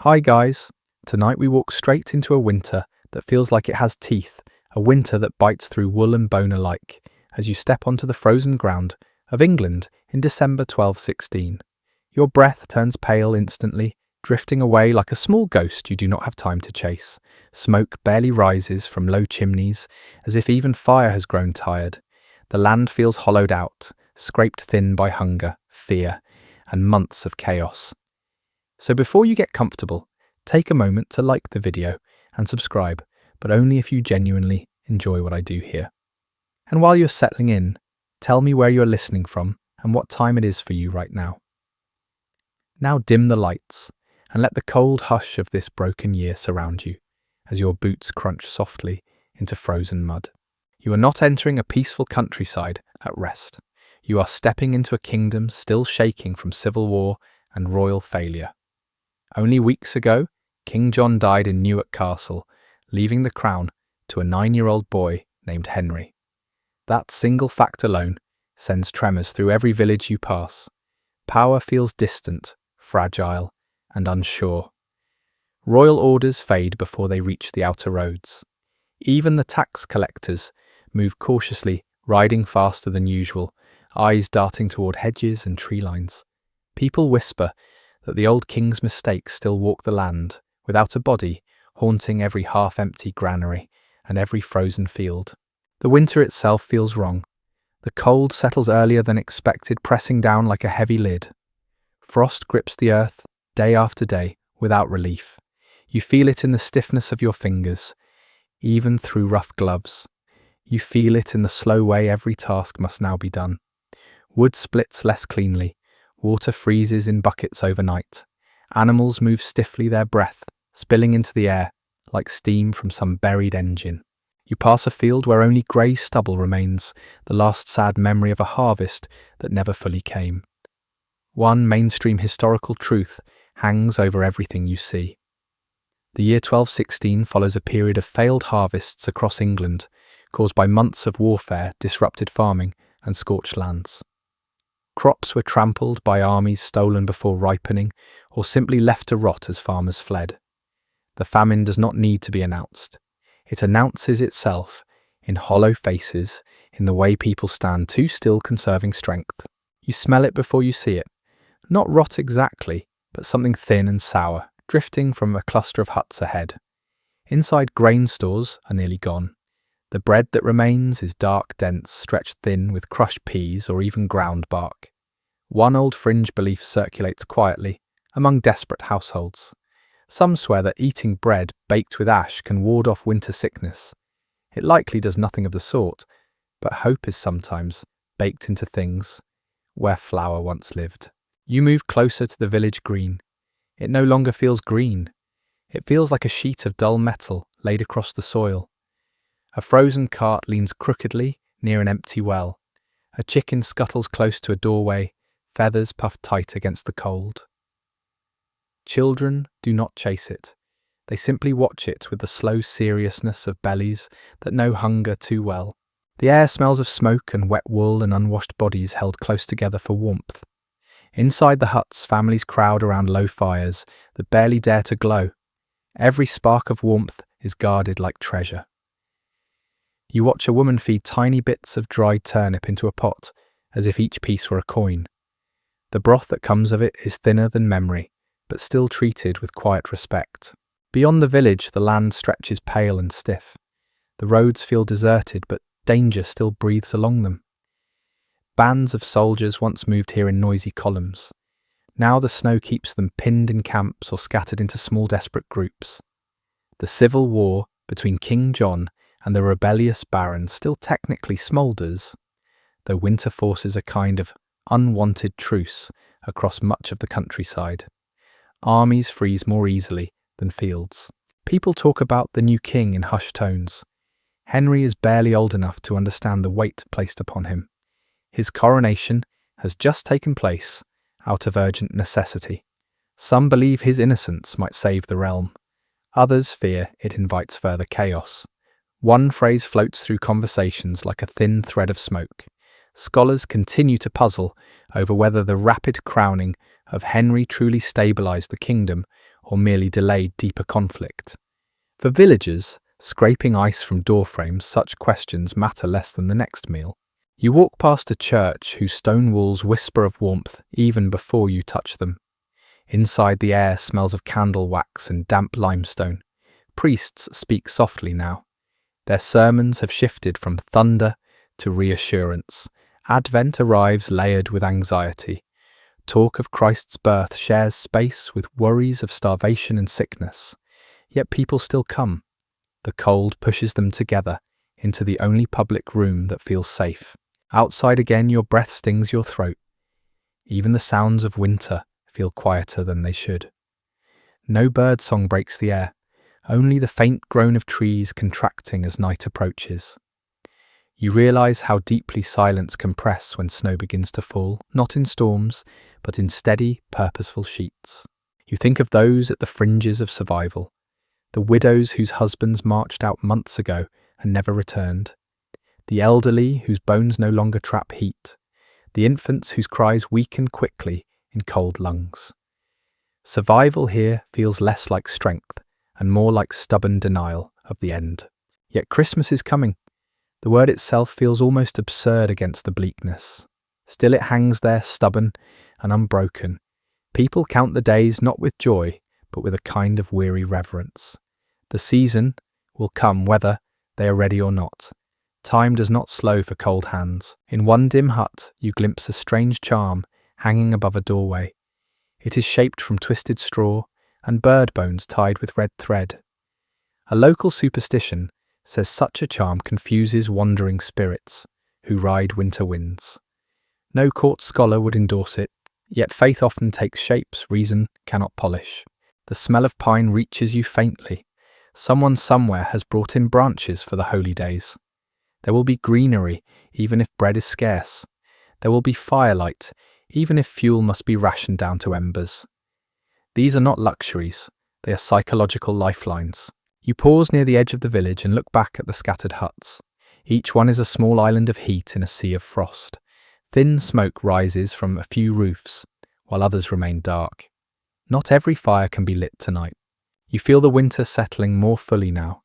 Hi guys, tonight we walk straight into a winter that feels like it has teeth, a winter that bites through wool and bone alike, as you step onto the frozen ground of England in December 1216. Your breath turns pale instantly, drifting away like a small ghost you do not have time to chase. Smoke barely rises from low chimneys, as if even fire has grown tired. The land feels hollowed out, scraped thin by hunger, fear, and months of chaos. So before you get comfortable, take a moment to like the video and subscribe, but only if you genuinely enjoy what I do here. And while you're settling in, tell me where you're listening from and what time it is for you right now. Now dim the lights and let the cold hush of this broken year surround you as your boots crunch softly into frozen mud. You are not entering a peaceful countryside at rest. You are stepping into a kingdom still shaking from civil war and royal failure. Only weeks ago, King John died in Newark Castle, leaving the crown to a 9-year-old boy named Henry. That single fact alone sends tremors through every village you pass. Power feels distant, fragile, and unsure. Royal orders fade before they reach the outer roads. Even the tax collectors move cautiously, riding faster than usual, eyes darting toward hedges and tree lines. People whisper that the old king's mistakes still walk the land, without a body, haunting every half-empty granary and every frozen field. The winter itself feels wrong. The cold settles earlier than expected, pressing down like a heavy lid. Frost grips the earth, day after day, without relief. You feel it in the stiffness of your fingers, even through rough gloves. You feel it in the slow way every task must now be done. Wood splits less cleanly. Water freezes in buckets overnight. Animals move stiffly, their breath spilling into the air like steam from some buried engine. You pass a field where only grey stubble remains, the last sad memory of a harvest that never fully came. One mainstream historical truth hangs over everything you see. The year 1216 follows a period of failed harvests across England, caused by months of warfare, disrupted farming, and scorched lands. Crops were trampled by armies, stolen before ripening, or simply left to rot as farmers fled. The famine does not need to be announced. It announces itself in hollow faces, in the way people stand too still conserving strength. You smell it before you see it. Not rot exactly, but something thin and sour, drifting from a cluster of huts ahead. Inside, grain stores are nearly gone. The bread that remains is dark, dense, stretched thin with crushed peas or even ground bark. One old fringe belief circulates quietly among desperate households. Some swear that eating bread baked with ash can ward off winter sickness. It likely does nothing of the sort, but hope is sometimes baked into things where flour once lived. You move closer to the village green. It no longer feels green. It feels like a sheet of dull metal laid across the soil. A frozen cart leans crookedly near an empty well. A chicken scuttles close to a doorway, feathers puffed tight against the cold. Children do not chase it. They simply watch it with the slow seriousness of bellies that know hunger too well. The air smells of smoke and wet wool and unwashed bodies held close together for warmth. Inside the huts, families crowd around low fires that barely dare to glow. Every spark of warmth is guarded like treasure. You watch a woman feed tiny bits of dried turnip into a pot, as if each piece were a coin. The broth that comes of it is thinner than memory, but still treated with quiet respect. Beyond the village, the land stretches pale and stiff. The roads feel deserted, but danger still breathes along them. Bands of soldiers once moved here in noisy columns. Now the snow keeps them pinned in camps or scattered into small desperate groups. The civil war between King John and the rebellious barons still technically smoulders, though winter forces a kind of unwanted truce across much of the countryside. Armies freeze more easily than fields. People talk about the new king in hushed tones. Henry is barely old enough to understand the weight placed upon him. His coronation has just taken place out of urgent necessity. Some believe his innocence might save the realm. Others fear it invites further chaos. One phrase floats through conversations like a thin thread of smoke. Scholars continue to puzzle over whether the rapid crowning of Henry truly stabilized the kingdom or merely delayed deeper conflict? For villagers, scraping ice from doorframes, such questions matter less than the next meal. You walk past a church whose stone walls whisper of warmth even before you touch them. Inside, the air smells of candle wax and damp limestone. Priests speak softly now. Their sermons have shifted from thunder to reassurance. Advent arrives layered with anxiety. Talk of Christ's birth shares space with worries of starvation and sickness. Yet people still come. The cold pushes them together into the only public room that feels safe. Outside again, your breath stings your throat. Even the sounds of winter feel quieter than they should. No bird song breaks the air, only the faint groan of trees contracting as night approaches. You realize how deeply silence can press when snow begins to fall, not in storms, but in steady, purposeful sheets. You think of those at the fringes of survival, the widows whose husbands marched out months ago and never returned, the elderly whose bones no longer trap heat, the infants whose cries weaken quickly in cold lungs. Survival here feels less like strength and more like stubborn denial of the end. Yet Christmas is coming. The word itself feels almost absurd against the bleakness. Still it hangs there stubborn and unbroken. People count the days not with joy, but with a kind of weary reverence. The season will come whether they are ready or not. Time does not slow for cold hands. In one dim hut, you glimpse a strange charm hanging above a doorway. It is shaped from twisted straw and bird bones tied with red thread. A local superstition says such a charm confuses wandering spirits who ride winter winds. No court scholar would endorse it, yet faith often takes shapes reason cannot polish. The smell of pine reaches you faintly. Someone somewhere has brought in branches for the holy days. There will be greenery even if bread is scarce. There will be firelight even if fuel must be rationed down to embers. These are not luxuries, they are psychological lifelines. You pause near the edge of the village and look back at the scattered huts. Each one is a small island of heat in a sea of frost. Thin smoke rises from a few roofs, while others remain dark. Not every fire can be lit tonight. You feel the winter settling more fully now.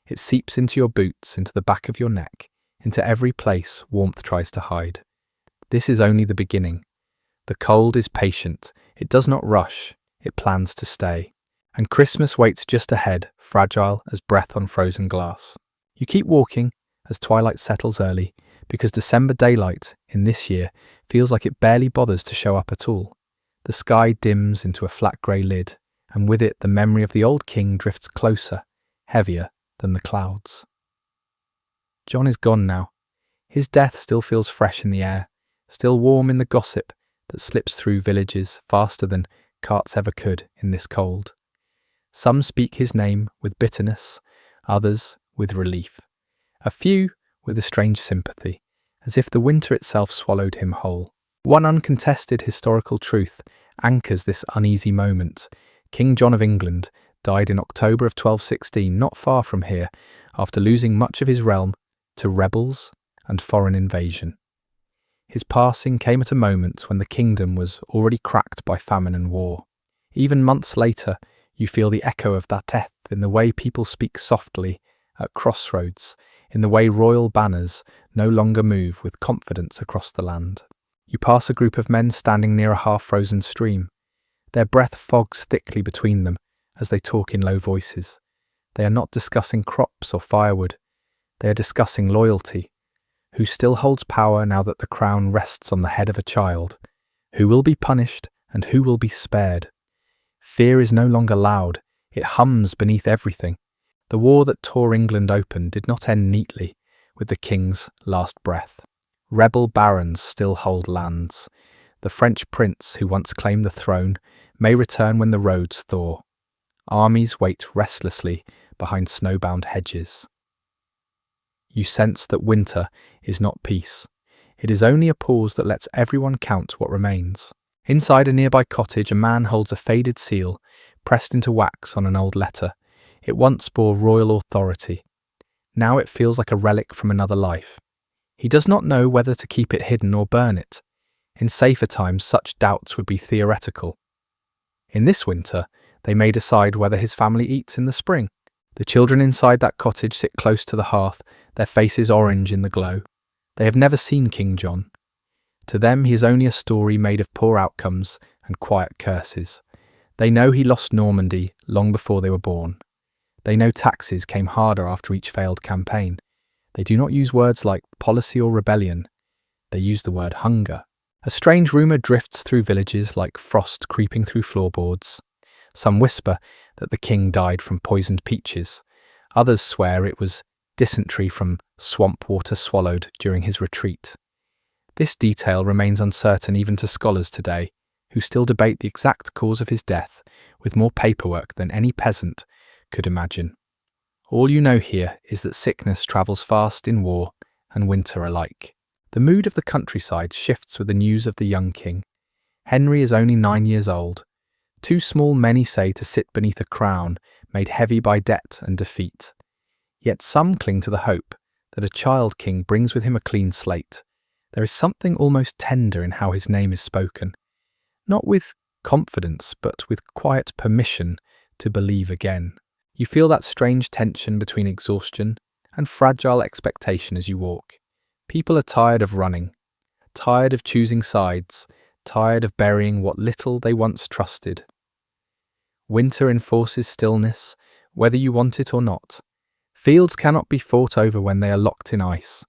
It seeps into your boots, into the back of your neck, into every place warmth tries to hide. This is only the beginning. The cold is patient. It does not rush. It plans to stay. And Christmas waits just ahead, fragile as breath on frozen glass. You keep walking as twilight settles early, because December daylight in this year feels like it barely bothers to show up at all. The sky dims into a flat grey lid, and with it the memory of the old king drifts closer, heavier than the clouds. John is gone now. His death still feels fresh in the air, still warm in the gossip that slips through villages faster than carts ever could in this cold. Some speak his name with bitterness, others with relief, a few with a strange sympathy, as if the winter itself swallowed him whole. One uncontested historical truth anchors this uneasy moment. King John of England died in October of 1216, not far from here, after losing much of his realm to rebels and foreign invasion. His passing came at a moment when the kingdom was already cracked by famine and war. Even months later, you feel the echo of that death in the way people speak softly at crossroads, in the way royal banners no longer move with confidence across the land. You pass a group of men standing near a half-frozen stream. Their breath fogs thickly between them as they talk in low voices. They are not discussing crops or firewood. They are discussing loyalty. Who still holds power now that the crown rests on the head of a child? Who will be punished and who will be spared? Fear is no longer loud. It hums beneath everything. The war that tore England open did not end neatly with the king's last breath. Rebel barons still hold lands. The French prince who once claimed the throne may return when the roads thaw. Armies wait restlessly behind snowbound hedges. You sense that winter is not peace. It is only a pause that lets everyone count what remains. Inside a nearby cottage, a man holds a faded seal pressed into wax on an old letter. It once bore royal authority. Now it feels like a relic from another life. He does not know whether to keep it hidden or burn it. In safer times, such doubts would be theoretical. In this winter, They may decide whether his family eats in the spring. The children inside that cottage sit close to the hearth, their faces orange in the glow. They have never seen King John. To them, he is only a story made of poor outcomes and quiet curses. They know he lost Normandy long before they were born. They know taxes came harder after each failed campaign. They do not use words like policy or rebellion. They use the word hunger. A strange rumour drifts through villages like frost creeping through floorboards. Some whisper that the king died from poisoned peaches. Others swear it was dysentery from swamp water swallowed during his retreat. This detail remains uncertain even to scholars today, who still debate the exact cause of his death with more paperwork than any peasant could imagine. All you know here is that sickness travels fast in war and winter alike. The mood of the countryside shifts with the news of the young king. Henry is only 9 years old. Too small, many say, to sit beneath a crown made heavy by debt and defeat. Yet some cling to the hope that a child king brings with him a clean slate. There is something almost tender in how his name is spoken, not with confidence, but with quiet permission to believe again. You feel that strange tension between exhaustion and fragile expectation as you walk. People are tired of running, tired of choosing sides, tired of burying what little they once trusted. Winter enforces stillness, whether you want it or not. Fields cannot be fought over when they are locked in ice.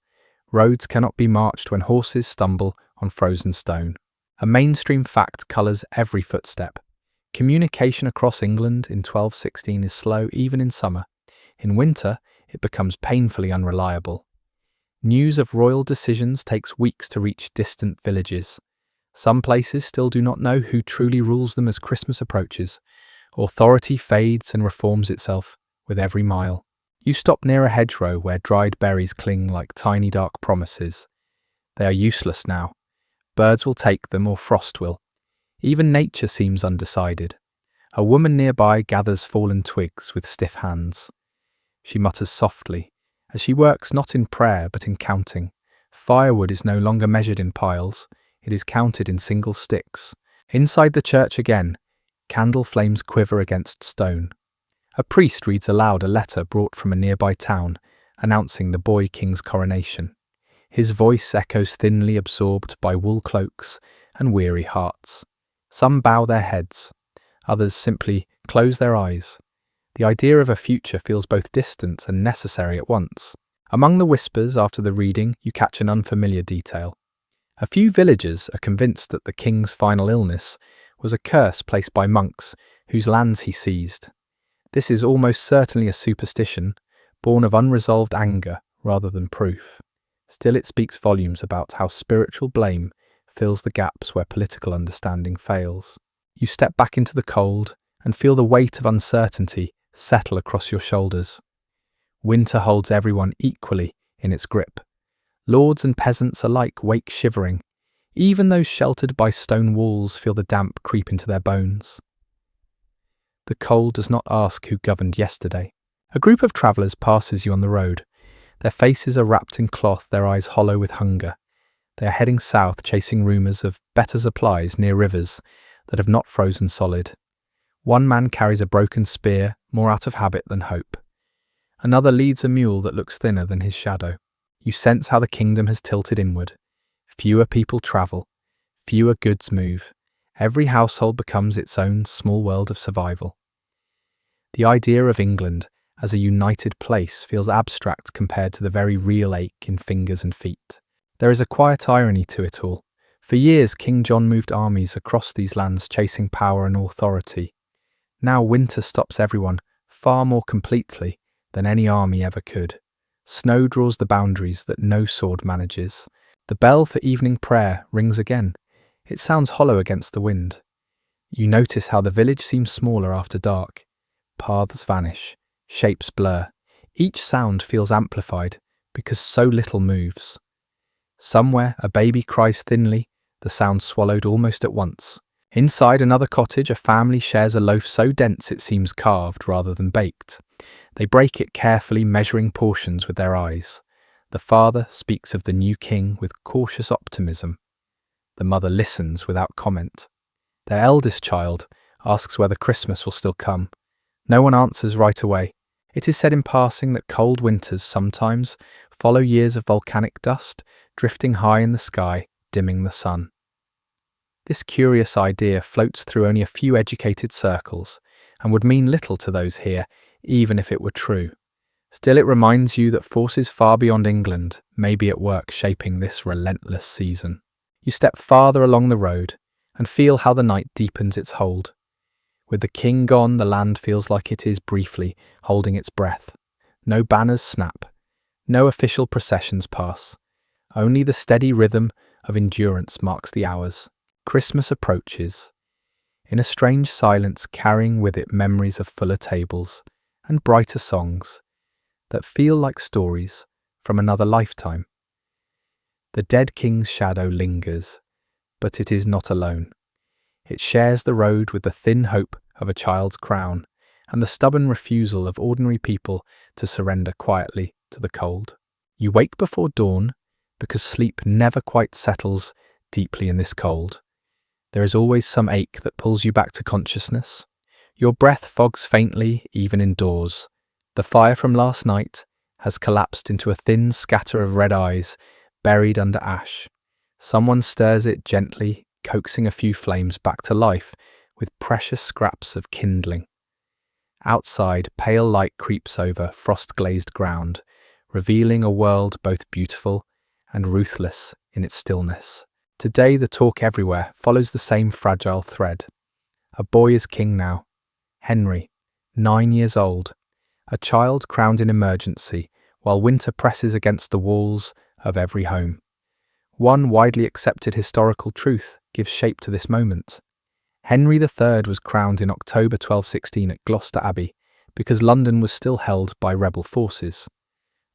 Roads cannot be marched when horses stumble on frozen stone. A mainstream fact colours every footstep. Communication across England in 1216 is slow even in summer. In winter, it becomes painfully unreliable. News of royal decisions takes weeks to reach distant villages. Some places still do not know who truly rules them as Christmas approaches. Authority fades and reforms itself with every mile. You stop near a hedgerow where dried berries cling like tiny dark promises. They are useless now. Birds will take them or frost will. Even nature seems undecided. A woman nearby gathers fallen twigs with stiff hands. She mutters softly, as she works not in prayer but in counting. Firewood is no longer measured in piles, it is counted in single sticks. Inside the church again, candle flames quiver against stone. A priest reads aloud a letter brought from a nearby town, announcing the boy king's coronation. His voice echoes thinly, absorbed by wool cloaks and weary hearts. Some bow their heads, others simply close their eyes. The idea of a future feels both distant and necessary at once. Among the whispers after the reading, you catch an unfamiliar detail. A few villagers are convinced that the king's final illness was a curse placed by monks whose lands he seized. This is almost certainly a superstition, born of unresolved anger rather than proof. Still, it speaks volumes about how spiritual blame fills the gaps where political understanding fails. You step back into the cold and feel the weight of uncertainty settle across your shoulders. Winter holds everyone equally in its grip. Lords and peasants alike wake shivering. Even those sheltered by stone walls feel the damp creep into their bones. The cold does not ask who governed yesterday. A group of travellers passes you on the road. Their faces are wrapped in cloth, their eyes hollow with hunger. They are heading south, chasing rumours of better supplies near rivers that have not frozen solid. One man carries a broken spear, more out of habit than hope. Another leads a mule that looks thinner than his shadow. You sense how the kingdom has tilted inward. Fewer people travel, fewer goods move. Every household becomes its own small world of survival. The idea of England as a united place feels abstract compared to the very real ache in fingers and feet. There is a quiet irony to it all. For years, King John moved armies across these lands chasing power and authority. Now winter stops everyone far more completely than any army ever could. Snow draws the boundaries that no sword manages. The bell for evening prayer rings again. It sounds hollow against the wind. You notice how the village seems smaller after dark. Paths vanish, shapes blur. Each sound feels amplified because so little moves. Somewhere a baby cries thinly, the sound swallowed almost at once. Inside another cottage, a family shares a loaf so dense it seems carved rather than baked. They break it carefully, measuring portions with their eyes. The father speaks of the new king with cautious optimism. The mother listens without comment. Their eldest child, asks whether Christmas will still come. No one answers right away. It is said in passing that cold winters sometimes follow years of volcanic dust drifting high in the sky, dimming the sun. This curious idea floats through only a few educated circles and would mean little to those here, even if it were true. Still, it reminds you that forces far beyond England may be at work shaping this relentless season. You step farther along the road and feel how the night deepens its hold. With the king gone, the land feels like it is briefly holding its breath. No banners snap, no official processions pass. Only the steady rhythm of endurance marks the hours. Christmas approaches, in a strange silence carrying with it memories of fuller tables and brighter songs that feel like stories from another lifetime. The dead king's shadow lingers, but it is not alone. It shares the road with the thin hope of a child's crown and the stubborn refusal of ordinary people to surrender quietly to the cold. You wake before dawn because sleep never quite settles deeply in this cold. There is always some ache that pulls you back to consciousness. Your breath fogs faintly even indoors. The fire from last night has collapsed into a thin scatter of red eyes buried under ash. Someone stirs it gently, coaxing a few flames back to life with precious scraps of kindling. Outside, pale light creeps over frost-glazed ground, revealing a world both beautiful and ruthless in its stillness. Today, the talk everywhere follows the same fragile thread. A boy is king now. Henry, 9 years old, a child crowned in emergency while winter presses against the walls of every home. One widely accepted historical truth gives shape to this moment. Henry III was crowned in October 1216 at Gloucester Abbey because London was still held by rebel forces.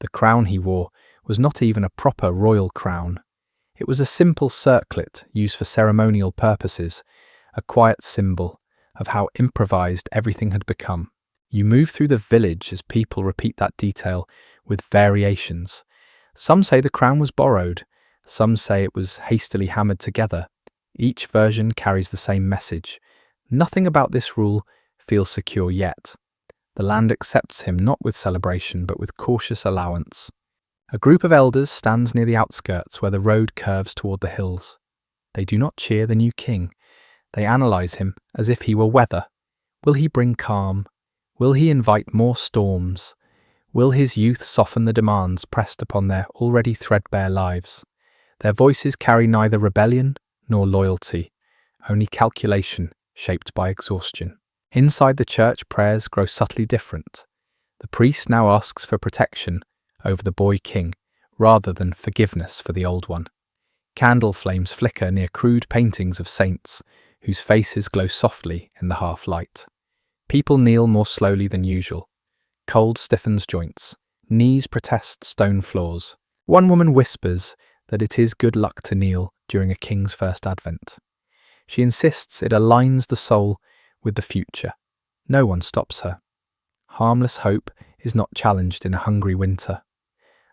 The crown he wore was not even a proper royal crown. It was a simple circlet used for ceremonial purposes, a quiet symbol of how improvised everything had become. You move through the village as people repeat that detail with variations. Some say the crown was borrowed, some say it was hastily hammered together. Each version carries the same message. Nothing about this rule feels secure yet. The land accepts him not with celebration but with cautious allowance. A group of elders stands near the outskirts where the road curves toward the hills. They do not cheer the new king. They analyze him as if he were weather. Will he bring calm? Will he invite more storms? Will his youth soften the demands pressed upon their already threadbare lives? Their voices carry neither rebellion nor loyalty, only calculation shaped by exhaustion. Inside the church, prayers grow subtly different. The priest now asks for protection over the boy king, rather than forgiveness for the old one. Candle flames flicker near crude paintings of saints, whose faces glow softly in the half-light. People kneel more slowly than usual. Cold stiffens joints. Knees protest stone floors. One woman whispers that it is good luck to kneel during a king's first advent. She insists it aligns the soul with the future. No one stops her. Harmless hope is not challenged in a hungry winter.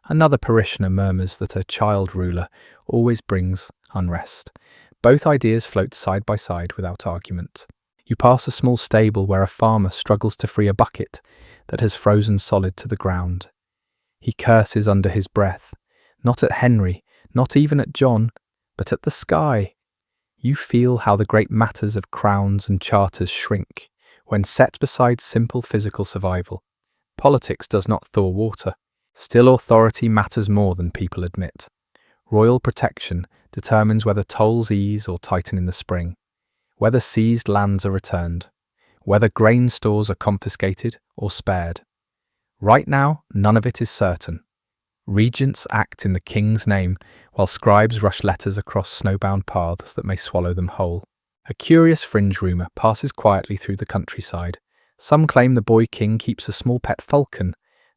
Another parishioner murmurs that a child ruler always brings unrest. Both ideas float side by side without argument. You pass a small stable where a farmer struggles to free a bucket that has frozen solid to the ground. He curses under his breath, not at Henry, not even at John, but at the sky. You feel how the great matters of crowns and charters shrink when set beside simple physical survival. Politics does not thaw water. Still, authority matters more than people admit. Royal protection determines whether tolls ease or tighten in the spring, whether seized lands are returned, whether grain stores are confiscated or spared. Right now, none of it is certain. Regents act in the king's name, while scribes rush letters across snowbound paths that may swallow them whole. A curious fringe rumour passes quietly through the countryside. Some claim the boy king keeps a small pet falcon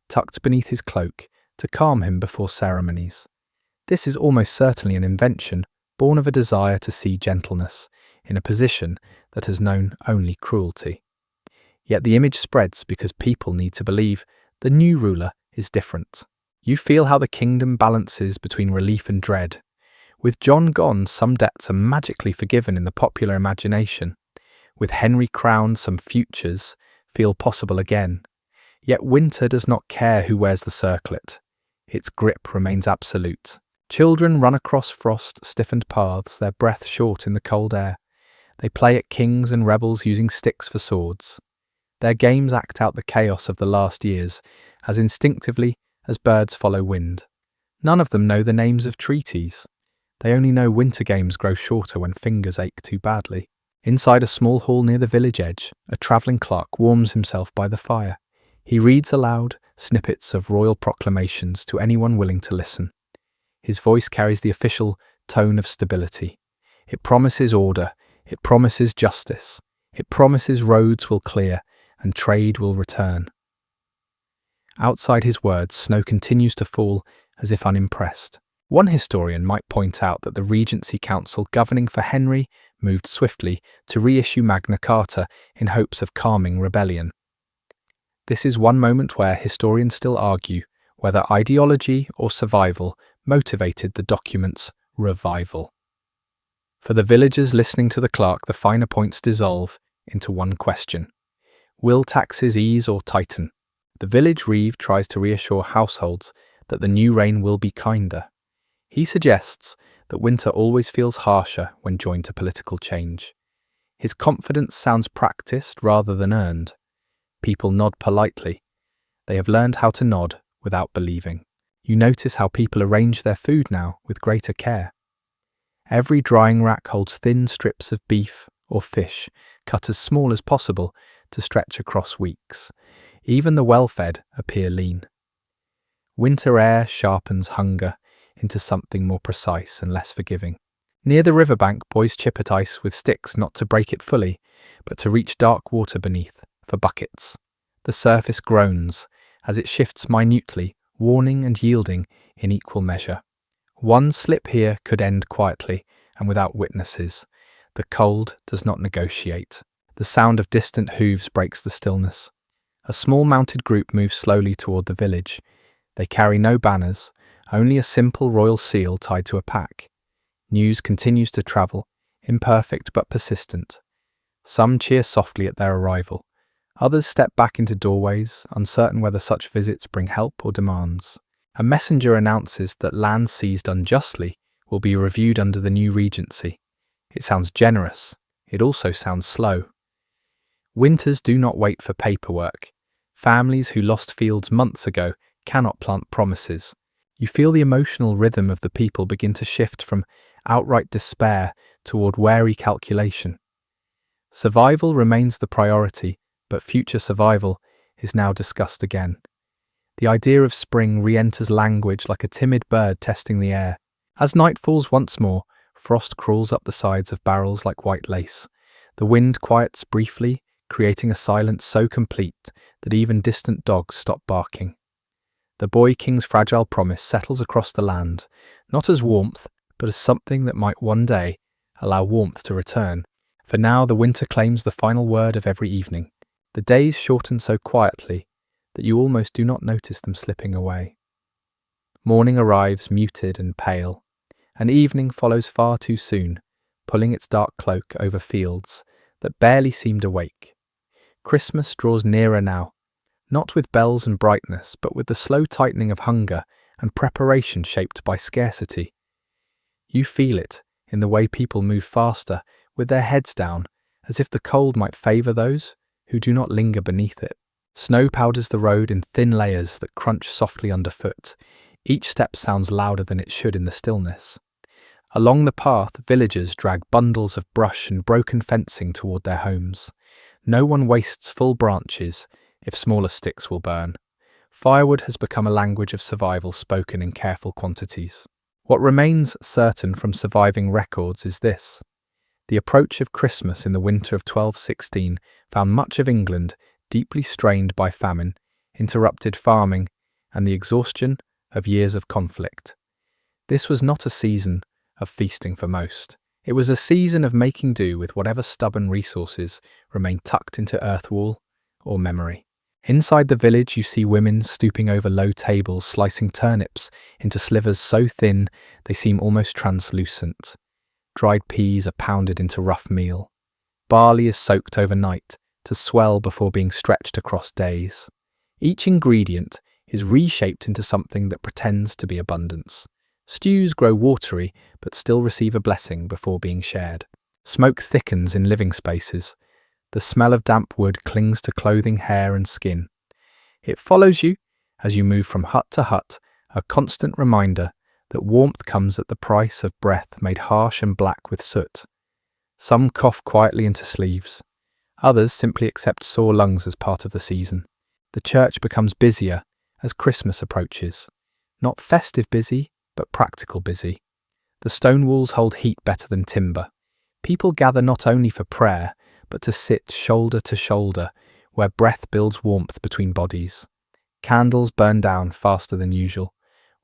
tucked beneath his cloak to calm him before ceremonies. This is almost certainly an invention born of a desire to see gentleness in a position that has known only cruelty. Yet the image spreads because people need to believe the new ruler is different. You feel how the kingdom balances between relief and dread. With John gone, some debts are magically forgiven in the popular imagination. With Henry crowned, some futures feel possible again. Yet winter does not care who wears the circlet. Its grip remains absolute. Children run across frost-stiffened paths, their breath short in the cold air. They play at kings and rebels using sticks for swords. Their games act out the chaos of the last years, as instinctively as birds follow wind. None of them know the names of treaties. They only know winter games grow shorter when fingers ache too badly. Inside a small hall near the village edge, a travelling clerk warms himself by the fire. He reads aloud snippets of royal proclamations to anyone willing to listen. His voice carries the official tone of stability. It promises order, it promises justice, it promises roads will clear and trade will return. Outside his words, snow continues to fall as if unimpressed. One historian might point out that the Regency Council governing for Henry moved swiftly to reissue Magna Carta in hopes of calming rebellion. This is one moment where historians still argue whether ideology or survival motivated the document's revival. For the villagers listening to the clerk, the finer points dissolve into one question. Will taxes ease or tighten? The village reeve tries to reassure households that the new reign will be kinder. He suggests that winter always feels harsher when joined to political change. His confidence sounds practiced rather than earned. People nod politely. They have learned how to nod without believing. You notice how people arrange their food now with greater care. Every drying rack holds thin strips of beef or fish, cut as small as possible to stretch across weeks. Even the well-fed appear lean. Winter air sharpens hunger into something more precise and less forgiving. Near the riverbank, boys chip at ice with sticks, not to break it fully, but to reach dark water beneath for buckets. The surface groans as it shifts minutely, warning and yielding in equal measure. One slip here could end quietly and without witnesses. The cold does not negotiate. The sound of distant hooves breaks the stillness. A small mounted group moves slowly toward the village. They carry no banners, only a simple royal seal tied to a pack. News continues to travel, imperfect but persistent. Some cheer softly at their arrival. Others step back into doorways, uncertain whether such visits bring help or demands. A messenger announces that land seized unjustly will be reviewed under the new regency. It sounds generous. It also sounds slow. Winters do not wait for paperwork. Families who lost fields months ago cannot plant promises. You feel the emotional rhythm of the people begin to shift from outright despair toward wary calculation. Survival remains the priority, but future survival is now discussed again. The idea of spring re-enters language like a timid bird testing the air. As night falls once more, frost crawls up the sides of barrels like white lace. The wind quiets briefly, creating a silence so complete that even distant dogs stop barking. The boy king's fragile promise settles across the land, not as warmth, but as something that might one day allow warmth to return. For now, the winter claims the final word of every evening. The days shorten so quietly that you almost do not notice them slipping away. Morning arrives muted and pale, and evening follows far too soon, pulling its dark cloak over fields that barely seemed awake. Christmas draws nearer now, not with bells and brightness, but with the slow tightening of hunger and preparation shaped by scarcity. You feel it in the way people move faster, with their heads down, as if the cold might favour those who do not linger beneath it. Snow powders the road in thin layers that crunch softly underfoot. Each step sounds louder than it should in the stillness. Along the path, villagers drag bundles of brush and broken fencing toward their homes. No one wastes full branches if smaller sticks will burn. Firewood has become a language of survival spoken in careful quantities. What remains certain from surviving records is this. The approach of Christmas in the winter of 1216 found much of England deeply strained by famine, interrupted farming, and the exhaustion of years of conflict. This was not a season of feasting for most. It was a season of making do with whatever stubborn resources remained tucked into earth wall or memory. Inside the village, you see women stooping over low tables, slicing turnips into slivers so thin they seem almost translucent. Dried peas are pounded into rough meal. Barley is soaked overnight to swell before being stretched across days. Each ingredient is reshaped into something that pretends to be abundance. Stews grow watery but still receive a blessing before being shared. Smoke thickens in living spaces. The smell of damp wood clings to clothing, hair, and skin. It follows you as you move from hut to hut, a constant reminder that warmth comes at the price of breath made harsh and black with soot. Some cough quietly into sleeves. Others simply accept sore lungs as part of the season. The church becomes busier as Christmas approaches. Not festive busy, but practical busy. The stone walls hold heat better than timber. People gather not only for prayer, but to sit shoulder to shoulder, where breath builds warmth between bodies. Candles burn down faster than usual.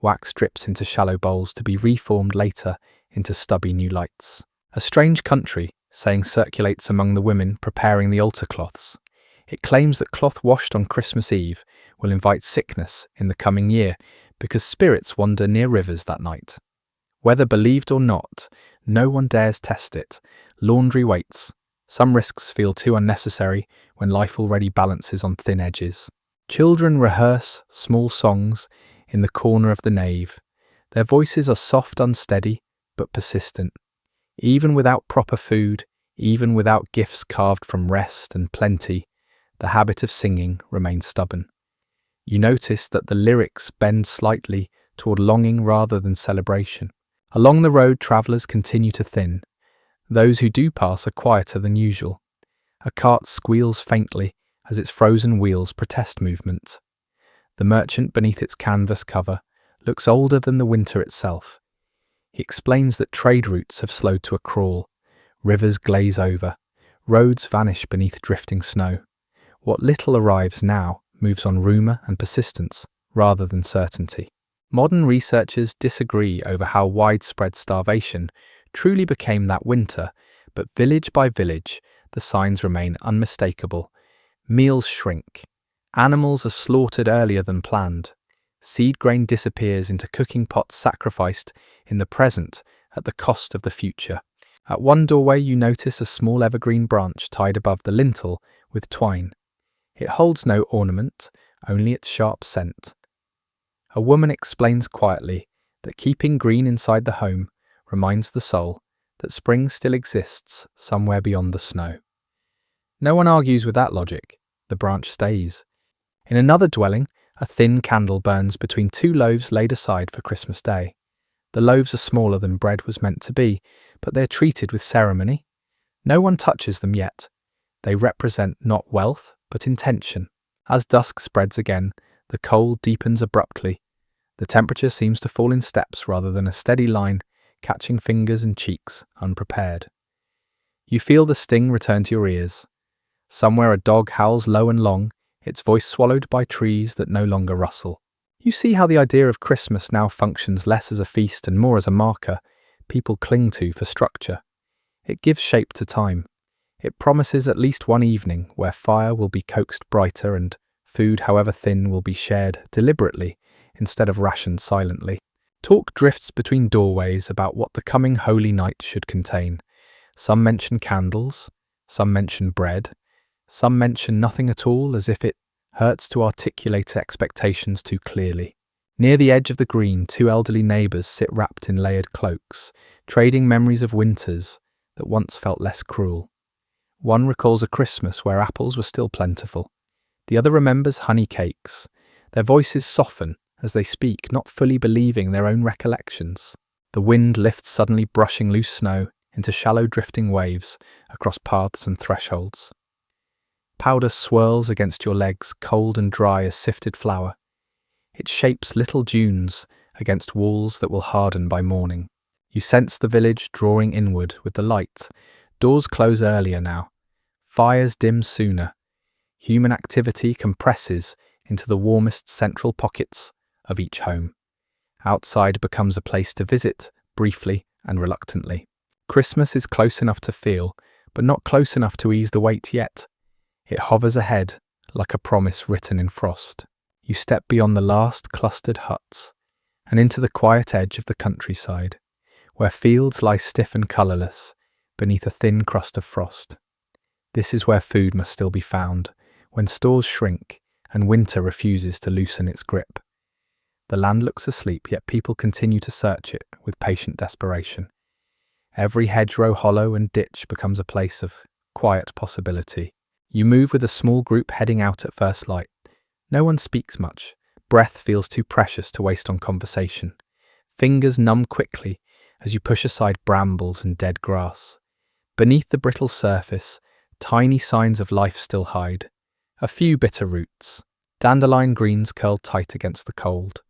Wax drips into shallow bowls to be reformed later into stubby new lights. A strange country, saying, circulates among the women preparing the altar cloths. It claims that cloth washed on Christmas Eve will invite sickness in the coming year because spirits wander near rivers that night. Whether believed or not, no one dares test it. Laundry waits. Some risks feel too unnecessary when life already balances on thin edges. Children rehearse small songs in the corner of the nave. Their voices are soft, unsteady, but persistent. Even without proper food, even without gifts carved from rest and plenty, the habit of singing remains stubborn. You notice that the lyrics bend slightly toward longing rather than celebration. Along the road, travellers continue to thin. Those who do pass are quieter than usual. A cart squeals faintly as its frozen wheels protest movement. The merchant beneath its canvas cover looks older than the winter itself. He explains that trade routes have slowed to a crawl. Rivers glaze over. Roads vanish beneath drifting snow. What little arrives now moves on rumour and persistence rather than certainty. Modern researchers disagree over how widespread starvation truly became that winter, but village by village, the signs remain unmistakable. Meals shrink. Animals are slaughtered earlier than planned. Seed grain disappears into cooking pots sacrificed in the present at the cost of the future. At one doorway you notice a small evergreen branch tied above the lintel with twine. It holds no ornament, only its sharp scent. A woman explains quietly that keeping green inside the home reminds the soul that spring still exists somewhere beyond the snow. No one argues with that logic. The branch stays. In another dwelling, a thin candle burns between two loaves laid aside for Christmas Day. The loaves are smaller than bread was meant to be, but they're treated with ceremony. No one touches them yet. They represent not wealth, but intention. As dusk spreads again, the cold deepens abruptly. The temperature seems to fall in steps rather than a steady line, catching fingers and cheeks unprepared. You feel the sting return to your ears. Somewhere a dog howls low and long, its voice swallowed by trees that no longer rustle. You see how the idea of Christmas now functions less as a feast and more as a marker people cling to for structure. It gives shape to time. It promises at least one evening where fire will be coaxed brighter and food, however thin, will be shared deliberately instead of rationed silently. Talk drifts between doorways about what the coming holy night should contain. Some mention candles, some mention bread, some mention nothing at all, as if it hurts to articulate expectations too clearly. Near the edge of the green, two elderly neighbours sit wrapped in layered cloaks, trading memories of winters that once felt less cruel. One recalls a Christmas where apples were still plentiful. The other remembers honey cakes. Their voices soften as they speak, not fully believing their own recollections. The wind lifts suddenly, brushing loose snow into shallow drifting waves across paths and thresholds. Powder swirls against your legs, cold and dry as sifted flour. It shapes little dunes against walls that will harden by morning. You sense the village drawing inward with the light. Doors close earlier now. Fires dim sooner. Human activity compresses into the warmest central pockets of each home. Outside becomes a place to visit, briefly and reluctantly. Christmas is close enough to feel, but not close enough to ease the weight yet. It hovers ahead, like a promise written in frost. You step beyond the last clustered huts, and into the quiet edge of the countryside, where fields lie stiff and colourless, beneath a thin crust of frost. This is where food must still be found, when stores shrink and winter refuses to loosen its grip. The land looks asleep, yet people continue to search it with patient desperation. Every hedgerow, hollow and ditch becomes a place of quiet possibility. You move with a small group heading out at first light. No one speaks much. Breath feels too precious to waste on conversation. Fingers numb quickly as you push aside brambles and dead grass. Beneath the brittle surface, tiny signs of life still hide. A few bitter roots, dandelion greens curled tight against the cold,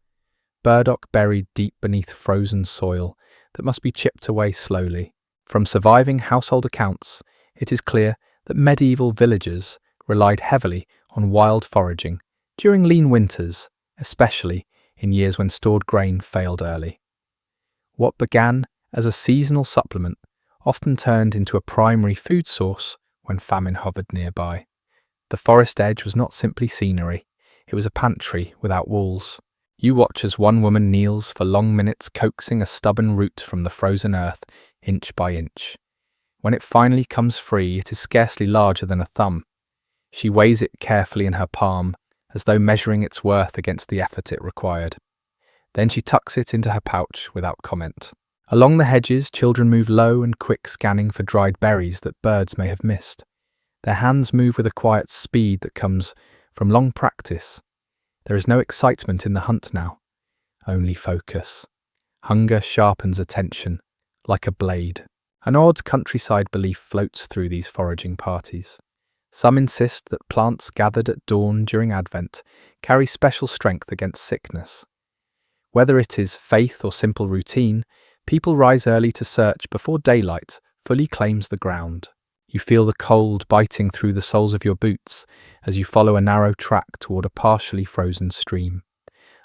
burdock buried deep beneath frozen soil that must be chipped away slowly. From surviving household accounts, it is clear that medieval villagers relied heavily on wild foraging during lean winters, especially in years when stored grain failed early. What began as a seasonal supplement often turned into a primary food source when famine hovered nearby. The forest edge was not simply scenery, it was a pantry without walls. You watch as one woman kneels for long minutes coaxing a stubborn root from the frozen earth, inch by inch. When it finally comes free, it is scarcely larger than a thumb. She weighs it carefully in her palm, as though measuring its worth against the effort it required. Then she tucks it into her pouch without comment. Along the hedges, children move low and quick, scanning for dried berries that birds may have missed. Their hands move with a quiet speed that comes from long practice. There is no excitement in the hunt now, only focus. Hunger sharpens attention, like a blade. An odd countryside belief floats through these foraging parties. Some insist that plants gathered at dawn during Advent carry special strength against sickness. Whether it is faith or simple routine, people rise early to search before daylight fully claims the ground. You feel the cold biting through the soles of your boots as you follow a narrow track toward a partially frozen stream.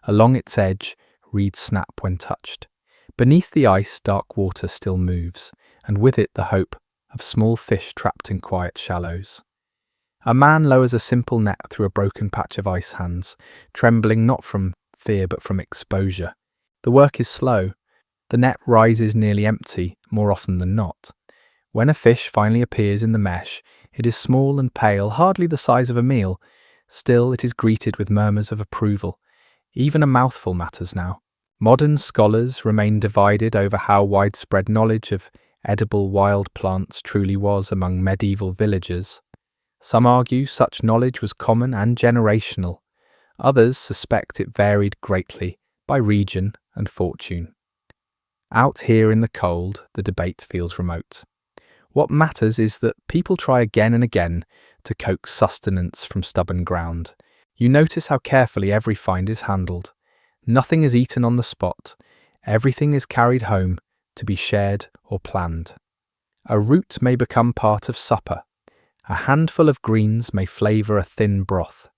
Along its edge, reeds snap when touched. Beneath the ice, dark water still moves, and with it the hope of small fish trapped in quiet shallows. A man lowers a simple net through a broken patch of ice hands, trembling not from fear but from exposure. The work is slow. The net rises nearly empty, more often than not. When a fish finally appears in the mesh, it is small and pale, hardly the size of a meal. Still, it is greeted with murmurs of approval. Even a mouthful matters now. Modern scholars remain divided over how widespread knowledge of edible wild plants truly was among medieval villagers. Some argue such knowledge was common and generational. Others suspect it varied greatly by region and fortune. Out here in the cold, the debate feels remote. What matters is that people try again and again to coax sustenance from stubborn ground. You notice how carefully every find is handled. Nothing is eaten on the spot. Everything is carried home to be shared or planned. A root may become part of supper. A handful of greens may flavour a thin broth.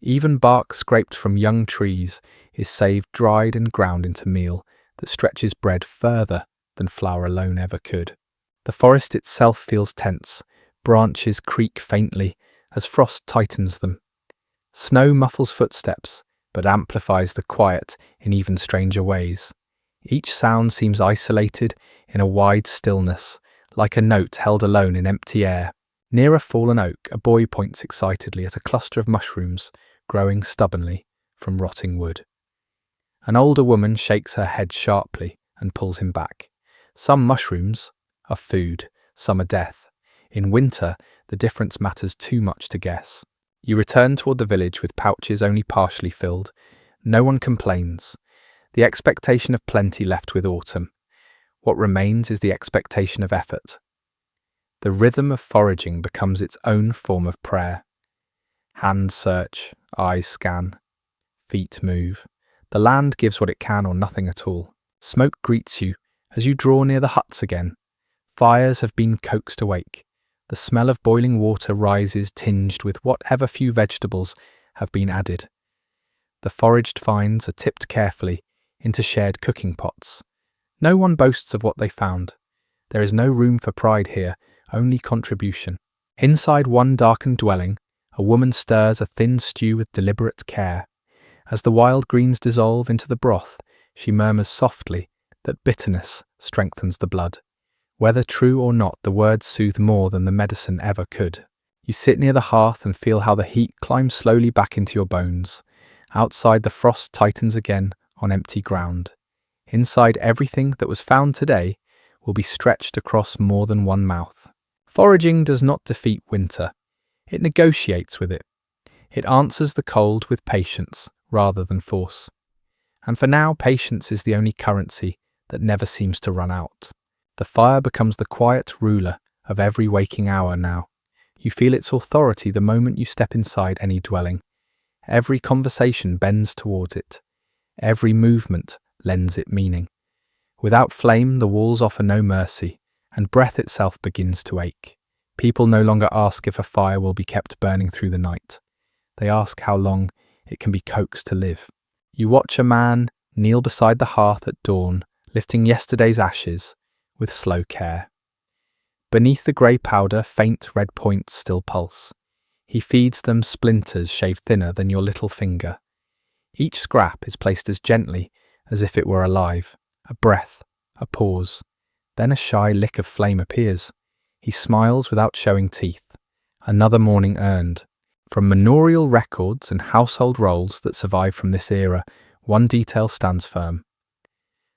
Even bark scraped from young trees is saved, dried and ground into meal that stretches bread further than flour alone ever could. The forest itself feels tense. Branches creak faintly as frost tightens them. Snow muffles footsteps, but amplifies the quiet in even stranger ways. Each sound seems isolated in a wide stillness, like a note held alone in empty air. Near a fallen oak, a boy points excitedly at a cluster of mushrooms growing stubbornly from rotting wood. An older woman shakes her head sharply and pulls him back. Some mushrooms are food, some are death. In winter, the difference matters too much to guess. You return toward the village with pouches only partially filled. No one complains. The expectation of plenty left with autumn. What remains is the expectation of effort. The rhythm of foraging becomes its own form of prayer. Hands search, eyes scan, feet move. The land gives what it can or nothing at all. Smoke greets you as you draw near the huts again. Fires have been coaxed awake. The smell of boiling water rises, tinged with whatever few vegetables have been added. The foraged finds are tipped carefully into shared cooking pots. No one boasts of what they found. There is no room for pride here, only contribution. Inside one darkened dwelling, a woman stirs a thin stew with deliberate care. As the wild greens dissolve into the broth, she murmurs softly that bitterness strengthens the blood. Whether true or not, the words soothe more than the medicine ever could. You sit near the hearth and feel how the heat climbs slowly back into your bones. Outside, the frost tightens again on empty ground. Inside, everything that was found today will be stretched across more than one mouth. Foraging does not defeat winter. It negotiates with it. It answers the cold with patience rather than force. And for now, patience is the only currency that never seems to run out. The fire becomes the quiet ruler of every waking hour now. You feel its authority the moment you step inside any dwelling. Every conversation bends towards it. Every movement lends it meaning. Without flame, the walls offer no mercy, and breath itself begins to ache. People no longer ask if a fire will be kept burning through the night. They ask how long it can be coaxed to live. You watch a man kneel beside the hearth at dawn, lifting yesterday's ashes with slow care. Beneath the grey powder, faint red points still pulse. He feeds them splinters shaved thinner than your little finger. Each scrap is placed as gently as if it were alive. A breath, a pause. Then a shy lick of flame appears. He smiles without showing teeth. Another morning earned. From manorial records and household roles that survive from this era, one detail stands firm.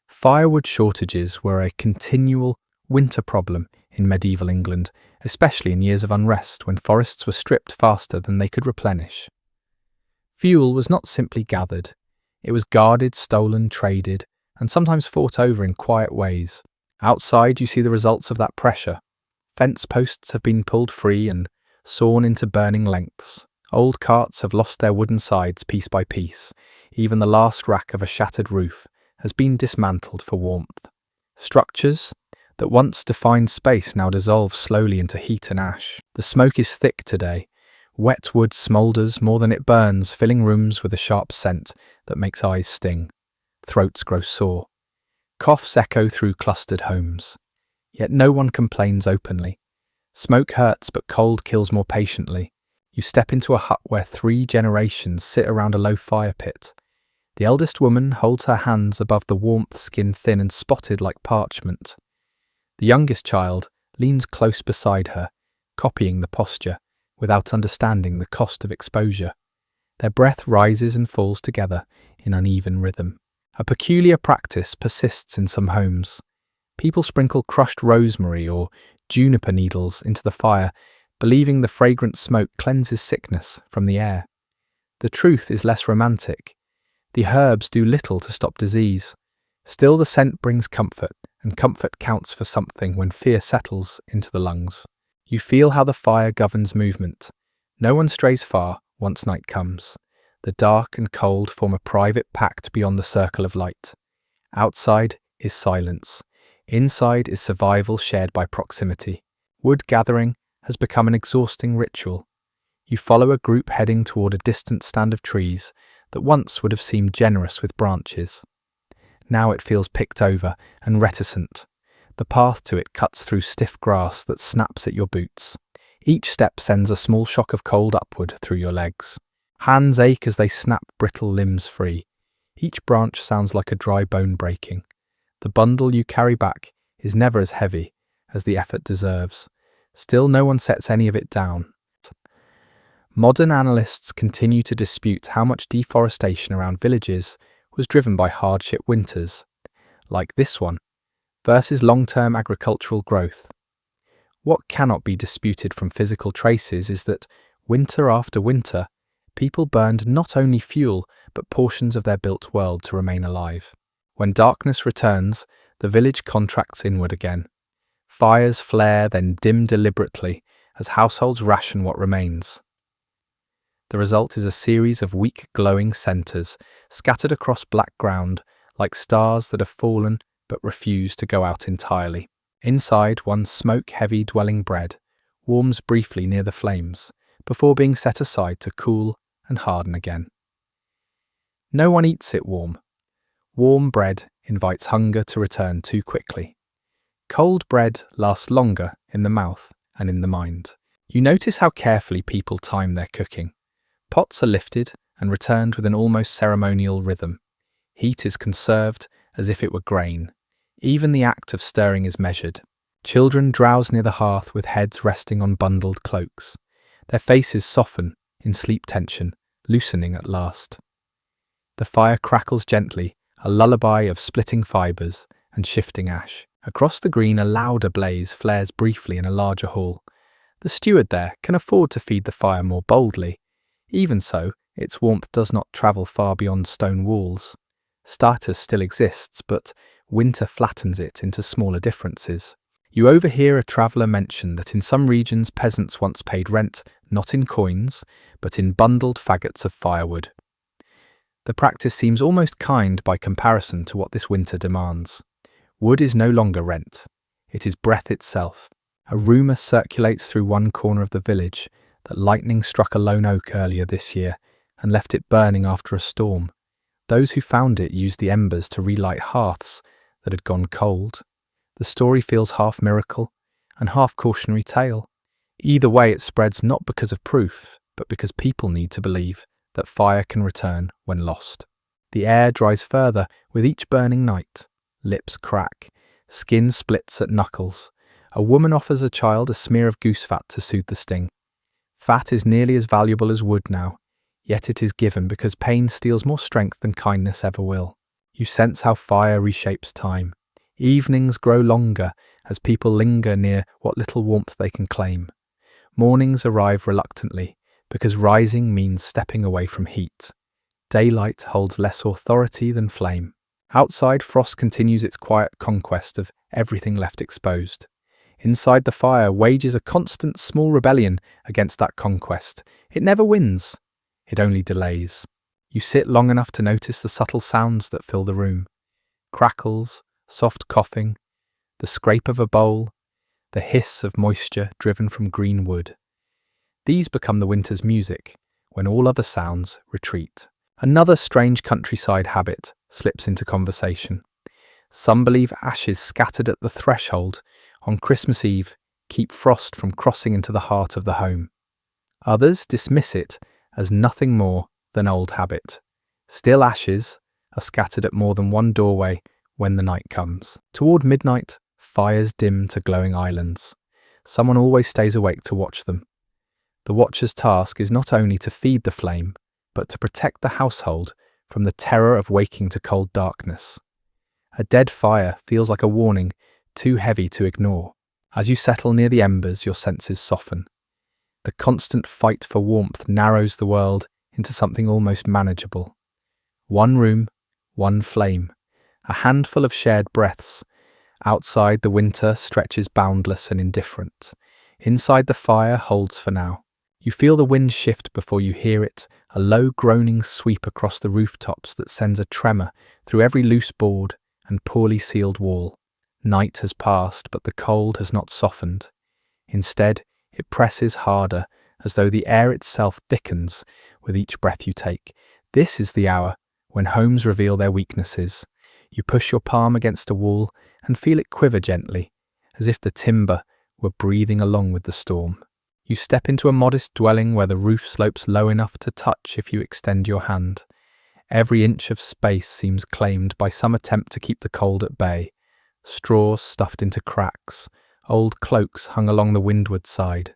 Firewood shortages were a continual winter problem in medieval England, especially in years of unrest when forests were stripped faster than they could replenish. Fuel was not simply gathered. It was guarded, stolen, traded, and sometimes fought over in quiet ways. Outside, you see the results of that pressure. Fence posts have been pulled free and sawn into burning lengths. Old carts have lost their wooden sides piece by piece. Even the last rack of a shattered roof has been dismantled for warmth. Structures that once defined space now dissolve slowly into heat and ash. The smoke is thick today. Wet wood smoulders more than it burns, filling rooms with a sharp scent that makes eyes sting. Throats grow sore. Coughs echo through clustered homes. Yet no one complains openly. Smoke hurts, but cold kills more patiently. You step into a hut where 3 generations sit around a low fire pit. The eldest woman holds her hands above the warmth, skin thin and spotted like parchment. The youngest child leans close beside her, copying the posture, without understanding the cost of exposure. Their breath rises and falls together in uneven rhythm. A peculiar practice persists in some homes. People sprinkle crushed rosemary or juniper needles into the fire, believing the fragrant smoke cleanses sickness from the air. The truth is less romantic. The herbs do little to stop disease. Still, the scent brings comfort, and comfort counts for something when fear settles into the lungs. You feel how the fire governs movement. No one strays far once night comes. The dark and cold form a private pact beyond the circle of light. Outside is silence. Inside is survival shared by proximity. Wood gathering has become an exhausting ritual. You follow a group heading toward a distant stand of trees that once would have seemed generous with branches. Now it feels picked over and reticent. The path to it cuts through stiff grass that snaps at your boots. Each step sends a small shock of cold upward through your legs. Hands ache as they snap brittle limbs free. Each branch sounds like a dry bone breaking. The bundle you carry back is never as heavy as the effort deserves. Still, no one sets any of it down. Modern analysts continue to dispute how much deforestation around villages was driven by hardship winters, like this one, versus long-term agricultural growth. What cannot be disputed from physical traces is that, winter after winter, people burned not only fuel but portions of their built world to remain alive. When darkness returns, the village contracts inward again. Fires flare, then dim deliberately as households ration what remains. The result is a series of weak glowing centres scattered across black ground like stars that have fallen but refuse to go out entirely. Inside, one smoke-heavy dwelling bread warms briefly near the flames before being set aside to cool and harden again. No one eats it warm. Warm bread invites hunger to return too quickly. Cold bread lasts longer in the mouth and in the mind. You notice how carefully people time their cooking. Pots are lifted and returned with an almost ceremonial rhythm. Heat is conserved as if it were grain. Even the act of stirring is measured. Children drowse near the hearth with heads resting on bundled cloaks. Their faces soften in sleep tension, loosening at last. The fire crackles gently, a lullaby of splitting fibres and shifting ash. Across the green, a louder blaze flares briefly in a larger hall. The steward there can afford to feed the fire more boldly. Even so, its warmth does not travel far beyond stone walls. Status still exists, but winter flattens it into smaller differences. You overhear a traveller mention that in some regions peasants once paid rent not in coins, but in bundled faggots of firewood. The practice seems almost kind by comparison to what this winter demands. Wood is no longer rent. It is breath itself. A rumour circulates through one corner of the village that lightning struck a lone oak earlier this year and left it burning after a storm. Those who found it used the embers to relight hearths that had gone cold. The story feels half miracle and half cautionary tale. Either way, it spreads not because of proof, but because people need to believe that fire can return when lost. The air dries further with each burning night. Lips crack, skin splits at knuckles. A woman offers a child a smear of goose fat to soothe the sting. Fat is nearly as valuable as wood now, yet it is given because pain steals more strength than kindness ever will. You sense how fire reshapes time. Evenings grow longer as people linger near what little warmth they can claim. Mornings arrive reluctantly because rising means stepping away from heat. Daylight holds less authority than flame. Outside, frost continues its quiet conquest of everything left exposed. Inside, the fire wages a constant small rebellion against that conquest. It never wins. It only delays. You sit long enough to notice the subtle sounds that fill the room. Crackles, soft coughing, the scrape of a bowl, the hiss of moisture driven from green wood. These become the winter's music, when all other sounds retreat. Another strange countryside habit slips into conversation. Some believe ashes scattered at the threshold on Christmas Eve keep frost from crossing into the heart of the home. Others dismiss it as nothing more than old habit. Still, ashes are scattered at more than one doorway when the night comes. Toward midnight, fires dim to glowing islands. Someone always stays awake to watch them. The watcher's task is not only to feed the flame, but to protect the household from the terror of waking to cold darkness. A dead fire feels like a warning too heavy to ignore. As you settle near the embers, your senses soften. The constant fight for warmth narrows the world into something almost manageable. One room, one flame, a handful of shared breaths. Outside, the winter stretches boundless and indifferent. Inside, the fire holds for now. You feel the wind shift before you hear it, a low groaning sweep across the rooftops that sends a tremor through every loose board and poorly sealed wall. Night has passed, but the cold has not softened. Instead, it presses harder, as though the air itself thickens with each breath you take. This is the hour when homes reveal their weaknesses. You push your palm against a wall and feel it quiver gently, as if the timber were breathing along with the storm. You step into a modest dwelling where the roof slopes low enough to touch if you extend your hand. Every inch of space seems claimed by some attempt to keep the cold at bay. Straws stuffed into cracks, old cloaks hung along the windward side.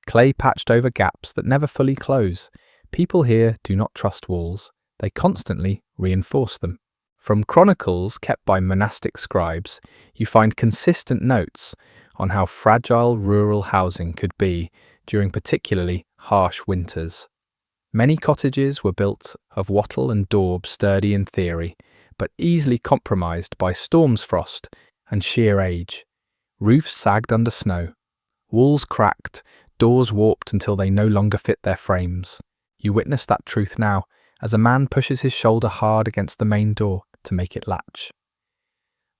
Clay patched over gaps that never fully close. People here do not trust walls. They constantly reinforce them. From chronicles kept by monastic scribes, you find consistent notes on how fragile rural housing could be during particularly harsh winters. Many cottages were built of wattle and daub, sturdy in theory, but easily compromised by storm's frost and sheer age. Roofs sagged under snow, walls cracked, doors warped until they no longer fit their frames. You witness that truth now as a man pushes his shoulder hard against the main door to make it latch.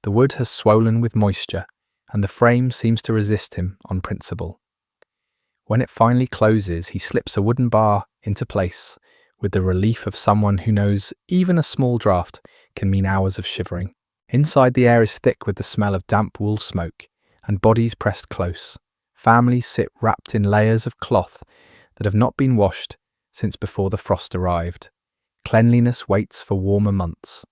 The wood has swollen with moisture, and the frame seems to resist him on principle. When it finally closes, he slips a wooden bar into place with the relief of someone who knows even a small draught can mean hours of shivering. Inside, the air is thick with the smell of damp wool smoke and bodies pressed close. Families sit wrapped in layers of cloth that have not been washed since before the frost arrived. Cleanliness waits for warmer months.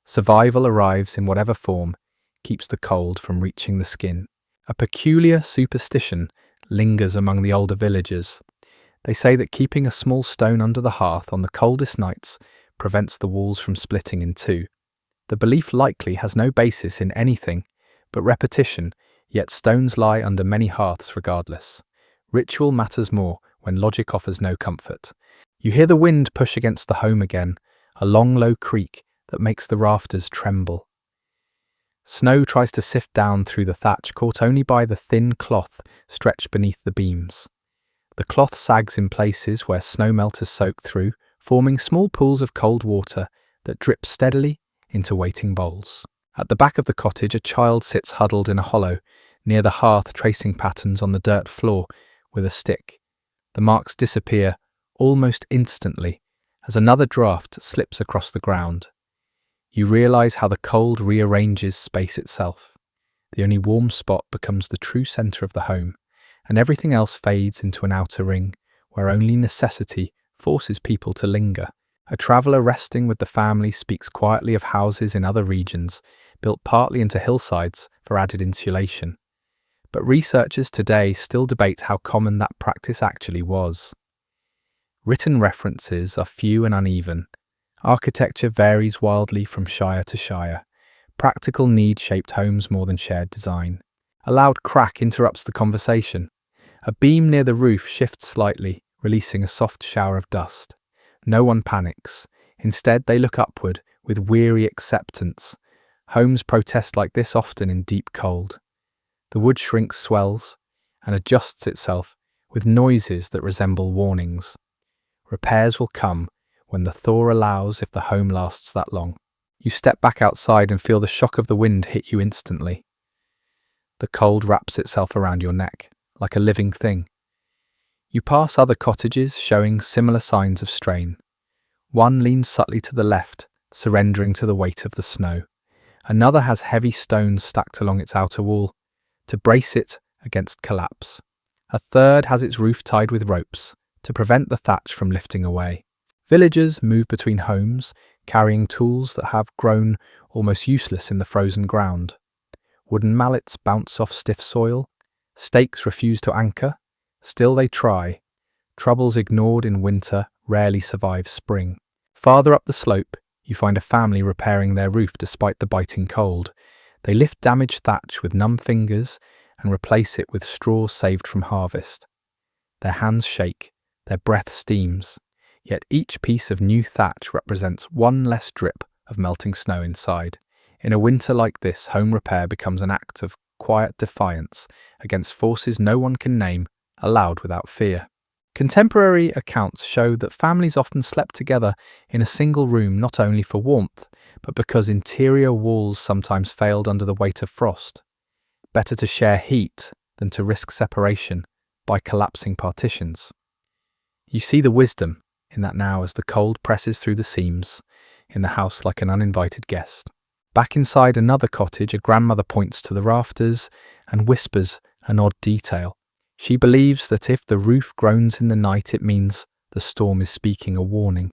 Survival arrives in whatever form keeps the cold from reaching the skin. A peculiar superstition lingers among the older villagers. They say that keeping a small stone under the hearth on the coldest nights prevents the walls from splitting in two. The belief likely has no basis in anything but repetition, yet stones lie under many hearths regardless. Ritual matters more when logic offers no comfort. You hear the wind push against the home again, a long low creak that makes the rafters tremble. Snow tries to sift down through the thatch, caught only by the thin cloth stretched beneath the beams. The cloth sags in places where snow melt has soaked through, forming small pools of cold water that drip steadily into waiting bowls. At the back of the cottage, a child sits huddled in a hollow, near the hearth, tracing patterns on the dirt floor with a stick. The marks disappear almost instantly as another draft slips across the ground. You realise how the cold rearranges space itself. The only warm spot becomes the true centre of the home, and everything else fades into an outer ring where only necessity forces people to linger. A traveller resting with the family speaks quietly of houses in other regions, built partly into hillsides for added insulation. But researchers today still debate how common that practice actually was. Written references are few and uneven. Architecture varies wildly from shire to shire. Practical need shaped homes more than shared design. A loud crack interrupts the conversation. A beam near the roof shifts slightly, releasing a soft shower of dust. No one panics. Instead, they look upward with weary acceptance. Homes protest like this often in deep cold. The wood shrinks, swells, and adjusts itself with noises that resemble warnings. Repairs will come when the thaw allows, if the home lasts that long. You step back outside and feel the shock of the wind hit you instantly. The cold wraps itself around your neck, like a living thing. You pass other cottages showing similar signs of strain. One leans subtly to the left, surrendering to the weight of the snow. Another has heavy stones stacked along its outer wall to brace it against collapse. A third has its roof tied with ropes to prevent the thatch from lifting away. Villagers move between homes, carrying tools that have grown almost useless in the frozen ground. Wooden mallets bounce off stiff soil. Stakes refuse to anchor. Still they try. Troubles ignored in winter rarely survive spring. Farther up the slope, you find a family repairing their roof despite the biting cold. They lift damaged thatch with numb fingers and replace it with straw saved from harvest. Their hands shake, their breath steams, yet each piece of new thatch represents one less drip of melting snow inside. In a winter like this, home repair becomes an act of quiet defiance against forces no one can name, aloud without fear. Contemporary accounts show that families often slept together in a single room not only for warmth, but because interior walls sometimes failed under the weight of frost. Better to share heat than to risk separation by collapsing partitions. You see the wisdom in that now as the cold presses through the seams in the house like an uninvited guest. Back inside another cottage, a grandmother points to the rafters and whispers an odd detail. She believes that if the roof groans in the night, it means the storm is speaking a warning.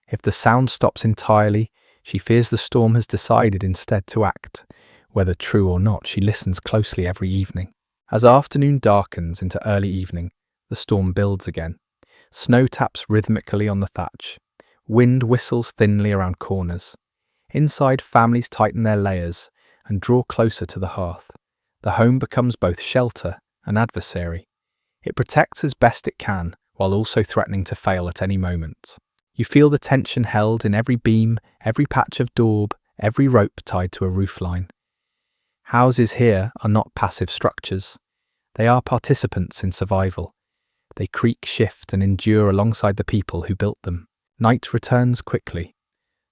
If the sound stops entirely, she fears the storm has decided instead to act. Whether true or not, she listens closely every evening. As afternoon darkens into early evening, the storm builds again. Snow taps rhythmically on the thatch. Wind whistles thinly around corners. Inside, families tighten their layers and draw closer to the hearth. The home becomes both shelter and adversary. It protects as best it can, while also threatening to fail at any moment. You feel the tension held in every beam, every patch of daub, every rope tied to a roofline. Houses here are not passive structures. They are participants in survival. They creak, shift, and endure alongside the people who built them. Night returns quickly.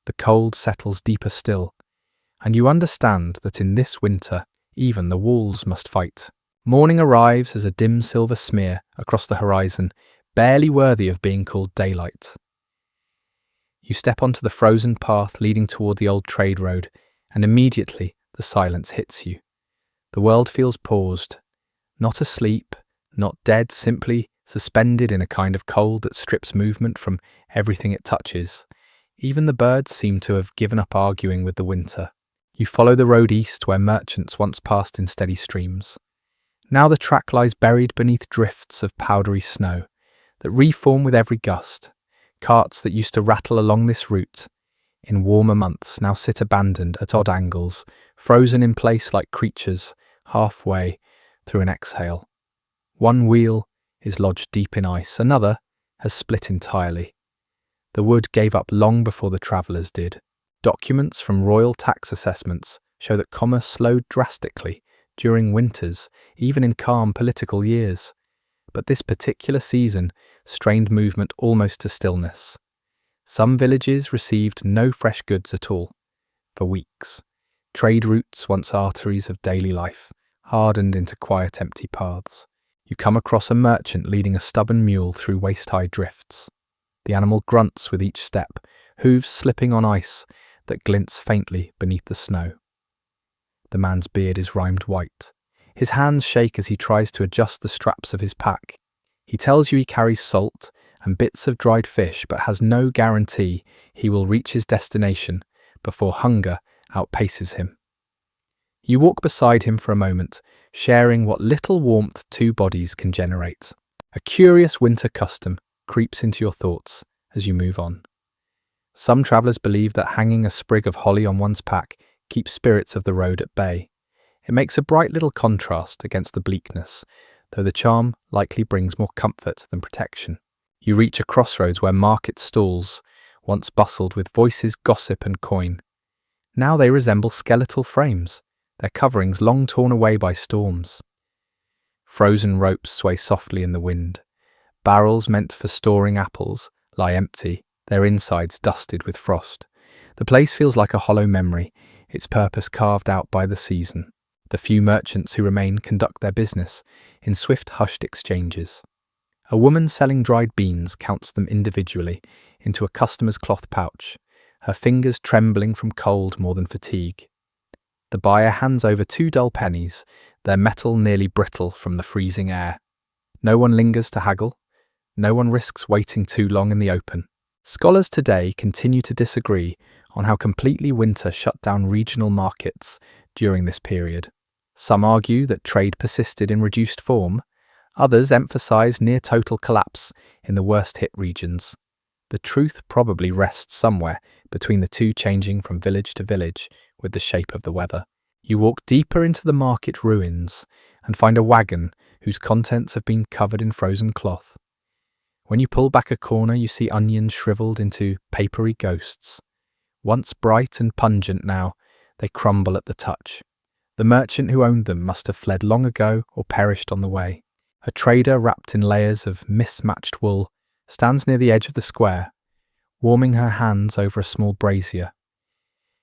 The cold settles deeper still, and you understand that in this winter, even the walls must fight. Morning arrives as a dim silver smear across the horizon, barely worthy of being called daylight. You step onto the frozen path leading toward the old trade road, and immediately the silence hits you. The world feels paused, not asleep, not dead, simply suspended in a kind of cold that strips movement from everything it touches. Even the birds seem to have given up arguing with the winter. You follow the road east where merchants once passed in steady streams. Now the track lies buried beneath drifts of powdery snow. that reform with every gust. Carts that used to rattle along this route in warmer months now sit abandoned at odd angles, frozen in place like creatures halfway through an exhale. One wheel is lodged deep in ice, another has split entirely. The wood gave up long before the travellers did. Documents from royal tax assessments show that commerce slowed drastically during winters, even in calm political years. But this particular season strained movement almost to stillness. Some villages received no fresh goods at all for weeks. Trade routes, once arteries of daily life, hardened into quiet, empty paths. You come across a merchant leading a stubborn mule through waist-high drifts. The animal grunts with each step, hooves slipping on ice that glints faintly beneath the snow. The man's beard is rimed white. His hands shake as he tries to adjust the straps of his pack. He tells you he carries salt and bits of dried fish, but has no guarantee he will reach his destination before hunger outpaces him. You walk beside him for a moment, sharing what little warmth two bodies can generate. A curious winter custom creeps into your thoughts as you move on. Some travellers believe that hanging a sprig of holly on one's pack keeps spirits of the road at bay. It makes a bright little contrast against the bleakness, though the charm likely brings more comfort than protection. You reach a crossroads where market stalls once bustled with voices, gossip and coin. Now they resemble skeletal frames, their coverings long torn away by storms. Frozen ropes sway softly in the wind. Barrels meant for storing apples lie empty, their insides dusted with frost. The place feels like a hollow memory, its purpose carved out by the season. The few merchants who remain conduct their business in swift, hushed exchanges. A woman selling dried beans counts them individually into a customer's cloth pouch, her fingers trembling from cold more than fatigue. The buyer hands over 2 dull pennies, their metal nearly brittle from the freezing air. No one lingers to haggle. No one risks waiting too long in the open. Scholars today continue to disagree on how completely winter shut down regional markets during this period. Some argue that trade persisted in reduced form. Others emphasize near-total collapse in the worst-hit regions. The truth probably rests somewhere between the two, changing from village to village with the shape of the weather. You walk deeper into the market ruins and find a wagon whose contents have been covered in frozen cloth. When you pull back a corner, you see onions shriveled into papery ghosts. Once bright and pungent, now they crumble at the touch. The merchant who owned them must have fled long ago or perished on the way. A trader wrapped in layers of mismatched wool stands near the edge of the square, warming her hands over a small brazier.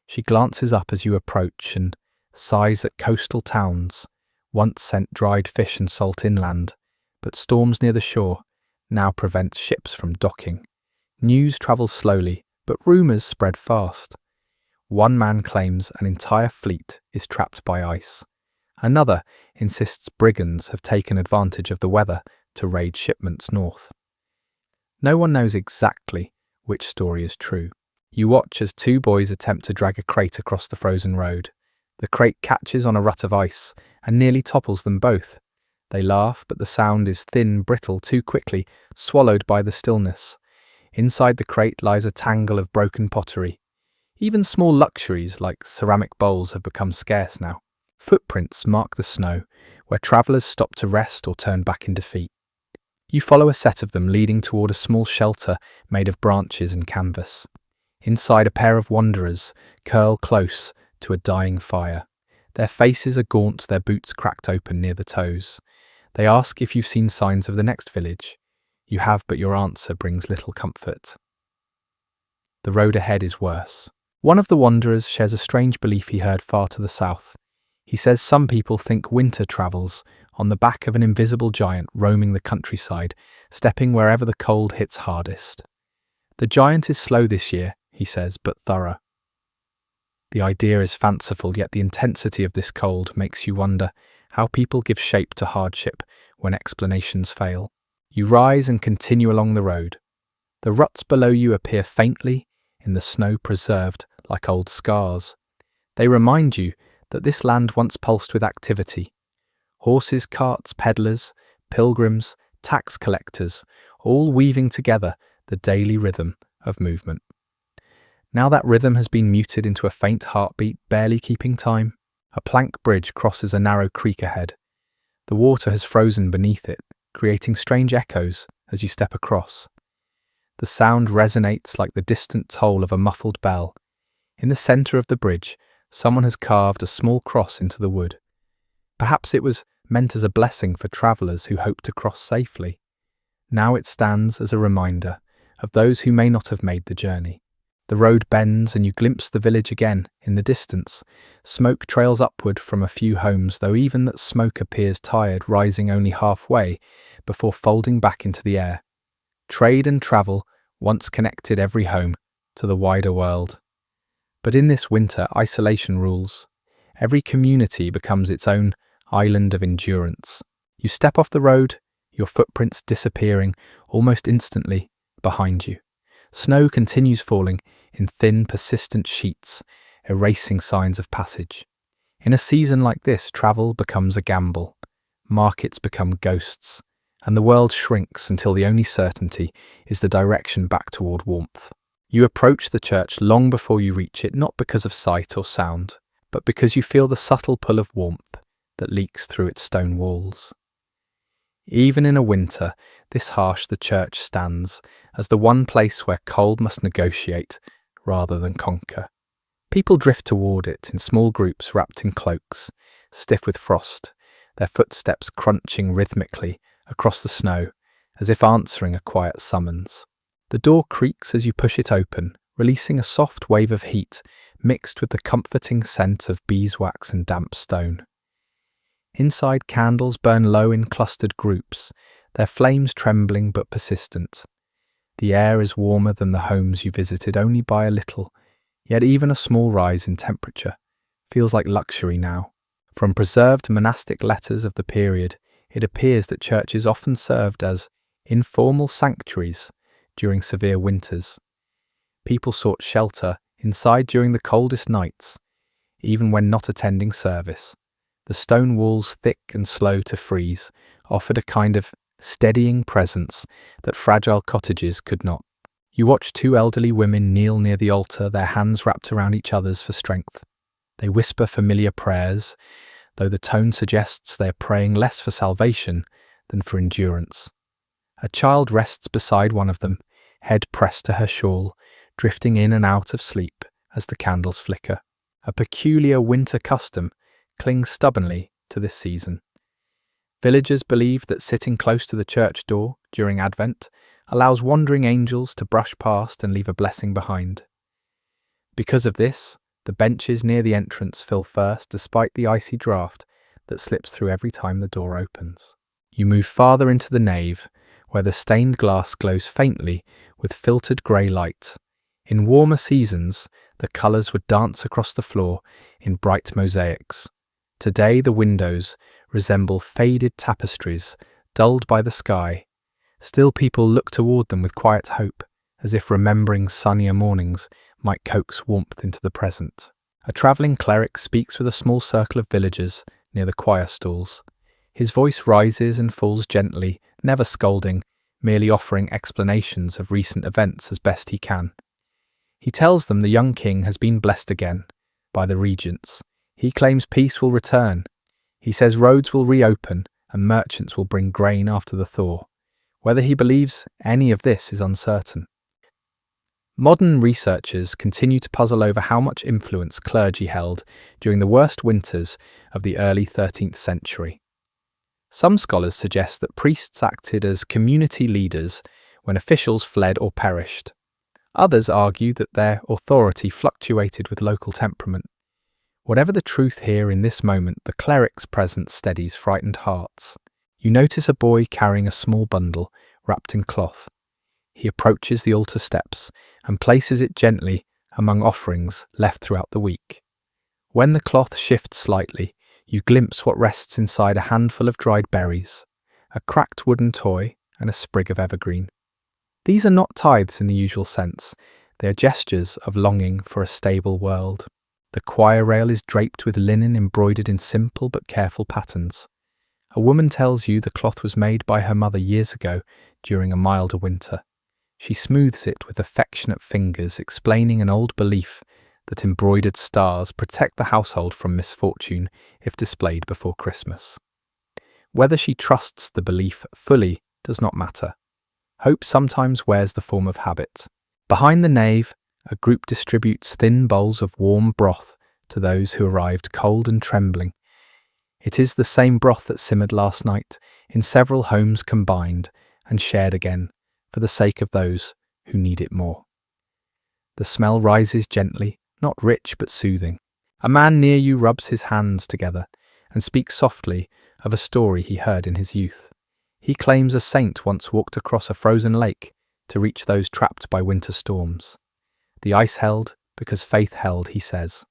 She glances up as you approach and sighs that coastal towns once sent dried fish and salt inland, but storms near the shore now prevent ships from docking. News travels slowly, but rumours spread fast. One man claims an entire fleet is trapped by ice. Another insists brigands have taken advantage of the weather to raid shipments north. No one knows exactly which story is true. You watch as 2 boys attempt to drag a crate across the frozen road. The crate catches on a rut of ice and nearly topples them both. They laugh, but the sound is thin, brittle, too quickly swallowed by the stillness. Inside the crate lies a tangle of broken pottery. Even small luxuries like ceramic bowls have become scarce now. Footprints mark the snow, where travellers stop to rest or turn back in defeat. You follow a set of them leading toward a small shelter made of branches and canvas. Inside, a pair of wanderers curl close to a dying fire. Their faces are gaunt, their boots cracked open near the toes. They ask if you've seen signs of the next village. You have, but your answer brings little comfort. The road ahead is worse. One of the wanderers shares a strange belief he heard far to the south. He says some people think winter travels on the back of an invisible giant roaming the countryside, stepping wherever the cold hits hardest. The giant is slow this year, he says, but thorough. The idea is fanciful, yet the intensity of this cold makes you wonder how people give shape to hardship when explanations fail. You rise and continue along the road. The ruts below you appear faintly in the snow, preserved like old scars. They remind you that this land once pulsed with activity. Horses, carts, peddlers, pilgrims, tax collectors, all weaving together the daily rhythm of movement. Now that rhythm has been muted into a faint heartbeat, barely keeping time. A plank bridge crosses a narrow creek ahead. The water has frozen beneath it, creating strange echoes as you step across. The sound resonates like the distant toll of a muffled bell. In the centre of the bridge, someone has carved a small cross into the wood. Perhaps it was meant as a blessing for travellers who hope to cross safely. Now it stands as a reminder of those who may not have made the journey. The road bends and you glimpse the village again in the distance. Smoke trails upward from a few homes, though even that smoke appears tired, rising only halfway before folding back into the air. Trade and travel once connected every home to the wider world. But in this winter, isolation rules. Every community becomes its own island of endurance. You step off the road, your footprints disappearing almost instantly behind you. Snow continues falling in thin, persistent sheets, erasing signs of passage. In a season like this, travel becomes a gamble. Markets become ghosts, and the world shrinks until the only certainty is the direction back toward warmth. You approach the church long before you reach it, not because of sight or sound, but because you feel the subtle pull of warmth that leaks through its stone walls. Even in a winter this harsh, the church stands as the one place where cold must negotiate rather than conquer. People drift toward it in small groups wrapped in cloaks, stiff with frost, their footsteps crunching rhythmically across the snow as if answering a quiet summons. The door creaks as you push it open, releasing a soft wave of heat mixed with the comforting scent of beeswax and damp stone. Inside, candles burn low in clustered groups, their flames trembling but persistent. The air is warmer than the homes you visited only by a little, yet even a small rise in temperature feels like luxury now. From preserved monastic letters of the period, it appears that churches often served as informal sanctuaries during severe winters. People sought shelter inside during the coldest nights, even when not attending service. The stone walls, thick and slow to freeze, offered a kind of steadying presence that fragile cottages could not. You watch two elderly women kneel near the altar, their hands wrapped around each other's for strength. They whisper familiar prayers, though the tone suggests they are praying less for salvation than for endurance. A child rests beside one of them, head pressed to her shawl, drifting in and out of sleep as the candles flicker. A peculiar winter custom clings stubbornly to this season. Villagers believe that sitting close to the church door during Advent allows wandering angels to brush past and leave a blessing behind. Because of this, the benches near the entrance fill first despite the icy draught that slips through every time the door opens. You move farther into the nave, where the stained glass glows faintly with filtered grey light. In warmer seasons, the colours would dance across the floor in bright mosaics. Today the windows resemble faded tapestries, dulled by the sky. Still people look toward them with quiet hope, as if remembering sunnier mornings might coax warmth into the present. A travelling cleric speaks with a small circle of villagers near the choir stalls. His voice rises and falls gently, never scolding, merely offering explanations of recent events as best he can. He tells them the young king has been blessed again by the regents. He claims peace will return. He says roads will reopen and merchants will bring grain after the thaw. Whether he believes any of this is uncertain. Modern researchers continue to puzzle over how much influence clergy held during the worst winters of the early 13th century. Some scholars suggest that priests acted as community leaders when officials fled or perished. Others argue that their authority fluctuated with local temperament. Whatever the truth here in this moment, the cleric's presence steadies frightened hearts. You notice a boy carrying a small bundle wrapped in cloth. He approaches the altar steps and places it gently among offerings left throughout the week. When the cloth shifts slightly, you glimpse what rests inside a handful of dried berries, a cracked wooden toy, and a sprig of evergreen. These are not tithes in the usual sense. They are gestures of longing for a stable world. The choir rail is draped with linen embroidered in simple but careful patterns. A woman tells you the cloth was made by her mother years ago, during a milder winter. She smooths it with affectionate fingers, explaining an old belief that embroidered stars protect the household from misfortune if displayed before Christmas. Whether she trusts the belief fully does not matter. Hope sometimes wears the form of habit. Behind the nave, a group distributes thin bowls of warm broth to those who arrived cold and trembling. It is the same broth that simmered last night in several homes combined and shared again for the sake of those who need it more. The smell rises gently, not rich but soothing. A man near you rubs his hands together and speaks softly of a story he heard in his youth. He claims a saint once walked across a frozen lake to reach those trapped by winter storms. The ice held because faith held, he says.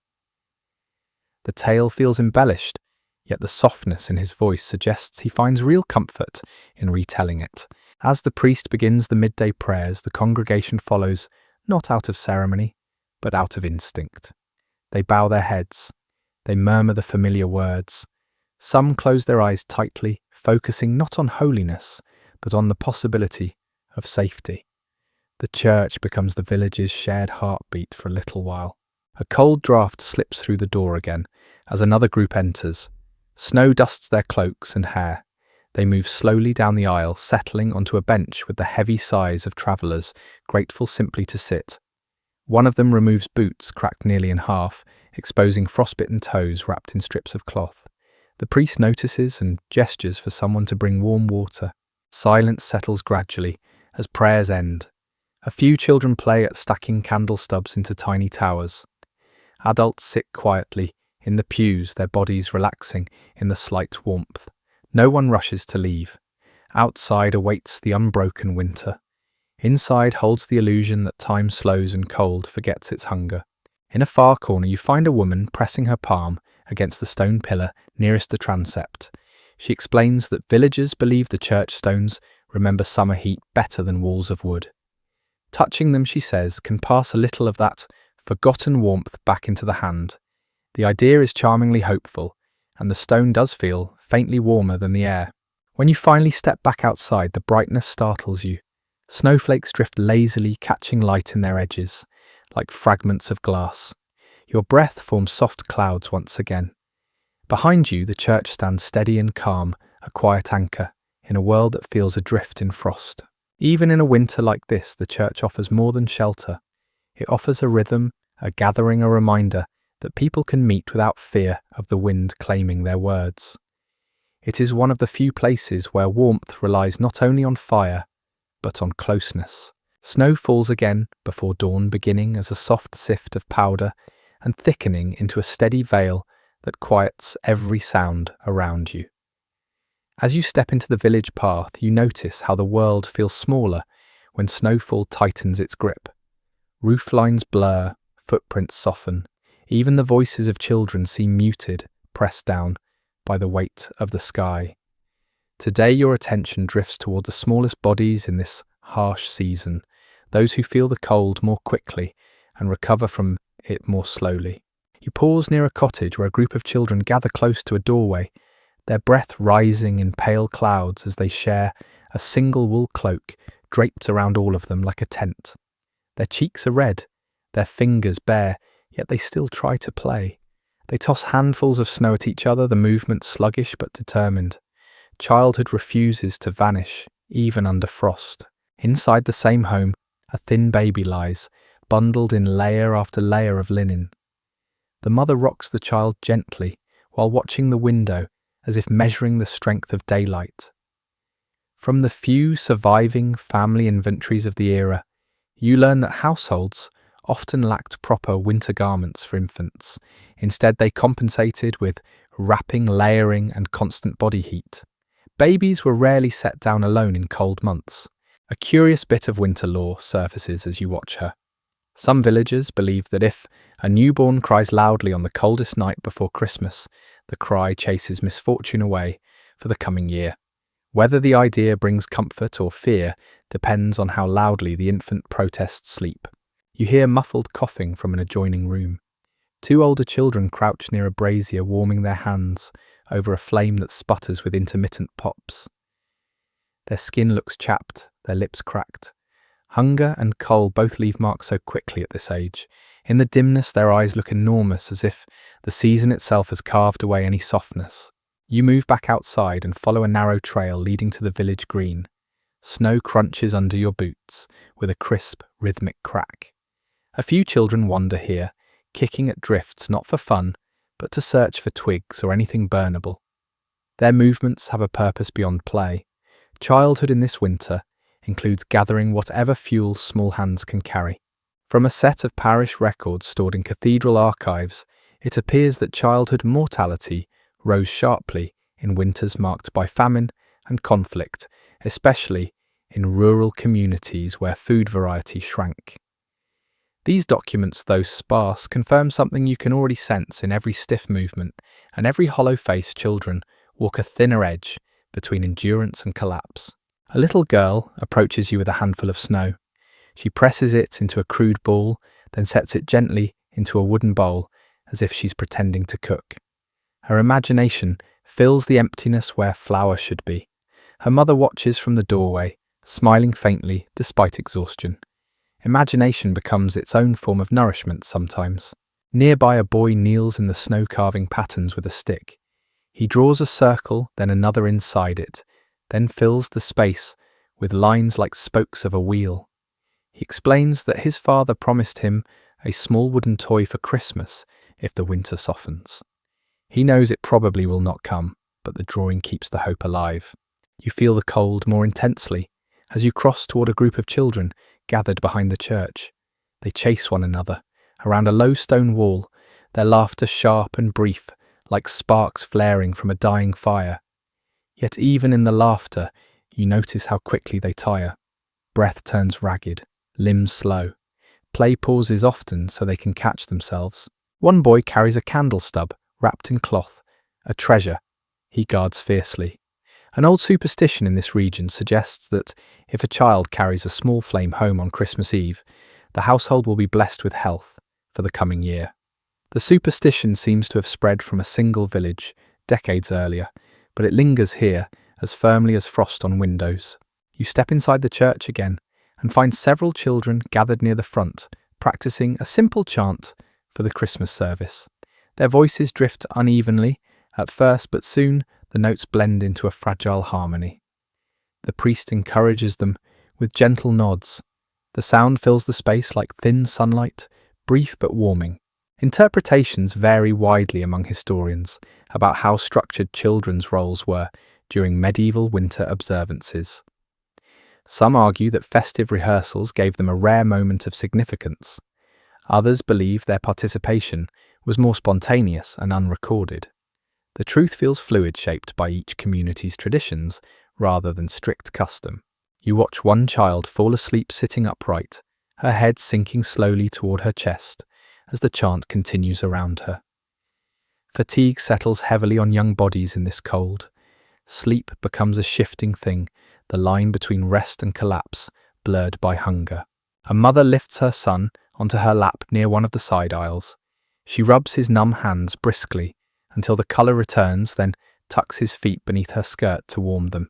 The tale feels embellished, yet the softness in his voice suggests he finds real comfort in retelling it. As the priest begins the midday prayers, the congregation follows, not out of ceremony, but out of instinct. They bow their heads. They murmur the familiar words. Some close their eyes tightly, focusing not on holiness, but on the possibility of safety. The church becomes the village's shared heartbeat for a little while. A cold draught slips through the door again as another group enters. Snow dusts their cloaks and hair. They move slowly down the aisle, settling onto a bench with the heavy sighs of travellers, grateful simply to sit. One of them removes boots cracked nearly in half, exposing frostbitten toes wrapped in strips of cloth. The priest notices and gestures for someone to bring warm water. Silence settles gradually as prayers end. A few children play at stacking candle stubs into tiny towers. Adults sit quietly in the pews, their bodies relaxing in the slight warmth. No one rushes to leave. Outside awaits the unbroken winter. Inside holds the illusion that time slows and cold forgets its hunger. In a far corner you find a woman pressing her palm against the stone pillar nearest the transept. She explains that villagers believe the church stones remember summer heat better than walls of wood. Touching them, she says, can pass a little of that forgotten warmth back into the hand. The idea is charmingly hopeful, and the stone does feel faintly warmer than the air. When you finally step back outside, the brightness startles you. Snowflakes drift lazily, catching light in their edges, like fragments of glass. Your breath forms soft clouds once again. Behind you, the church stands steady and calm, a quiet anchor, in a world that feels adrift in frost. Even in a winter like this, the church offers more than shelter. It offers a rhythm, a gathering, a reminder that people can meet without fear of the wind claiming their words. It is one of the few places where warmth relies not only on fire, but on closeness. Snow falls again before dawn, beginning as a soft sift of powder and thickening into a steady veil that quiets every sound around you. As you step into the village path, you notice how the world feels smaller when snowfall tightens its grip. Roof lines blur, footprints soften. Even the voices of children seem muted, pressed down by the weight of the sky. Today your attention drifts toward the smallest bodies in this harsh season, those who feel the cold more quickly and recover from it more slowly. You pause near a cottage where a group of children gather close to a doorway, their breath rising in pale clouds as they share a single wool cloak draped around all of them like a tent. Their cheeks are red, their fingers bare, yet they still try to play. They toss handfuls of snow at each other, the movement sluggish but determined. Childhood refuses to vanish, even under frost. Inside the same home, a thin baby lies, bundled in layer after layer of linen. The mother rocks the child gently while watching the window as if measuring the strength of daylight. From the few surviving family inventories of the era, you learn that households often lacked proper winter garments for infants. Instead, they compensated with wrapping, layering, and constant body heat. Babies were rarely set down alone in cold months. A curious bit of winter lore surfaces as you watch her. Some villagers believe that if a newborn cries loudly on the coldest night before Christmas, the cry chases misfortune away for the coming year. Whether the idea brings comfort or fear depends on how loudly the infant protests sleep. You hear muffled coughing from an adjoining room. Two older children crouch near a brazier, warming their hands over a flame that sputters with intermittent pops. Their skin looks chapped, their lips cracked. Hunger and cold both leave marks so quickly at this age. In the dimness, their eyes look enormous, as if the season itself has carved away any softness. You move back outside and follow a narrow trail leading to the village green. Snow crunches under your boots with a crisp, rhythmic crack. A few children wander here, kicking at drifts not for fun, but to search for twigs or anything burnable. Their movements have a purpose beyond play. Childhood in this winter includes gathering whatever fuel small hands can carry. From a set of parish records stored in cathedral archives, it appears that childhood mortality rose sharply in winters marked by famine and conflict, especially in rural communities where food variety shrank. These documents, though sparse, confirm something you can already sense in every stiff movement and every hollow face. Children walk a thinner edge between endurance and collapse. A little girl approaches you with a handful of snow. She presses it into a crude ball, then sets it gently into a wooden bowl as if she's pretending to cook. Her imagination fills the emptiness where flour should be. Her mother watches from the doorway, smiling faintly despite exhaustion. Imagination becomes its own form of nourishment sometimes. Nearby, a boy kneels in the snow-carving patterns with a stick. He draws a circle, then another inside it, then fills the space with lines like spokes of a wheel. He explains that his father promised him a small wooden toy for Christmas if the winter softens. He knows it probably will not come, but the drawing keeps the hope alive. You feel the cold more intensely as you cross toward a group of children gathered behind the church. They chase one another around a low stone wall, their laughter sharp and brief, like sparks flaring from a dying fire. Yet even in the laughter, you notice how quickly they tire. Breath turns ragged, limbs slow. Play pauses often so they can catch themselves. One boy carries a candle stub wrapped in cloth, a treasure he guards fiercely. An old superstition in this region suggests that if a child carries a small flame home on Christmas Eve, the household will be blessed with health for the coming year. The superstition seems to have spread from a single village decades earlier, but it lingers here as firmly as frost on windows. You step inside the church again and find several children gathered near the front, practicing a simple chant for the Christmas service. Their voices drift unevenly at first, but soon the notes blend into a fragile harmony. The priest encourages them with gentle nods. The sound fills the space like thin sunlight, brief but warming. Interpretations vary widely among historians about how structured children's roles were during medieval winter observances. Some argue that festive rehearsals gave them a rare moment of significance. Others believe their participation was more spontaneous and unrecorded. The truth feels fluid, shaped by each community's traditions rather than strict custom. You watch one child fall asleep sitting upright, her head sinking slowly toward her chest as the chant continues around her. Fatigue settles heavily on young bodies in this cold. Sleep becomes a shifting thing, the line between rest and collapse blurred by hunger. A mother lifts her son onto her lap near one of the side aisles. She rubs his numb hands briskly until the colour returns, then tucks his feet beneath her skirt to warm them.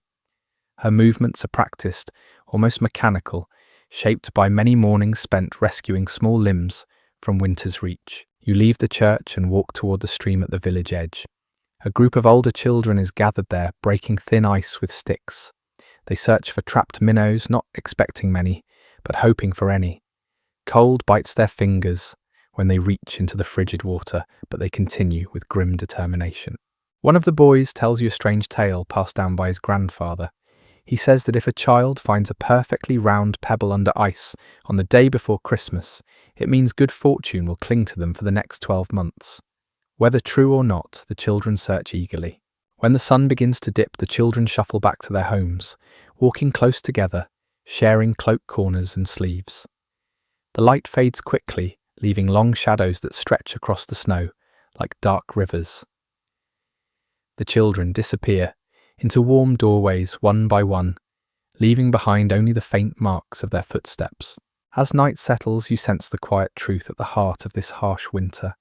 Her movements are practiced, almost mechanical, shaped by many mornings spent rescuing small limbs from winter's reach. You leave the church and walk toward the stream at the village edge. A group of older children is gathered there, breaking thin ice with sticks. They search for trapped minnows, not expecting many, but hoping for any. Cold bites their fingers when they reach into the frigid water, but they continue with grim determination. One of the boys tells you a strange tale passed down by his grandfather. He says that if a child finds a perfectly round pebble under ice on the day before Christmas, it means good fortune will cling to them for the next 12 months. Whether true or not, the children search eagerly. When the sun begins to dip, the children shuffle back to their homes, walking close together, sharing cloak corners and sleeves. The light fades quickly, leaving long shadows that stretch across the snow like dark rivers. The children disappear into warm doorways one by one, leaving behind only the faint marks of their footsteps. As night settles, you sense the quiet truth at the heart of this harsh winter.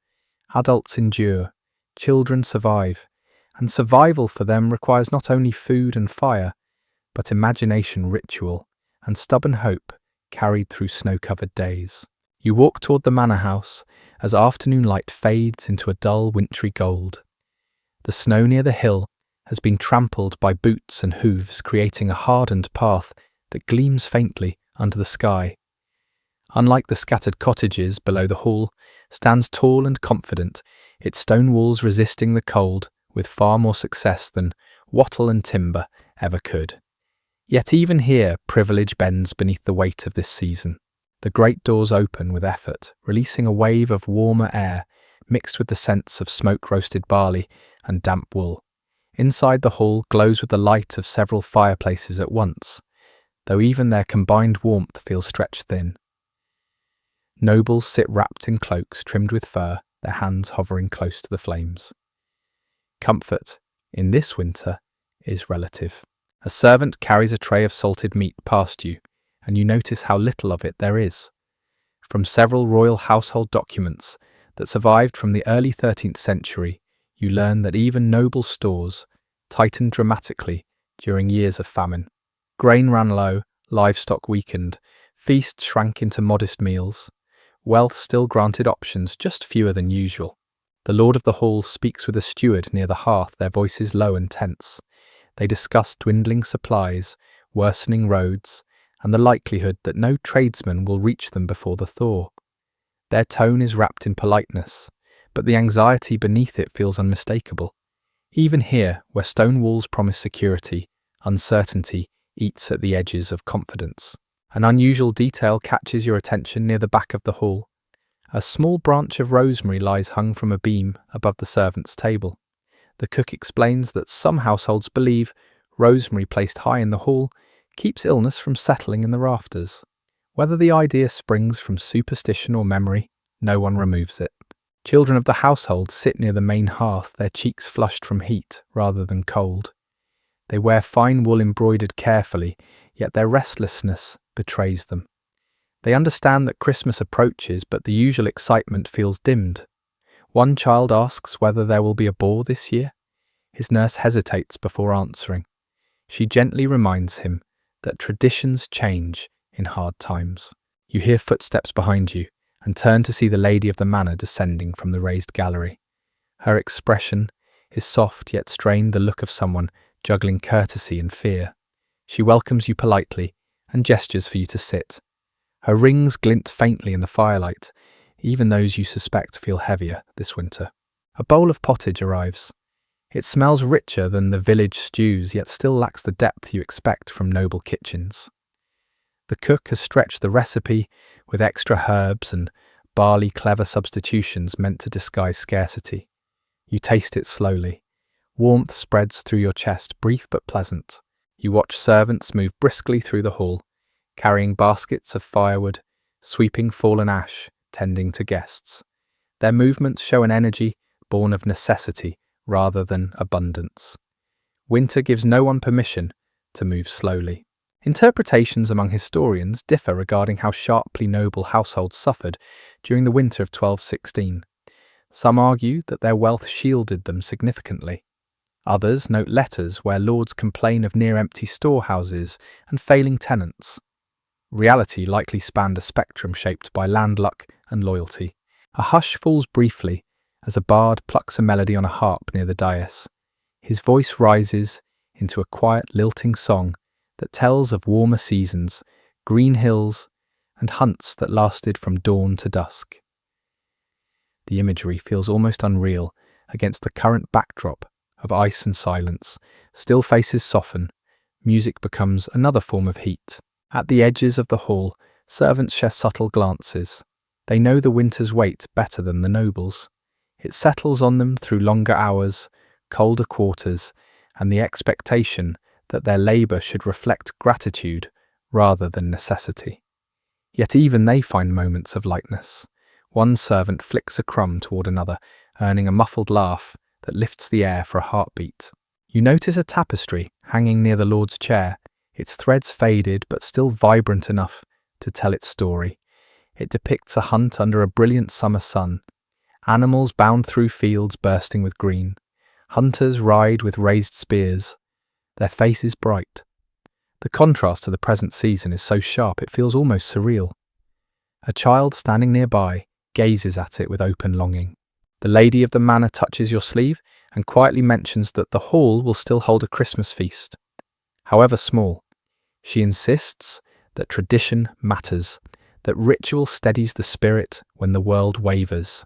Adults endure, children survive, and survival for them requires not only food and fire, but imagination ritual and stubborn hope carried through snow-covered days. You walk toward the manor house as afternoon light fades into a dull, wintry gold. The snow near the hill has been trampled by boots and hooves, creating a hardened path that gleams faintly under the sky. Unlike the scattered cottages below the hall, stands tall and confident, its stone walls resisting the cold with far more success than wattle and timber ever could. Yet even here, privilege bends beneath the weight of this season. The great doors open with effort, releasing a wave of warmer air mixed with the scents of smoke-roasted barley and damp wool. Inside the hall glows with the light of several fireplaces at once, though even their combined warmth feels stretched thin. Nobles sit wrapped in cloaks trimmed with fur, their hands hovering close to the flames. Comfort, in this winter, is relative. A servant carries a tray of salted meat past you, and you notice how little of it there is. From several royal household documents that survived from the early 13th century, you learn that even noble stores tightened dramatically during years of famine. Grain ran low, livestock weakened, feasts shrank into modest meals. Wealth still granted options, just fewer than usual. The lord of the hall speaks with a steward near the hearth, their voices low and tense. They discuss dwindling supplies, worsening roads, and the likelihood that no tradesman will reach them before the thaw. Their tone is wrapped in politeness, but the anxiety beneath it feels unmistakable. Even here, where stone walls promise security, uncertainty eats at the edges of confidence. An unusual detail catches your attention near the back of the hall. A small branch of rosemary lies hung from a beam above the servants' table. The cook explains that some households believe rosemary placed high in the hall keeps illness from settling in the rafters. Whether the idea springs from superstition or memory, no one removes it. Children of the household sit near the main hearth, their cheeks flushed from heat rather than cold. They wear fine wool embroidered carefully, yet their restlessness betrays them. They understand that Christmas approaches, but the usual excitement feels dimmed. One child asks whether there will be a ball this year. His nurse hesitates before answering. She gently reminds him that traditions change in hard times. You hear footsteps behind you and turn to see the lady of the manor descending from the raised gallery. Her expression is soft yet strained, the look of someone juggling courtesy and fear. She welcomes you politely and gestures for you to sit. Her rings glint faintly in the firelight. Even those you suspect feel heavier this winter. A bowl of pottage arrives. It smells richer than the village stews, yet still lacks the depth you expect from noble kitchens. The cook has stretched the recipe with extra herbs and barley, clever substitutions meant to disguise scarcity. You taste it slowly. Warmth spreads through your chest, brief but pleasant. You watch servants move briskly through the hall, carrying baskets of firewood, sweeping fallen ash, tending to guests. Their movements show an energy born of necessity rather than abundance. Winter gives no one permission to move slowly. Interpretations among historians differ regarding how sharply noble households suffered during the winter of 1216. Some argue that their wealth shielded them significantly. Others note letters where lords complain of near-empty storehouses and failing tenants. Reality likely spanned a spectrum shaped by land luck and loyalty. A hush falls briefly as a bard plucks a melody on a harp near the dais. His voice rises into a quiet, lilting song that tells of warmer seasons, green hills, and hunts that lasted from dawn to dusk. The imagery feels almost unreal against the current backdrop of ice and silence. Still faces soften. Music becomes another form of heat. At the edges of the hall, servants share subtle glances. They know the winter's weight better than the nobles. It settles on them through longer hours, colder quarters, and the expectation that their labour should reflect gratitude rather than necessity. Yet even they find moments of lightness. One servant flicks a crumb toward another, earning a muffled laugh that lifts the air for a heartbeat. You notice a tapestry hanging near the lord's chair, its threads faded but still vibrant enough to tell its story. It depicts a hunt under a brilliant summer sun. Animals bound through fields bursting with green. Hunters ride with raised spears, their faces bright. The contrast to the present season is so sharp it feels almost surreal. A child standing nearby gazes at it with open longing. The lady of the manor touches your sleeve and quietly mentions that the hall will still hold a Christmas feast. However small, she insists that tradition matters, that ritual steadies the spirit when the world wavers.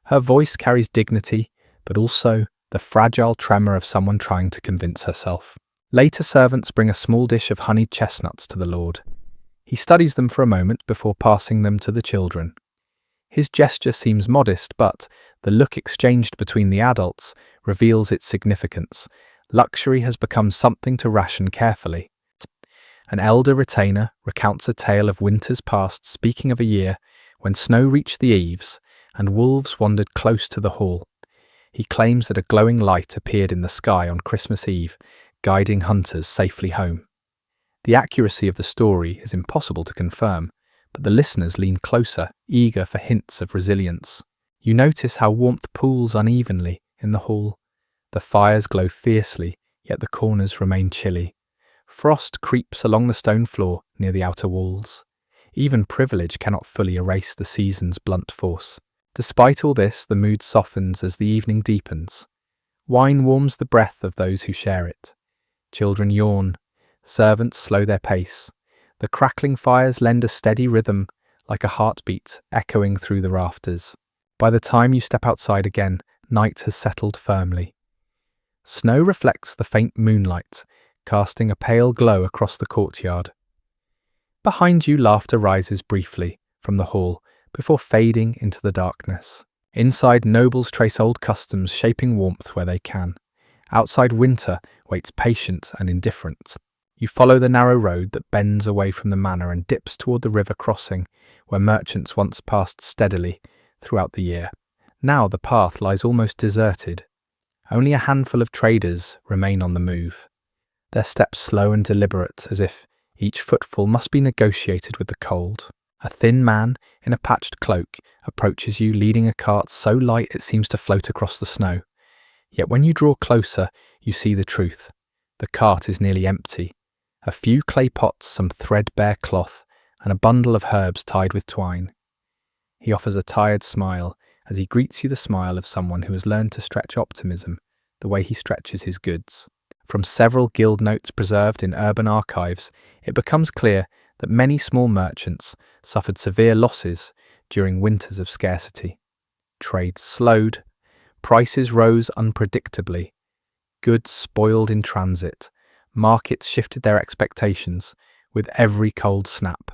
Her voice carries dignity, but also the fragile tremor of someone trying to convince herself. Later servants bring a small dish of honeyed chestnuts to the Lord. He studies them for a moment before passing them to the children. His gesture seems modest, but the look exchanged between the adults reveals its significance. Luxury has become something to ration carefully. An elder retainer recounts a tale of winters past, speaking of a year when snow reached the eaves and wolves wandered close to the hall. He claims that a glowing light appeared in the sky on Christmas Eve, guiding hunters safely home. The accuracy of the story is impossible to confirm, but the listeners lean closer, eager for hints of resilience. You notice how warmth pools unevenly in the hall. The fires glow fiercely, yet the corners remain chilly. Frost creeps along the stone floor near the outer walls. Even privilege cannot fully erase the season's blunt force. Despite all this, the mood softens as the evening deepens. Wine warms the breath of those who share it. Children yawn. Servants slow their pace. The crackling fires lend a steady rhythm, like a heartbeat echoing through the rafters. By the time you step outside again, night has settled firmly. Snow reflects the faint moonlight, casting a pale glow across the courtyard. Behind you, laughter rises briefly from the hall before fading into the darkness. Inside, nobles trace old customs, shaping warmth where they can. Outside, winter waits patient and indifferent. You follow the narrow road that bends away from the manor and dips toward the river crossing, where merchants once passed steadily throughout the year. Now the path lies almost deserted. Only a handful of traders remain on the move. Their steps slow and deliberate, as if each footfall must be negotiated with the cold. A thin man in a patched cloak approaches you, leading a cart so light it seems to float across the snow. Yet when you draw closer, you see the truth. The cart is nearly empty. A few clay pots, some threadbare cloth, and a bundle of herbs tied with twine. He offers a tired smile as he greets you, the smile of someone who has learned to stretch optimism the way he stretches his goods. From several guild notes preserved in urban archives, it becomes clear that many small merchants suffered severe losses during winters of scarcity. Trade slowed, prices rose unpredictably, goods spoiled in transit, markets shifted their expectations with every cold snap.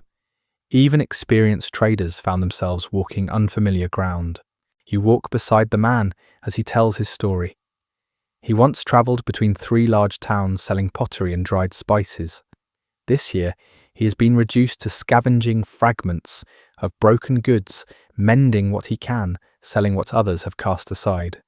Even experienced traders found themselves walking unfamiliar ground. You walk beside the man as he tells his story. He once travelled between 3 large towns selling pottery and dried spices. This year, he has been reduced to scavenging fragments of broken goods, mending what he can, selling what others have cast aside.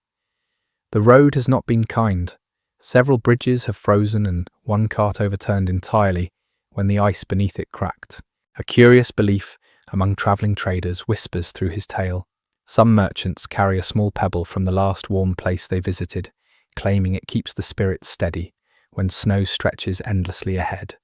The road has not been kind. Several bridges have frozen and one cart overturned entirely when the ice beneath it cracked. A curious belief among travelling traders whispers through his tale. Some merchants carry a small pebble from the last warm place they visited, claiming it keeps the spirit steady when snow stretches endlessly ahead.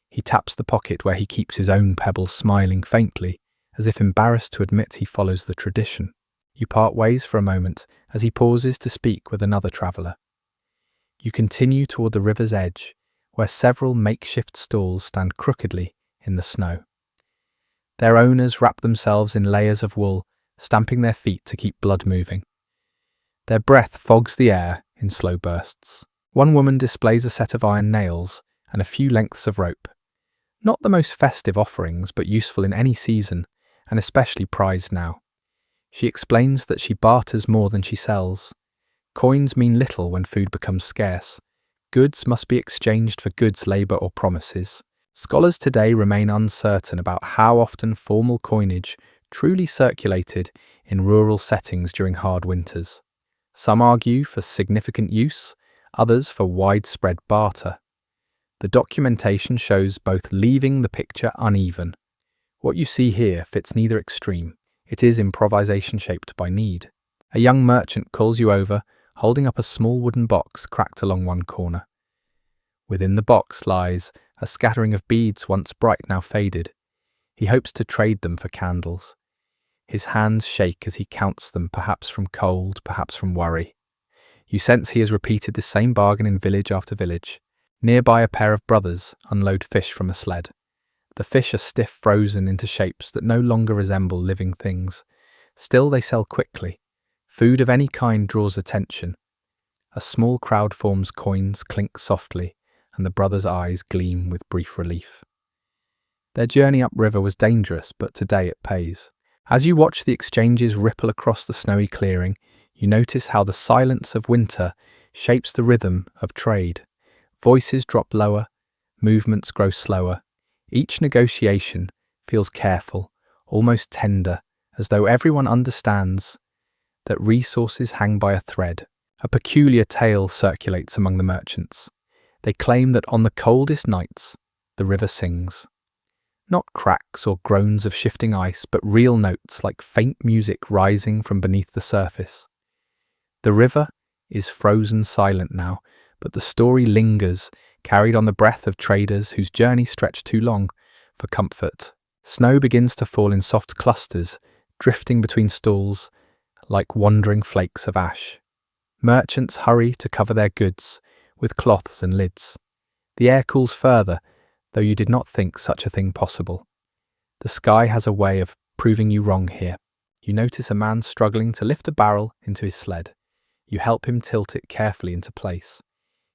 He taps the pocket where he keeps his own pebble, smiling faintly, as if embarrassed to admit he follows the tradition. You part ways for a moment as he pauses to speak with another traveller. You continue toward the river's edge, where several makeshift stalls stand crookedly in the snow. Their owners wrap themselves in layers of wool, stamping their feet to keep blood moving. Their breath fogs the air in slow bursts. One woman displays a set of iron nails and a few lengths of rope. Not the most festive offerings, but useful in any season, and especially prized now. She explains that she barters more than she sells. Coins mean little when food becomes scarce. Goods must be exchanged for goods, labour, or promises. Scholars today remain uncertain about how often formal coinage truly circulated in rural settings during hard winters. Some argue for significant use, others for widespread barter. The documentation shows both, leaving the picture uneven. What you see here fits neither extreme. It is improvisation shaped by need. A young merchant calls you over, holding up a small wooden box cracked along one corner. Within the box lies a scattering of beads once bright, now faded. He hopes to trade them for candles. His hands shake as he counts them, perhaps from cold, perhaps from worry. You sense he has repeated the same bargain in village after village. Nearby, a pair of brothers unload fish from a sled. The fish are stiff, frozen into shapes that no longer resemble living things. Still, they sell quickly. Food of any kind draws attention. A small crowd forms, coins clink softly, and the brothers' eyes gleam with brief relief. Their journey upriver was dangerous, but today it pays. As you watch the exchanges ripple across the snowy clearing, you notice how the silence of winter shapes the rhythm of trade. Voices drop lower, movements grow slower. Each negotiation feels careful, almost tender, as though everyone understands that resources hang by a thread. A peculiar tale circulates among the merchants. They claim that on the coldest nights, the river sings. Not cracks or groans of shifting ice, but real notes like faint music rising from beneath the surface. The river is frozen silent now, but the story lingers, carried on the breath of traders whose journey stretched too long for comfort. Snow begins to fall in soft clusters, drifting between stalls like wandering flakes of ash. Merchants hurry to cover their goods with cloths and lids. The air cools further, though you did not think such a thing possible. The sky has a way of proving you wrong here. You notice a man struggling to lift a barrel into his sled. You help him tilt it carefully into place.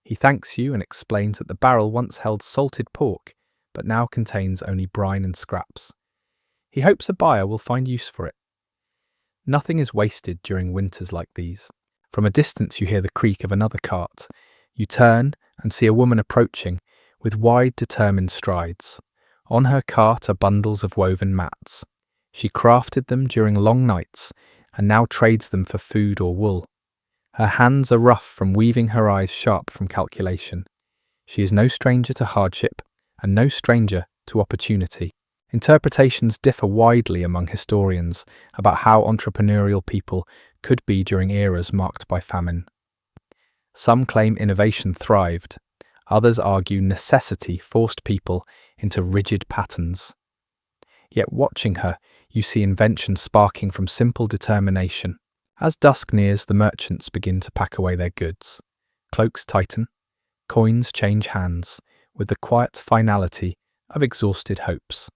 He thanks you and explains that the barrel once held salted pork, but now contains only brine and scraps. He hopes a buyer will find use for it. Nothing is wasted during winters like these. From a distance you hear the creak of another cart. You turn and see a woman approaching with wide, determined strides. On her cart are bundles of woven mats. She crafted them during long nights and now trades them for food or wool. Her hands are rough from weaving, her eyes sharp from calculation. She is no stranger to hardship and no stranger to opportunity. Interpretations differ widely among historians about how entrepreneurial people could be during eras marked by famine. Some claim innovation thrived. Others argue necessity forced people into rigid patterns. Yet watching her, you see invention sparking from simple determination. As dusk nears, the merchants begin to pack away their goods. Cloaks tighten, coins change hands, with the quiet finality of exhausted hopes.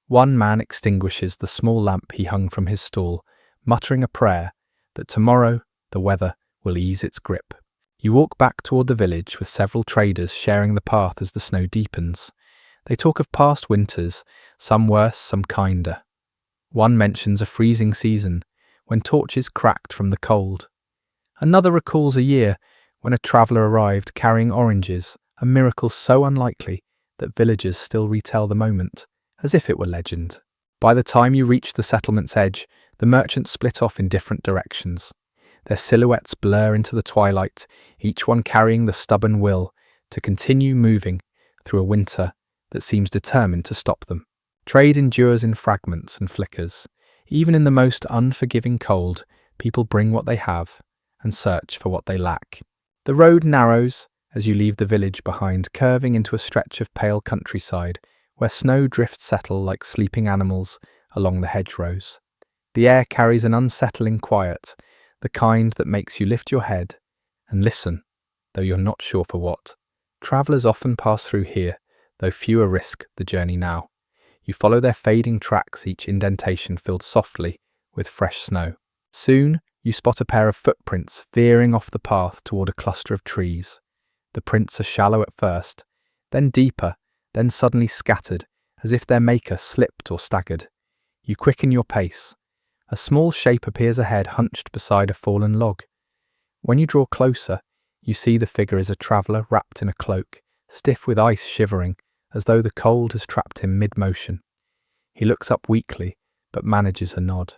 One man extinguishes the small lamp he hung from his stall, muttering a prayer that tomorrow the weather will ease its grip. You walk back toward the village with several traders sharing the path as the snow deepens. They talk of past winters, some worse, some kinder. One mentions a freezing season when torches cracked from the cold. Another recalls a year when a traveller arrived carrying oranges, a miracle so unlikely that villagers still retell the moment as if it were legend. By the time you reach the settlement's edge, the merchants split off in different directions. Their silhouettes blur into the twilight, each one carrying the stubborn will to continue moving through a winter that seems determined to stop them. Trade endures in fragments and flickers. Even in the most unforgiving cold, people bring what they have and search for what they lack. The road narrows as you leave the village behind, curving into a stretch of pale countryside where snow drifts settle like sleeping animals along the hedgerows. The air carries an unsettling quiet, the kind that makes you lift your head and listen, though you're not sure for what. Travellers often pass through here, though fewer risk the journey now. You follow their fading tracks, each indentation filled softly with fresh snow. Soon, you spot a pair of footprints veering off the path toward a cluster of trees. The prints are shallow at first, then deeper, then suddenly scattered, as if their maker slipped or staggered. You quicken your pace. A small shape appears ahead, hunched beside a fallen log. When you draw closer, you see the figure is a traveller wrapped in a cloak, stiff with ice shivering, as though the cold has trapped him mid-motion. He looks up weakly, but manages a nod.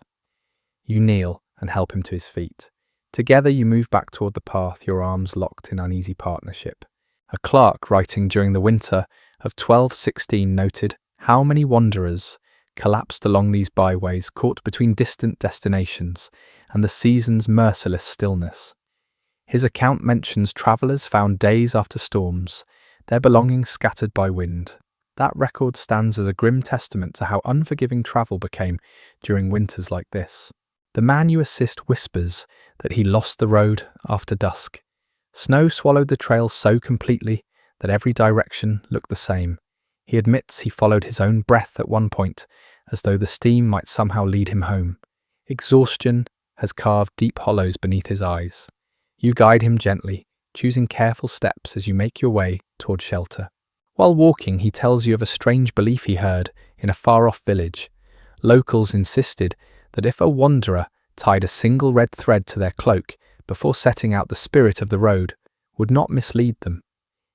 You kneel and help him to his feet. Together you move back toward the path, your arms locked in uneasy partnership. A clerk writing during the winter of 1216 noted how many wanderers collapsed along these byways, caught between distant destinations and the season's merciless stillness. His account mentions travellers found days after storms, their belongings scattered by wind. That record stands as a grim testament to how unforgiving travel became during winters like this. The man you assist whispers that he lost the road after dusk. Snow swallowed the trail so completely that every direction looked the same. He admits he followed his own breath at one point, as though the steam might somehow lead him home. Exhaustion has carved deep hollows beneath his eyes. You guide him gently, choosing careful steps as you make your way toward shelter. While walking, he tells you of a strange belief he heard in a far-off village. Locals insisted that if a wanderer tied a single red thread to their cloak before setting out, the spirit of the road would not mislead them.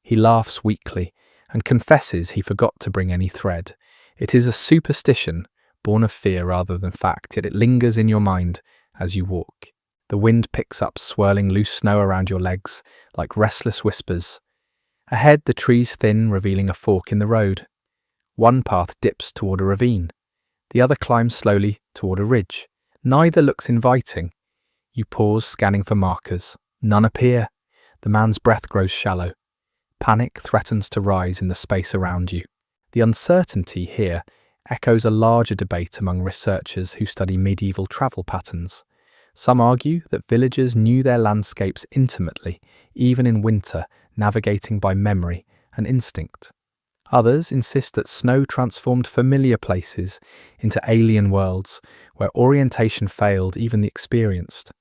He laughs weakly and confesses he forgot to bring any thread. It is a superstition born of fear rather than fact, yet it lingers in your mind as you walk. The wind picks up, swirling loose snow around your legs like restless whispers. Ahead, the trees thin, revealing a fork in the road. One path dips toward a ravine. The other climbs slowly toward a ridge. Neither looks inviting. You pause, scanning for markers. None appear. The man's breath grows shallow. Panic threatens to rise in the space around you. The uncertainty here echoes a larger debate among researchers who study medieval travel patterns. Some argue that villagers knew their landscapes intimately, even in winter, navigating by memory and instinct. Others insist that snow transformed familiar places into alien worlds where orientation failed even the experienced.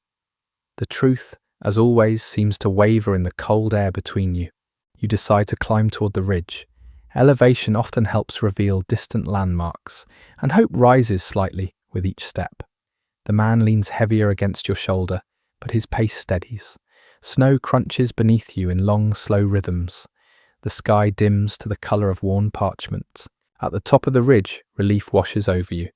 The truth, as always, seems to waver in the cold air between you. You decide to climb toward the ridge. Elevation often helps reveal distant landmarks, and hope rises slightly with each step. The man leans heavier against your shoulder, but his pace steadies. Snow crunches beneath you in long, slow rhythms. The sky dims to the colour of worn parchment. At the top of the ridge, relief washes over you.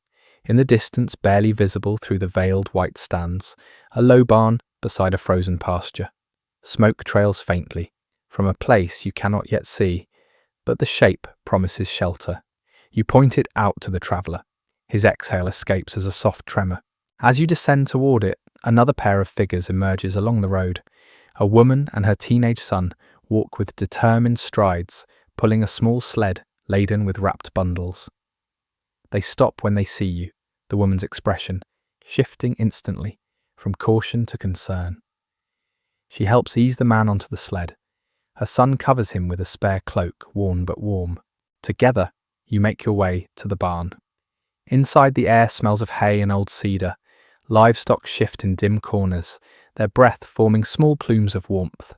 In the distance, barely visible through the veiled white stands, a low barn beside a frozen pasture. Smoke trails faintly, from a place you cannot yet see, but the shape promises shelter. You point it out to the traveller. His exhale escapes as a soft tremor. As you descend toward it, another pair of figures emerges along the road. A woman and her teenage son walk with determined strides, pulling a small sled laden with wrapped bundles. They stop when they see you, the woman's expression shifting instantly from caution to concern. She helps ease the man onto the sled. Her son covers him with a spare cloak, worn but warm. Together, you make your way to the barn. Inside, the air smells of hay and old cedar. Livestock shift in dim corners, their breath forming small plumes of warmth.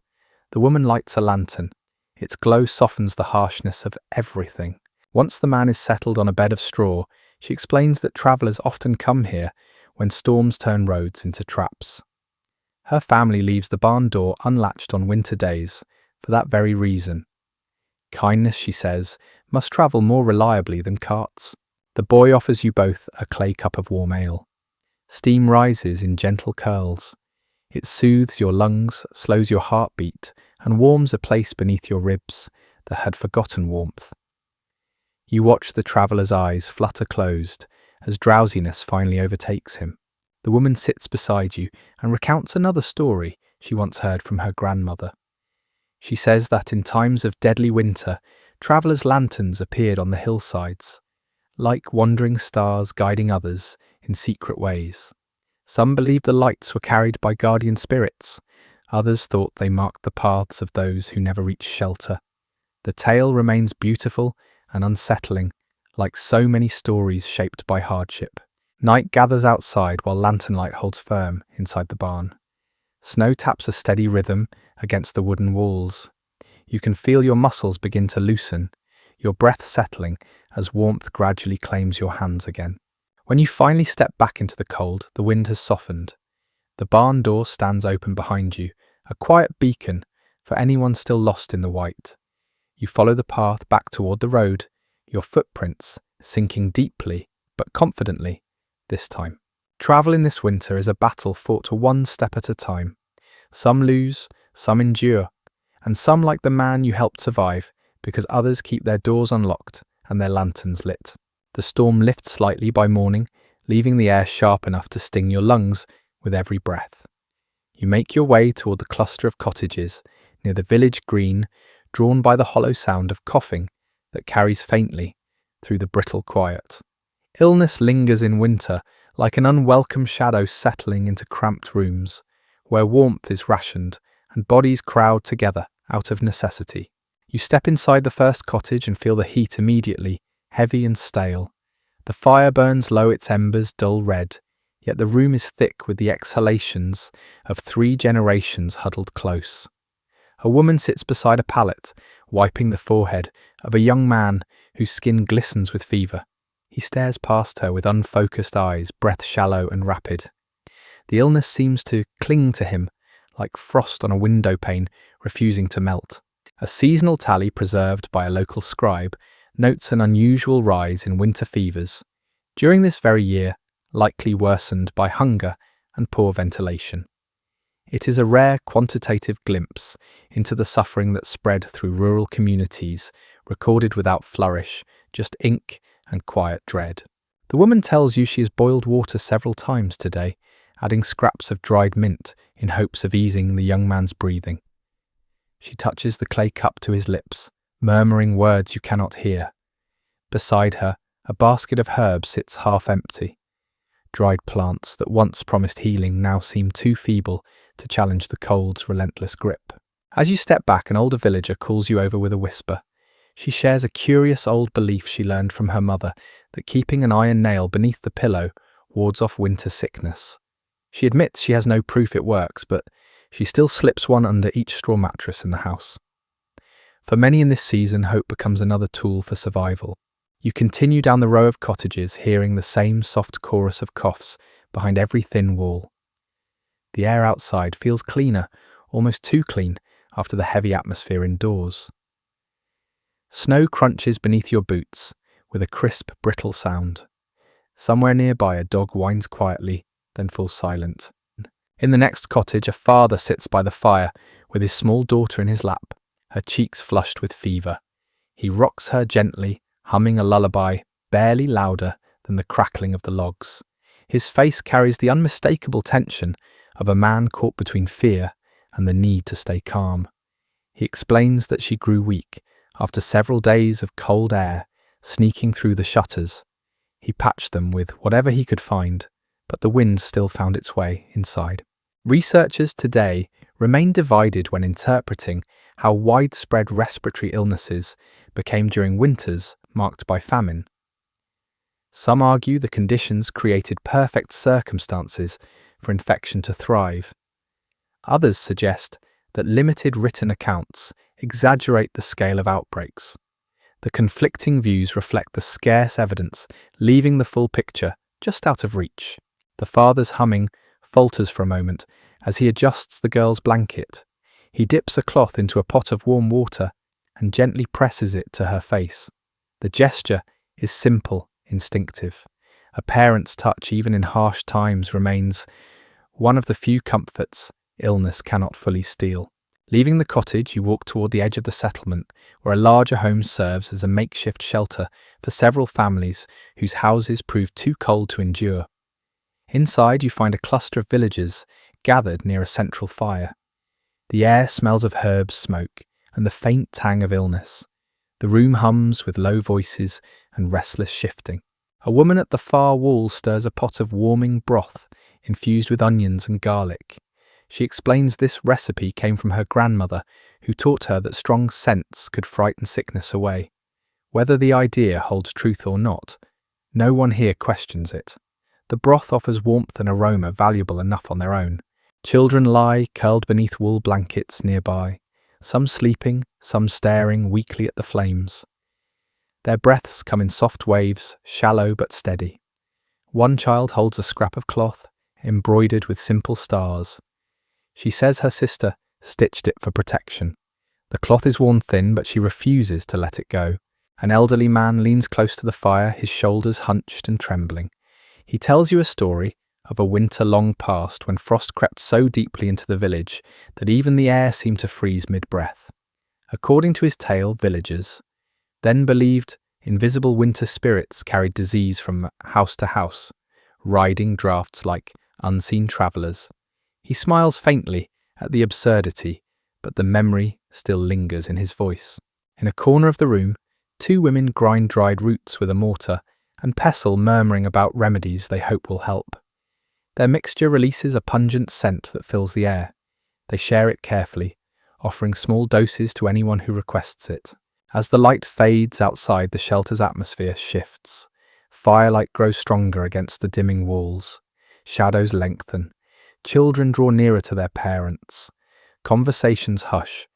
The woman lights a lantern. Its glow softens the harshness of everything. Once the man is settled on a bed of straw, she explains that travellers often come here when storms turn roads into traps. Her family leaves the barn door unlatched on winter days for that very reason. Kindness, she says, must travel more reliably than carts. The boy offers you both a clay cup of warm ale. Steam rises in gentle curls. It soothes your lungs, slows your heartbeat, and warms a place beneath your ribs that had forgotten warmth. You watch the traveller's eyes flutter closed as drowsiness finally overtakes him. The woman sits beside you and recounts another story she once heard from her grandmother. She says that in times of deadly winter, travellers' lanterns appeared on the hillsides, like wandering stars guiding others in secret ways. Some believed the lights were carried by guardian spirits. Others thought they marked the paths of those who never reached shelter. The tale remains beautiful and unsettling, like so many stories shaped by hardship. Night gathers outside while lantern light holds firm inside the barn. Snow taps a steady rhythm against the wooden walls. You can feel your muscles begin to loosen, your breath settling as warmth gradually claims your hands again. When you finally step back into the cold, the wind has softened. The barn door stands open behind you, a quiet beacon for anyone still lost in the white. You follow the path back toward the road, your footprints sinking deeply but confidently this time. Travel in this winter is a battle fought one step at a time. Some lose, some endure, and some, like the man you helped survive, because others keep their doors unlocked and their lanterns lit. The storm lifts slightly by morning, leaving the air sharp enough to sting your lungs with every breath. You make your way toward the cluster of cottages near the village green, drawn by the hollow sound of coughing that carries faintly through the brittle quiet. Illness lingers in winter like an unwelcome shadow settling into cramped rooms, where warmth is rationed and bodies crowd together out of necessity. You step inside the first cottage and feel the heat immediately, heavy and stale. The fire burns low, its embers dull red, yet the room is thick with the exhalations of 3 generations huddled close. A woman sits beside a pallet, wiping the forehead of a young man whose skin glistens with fever. He stares past her with unfocused eyes, breath shallow and rapid. The illness seems to cling to him, like frost on a window pane, refusing to melt. A seasonal tally preserved by a local scribe notes an unusual rise in winter fevers, during this very year, likely worsened by hunger and poor ventilation. It is a rare quantitative glimpse into the suffering that spread through rural communities, recorded without flourish, just ink and quiet dread. The woman tells you she has boiled water several times today, adding scraps of dried mint in hopes of easing the young man's breathing. She touches the clay cup to his lips, murmuring words you cannot hear. Beside her, a basket of herbs sits half empty. Dried plants that once promised healing now seem too feeble to challenge the cold's relentless grip. As you step back, an older villager calls you over with a whisper. She shares a curious old belief she learned from her mother that keeping an iron nail beneath the pillow wards off winter sickness. She admits she has no proof it works, but she still slips one under each straw mattress in the house. For many in this season, hope becomes another tool for survival. You continue down the row of cottages, hearing the same soft chorus of coughs behind every thin wall. The air outside feels cleaner, almost too clean, after the heavy atmosphere indoors. Snow crunches beneath your boots with a crisp, brittle sound. Somewhere nearby, a dog whines quietly, then falls silent. In the next cottage, a father sits by the fire with his small daughter in his lap, her cheeks flushed with fever. He rocks her gently, humming a lullaby barely louder than the crackling of the logs. His face carries the unmistakable tension of a man caught between fear and the need to stay calm. He explains that she grew weak after several days of cold air sneaking through the shutters. He patched them with whatever he could find, but the wind still found its way inside. Researchers today remain divided when interpreting how widespread respiratory illnesses became during winters marked by famine. Some argue the conditions created perfect circumstances for infection to thrive. Others suggest that limited written accounts exaggerate the scale of outbreaks. The conflicting views reflect the scarce evidence, leaving the full picture just out of reach. The father's humming falters for a moment as he adjusts the girl's blanket. He dips a cloth into a pot of warm water and gently presses it to her face. The gesture is simple, instinctive. A parent's touch, even in harsh times, remains one of the few comforts illness cannot fully steal. Leaving the cottage, you walk toward the edge of the settlement, where a larger home serves as a makeshift shelter for several families whose houses prove too cold to endure. Inside, you find a cluster of villagers gathered near a central fire. The air smells of herb smoke and the faint tang of illness. The room hums with low voices and restless shifting. A woman at the far wall stirs a pot of warming broth infused with onions and garlic. She explains this recipe came from her grandmother, who taught her that strong scents could frighten sickness away. Whether the idea holds truth or not, no one here questions it. The broth offers warmth and aroma valuable enough on their own. Children lie curled beneath wool blankets nearby, some sleeping, some staring weakly at the flames. Their breaths come in soft waves, shallow but steady. One child holds a scrap of cloth, embroidered with simple stars. She says her sister stitched it for protection. The cloth is worn thin, but she refuses to let it go. An elderly man leans close to the fire, his shoulders hunched and trembling. He tells you a story of a winter long past when frost crept so deeply into the village that even the air seemed to freeze mid-breath. According to his tale, villagers then believed invisible winter spirits carried disease from house to house, riding drafts like unseen travellers. He smiles faintly at the absurdity, but the memory still lingers in his voice. In a corner of the room, two women grind dried roots with a mortar and pestle, murmuring about remedies they hope will help. Their mixture releases a pungent scent that fills the air. They share it carefully, offering small doses to anyone who requests it. As the light fades outside, the shelter's atmosphere shifts. Firelight grows stronger against the dimming walls. Shadows lengthen. Children draw nearer to their parents. Conversations hush.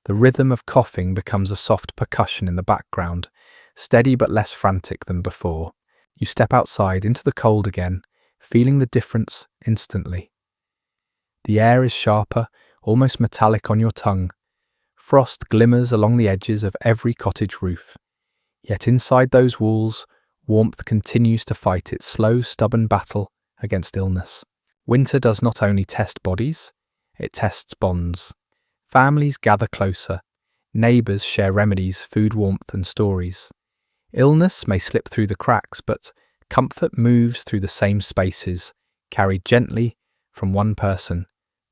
The rhythm of coughing becomes a soft percussion in the background, steady but less frantic than before. You step outside into the cold again, feeling the difference instantly. The air is sharper, almost metallic on your tongue. Frost glimmers along the edges of every cottage roof. Yet inside those walls, warmth continues to fight its slow, stubborn battle against illness. Winter does not only test bodies, it tests bonds. Families gather closer. Neighbours share remedies, food, warmth, and stories. Illness may slip through the cracks, but comfort moves through the same spaces, carried gently from one person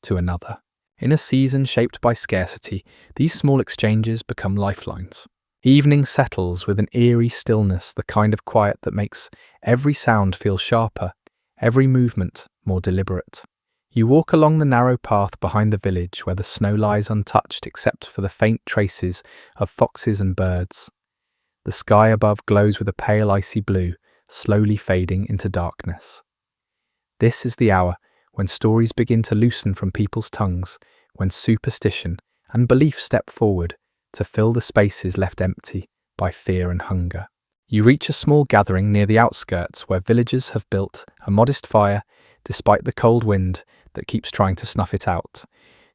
to another. In a season shaped by scarcity, these small exchanges become lifelines. Evening settles with an eerie stillness, the kind of quiet that makes every sound feel sharper, every movement more deliberate. You walk along the narrow path behind the village where the snow lies untouched except for the faint traces of foxes and birds. The sky above glows with a pale icy blue, slowly fading into darkness. This is the hour when stories begin to loosen from people's tongues, when superstition and belief step forward to fill the spaces left empty by fear and hunger. You reach a small gathering near the outskirts where villagers have built a modest fire despite the cold wind that keeps trying to snuff it out.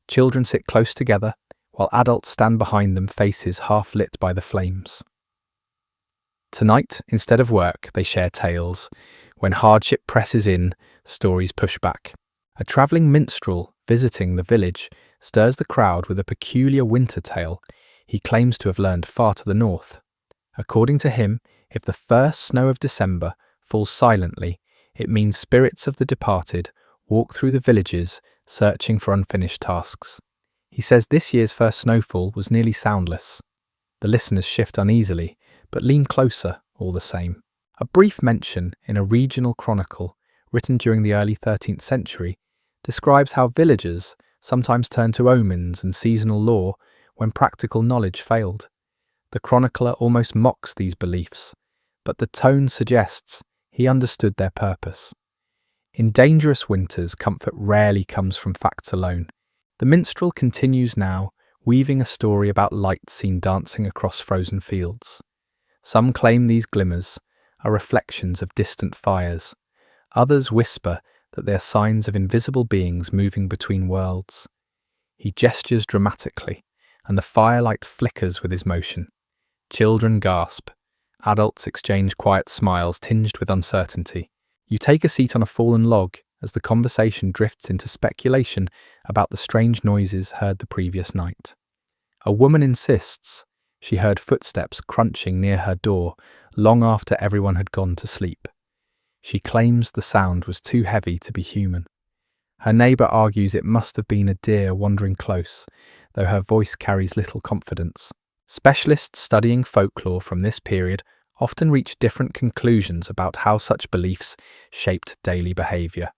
Children sit close together while adults stand behind them, faces half lit by the flames. Tonight, instead of work, they share tales. When hardship presses in, stories push back. A travelling minstrel visiting the village stirs the crowd with a peculiar winter tale he claims to have learned far to the north. According to him, if the first snow of December falls silently, it means spirits of the departed walk through the villages searching for unfinished tasks. He says this year's first snowfall was nearly soundless. The listeners shift uneasily, but lean closer all the same. A brief mention in a regional chronicle written during the early 13th century describes how villagers sometimes turned to omens and seasonal lore when practical knowledge failed. The chronicler almost mocks these beliefs, but the tone suggests he understood their purpose. In dangerous winters, comfort rarely comes from facts alone. The minstrel continues now, weaving a story about light seen dancing across frozen fields. Some claim these glimmers are reflections of distant fires. Others whisper that they are signs of invisible beings moving between worlds. He gestures dramatically, and the firelight flickers with his motion. Children gasp. Adults exchange quiet smiles tinged with uncertainty. You take a seat on a fallen log as the conversation drifts into speculation about the strange noises heard the previous night. A woman insists she heard footsteps crunching near her door long after everyone had gone to sleep. She claims the sound was too heavy to be human. Her neighbour argues it must have been a deer wandering close, though her voice carries little confidence. Specialists studying folklore from this period often reach different conclusions about how such beliefs shaped daily behaviour.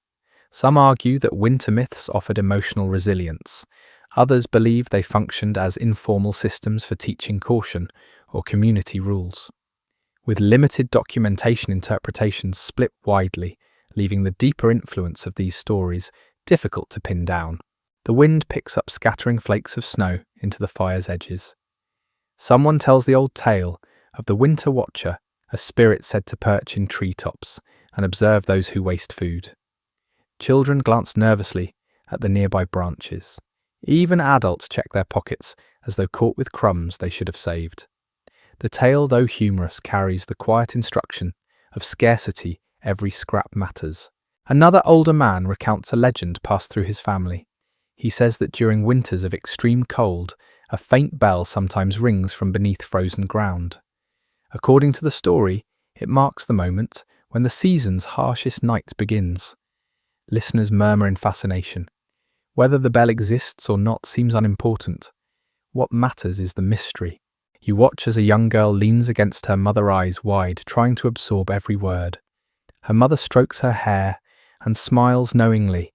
Some argue that winter myths offered emotional resilience. Others believe they functioned as informal systems for teaching caution or community rules. With limited documentation, interpretations split widely, leaving the deeper influence of these stories difficult to pin down. The wind picks up scattering flakes of snow into the fire's edges. Someone tells the old tale of the winter watcher, a spirit said to perch in treetops and observe those who waste food. Children glance nervously at the nearby branches. Even adults check their pockets as though caught with crumbs they should have saved. The tale, though humorous, carries the quiet instruction of scarcity. Every scrap matters. Another older man recounts a legend passed through his family. He says that during winters of extreme cold, a faint bell sometimes rings from beneath frozen ground. According to the story, it marks the moment when the season's harshest night begins. Listeners murmur in fascination. Whether the bell exists or not seems unimportant. What matters is the mystery. You watch as a young girl leans against her mother, eyes wide, trying to absorb every word. Her mother strokes her hair and smiles knowingly.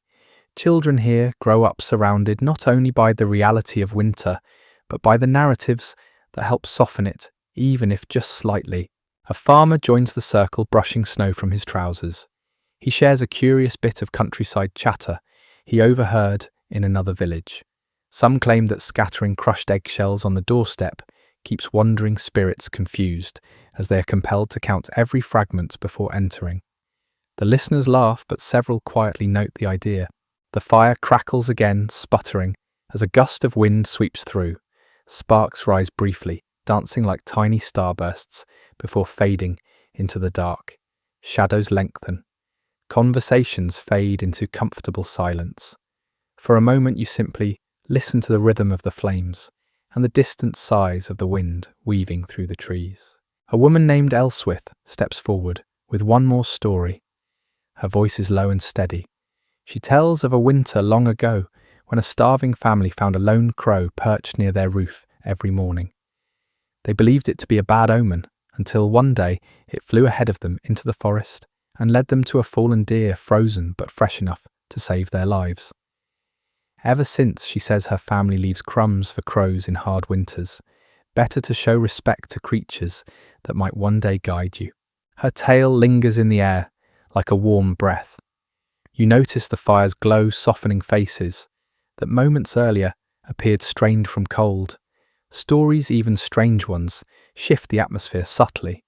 Children here grow up surrounded not only by the reality of winter, but by the narratives that help soften it, even if just slightly. A farmer joins the circle, brushing snow from his trousers. He shares a curious bit of countryside chatter he overheard in another village. Some claim that scattering crushed eggshells on the doorstep keeps wandering spirits confused, as they are compelled to count every fragment before entering. The listeners laugh, but several quietly note the idea. The fire crackles again, sputtering, as a gust of wind sweeps through. Sparks rise briefly, dancing like tiny starbursts before fading into the dark. Shadows lengthen. Conversations fade into comfortable silence. For a moment you simply listen to the rhythm of the flames and the distant sighs of the wind weaving through the trees. A woman named Elswith steps forward with one more story. Her voice is low and steady. She tells of a winter long ago when a starving family found a lone crow perched near their roof every morning. They believed it to be a bad omen until one day it flew ahead of them into the forest and led them to a fallen deer, frozen but fresh enough to save their lives. Ever since, she says, her family leaves crumbs for crows in hard winters, better to show respect to creatures that might one day guide you. Her tale lingers in the air like a warm breath. You notice the fire's glow softening faces that moments earlier appeared strained from cold. Stories, even strange ones, shift the atmosphere subtly.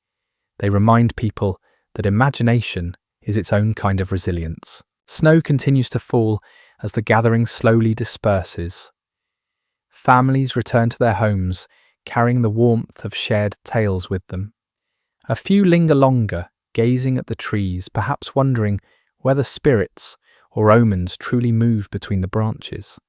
They remind people that imagination is its own kind of resilience. Snow continues to fall as the gathering slowly disperses. Families return to their homes, carrying the warmth of shared tales with them. A few linger longer, gazing at the trees, perhaps wondering whether spirits or omens truly move between the branches.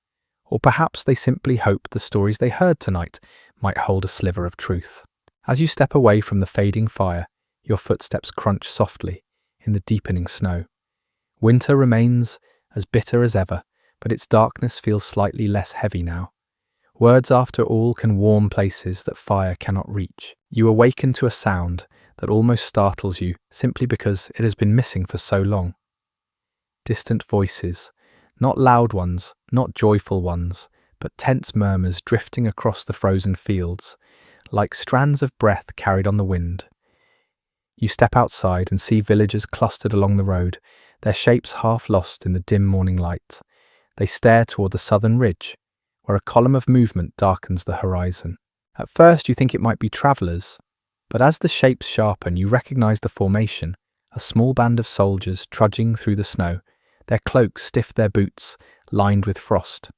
Or perhaps they simply hope the stories they heard tonight might hold a sliver of truth. As you step away from the fading fire, your footsteps crunch softly in the deepening snow. Winter remains as bitter as ever, but its darkness feels slightly less heavy now. Words, after all, can warm places that fire cannot reach. You awaken to a sound that almost startles you simply because it has been missing for so long. Distant voices, not loud ones, not joyful ones, but tense murmurs drifting across the frozen fields, like strands of breath carried on the wind. You step outside and see villagers clustered along the road, their shapes half lost in the dim morning light. They stare toward the southern ridge, where a column of movement darkens the horizon. At first you think it might be travellers, but as the shapes sharpen you recognize the formation, a small band of soldiers trudging through the snow, their cloaks stiff, their boots lined with frost.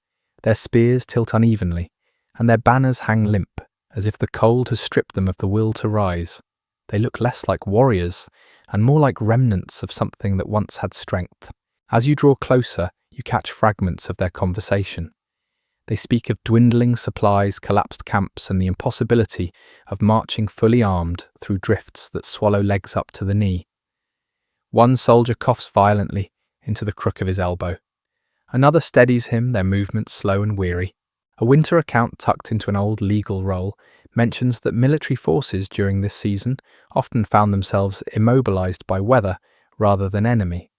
Their spears tilt unevenly, and their banners hang limp, as if the cold has stripped them of the will to rise. They look less like warriors, and more like remnants of something that once had strength. As you draw closer, you catch fragments of their conversation. They speak of dwindling supplies, collapsed camps, and the impossibility of marching fully armed through drifts that swallow legs up to the knee. One soldier coughs violently into the crook of his elbow. Another steadies him, their movements slow and weary. A winter account tucked into an old legal roll mentions that military forces during this season often found themselves immobilized by weather rather than enemy.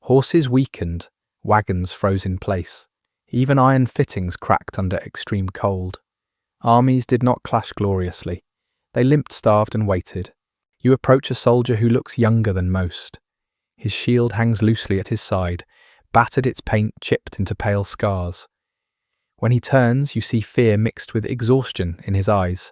Horses weakened, wagons froze in place. Even iron fittings cracked under extreme cold. Armies did not clash gloriously. They limped, starved, and waited. You approach a soldier who looks younger than most. His shield hangs loosely at his side, battered, its paint chipped into pale scars. When he turns, you see fear mixed with exhaustion in his eyes.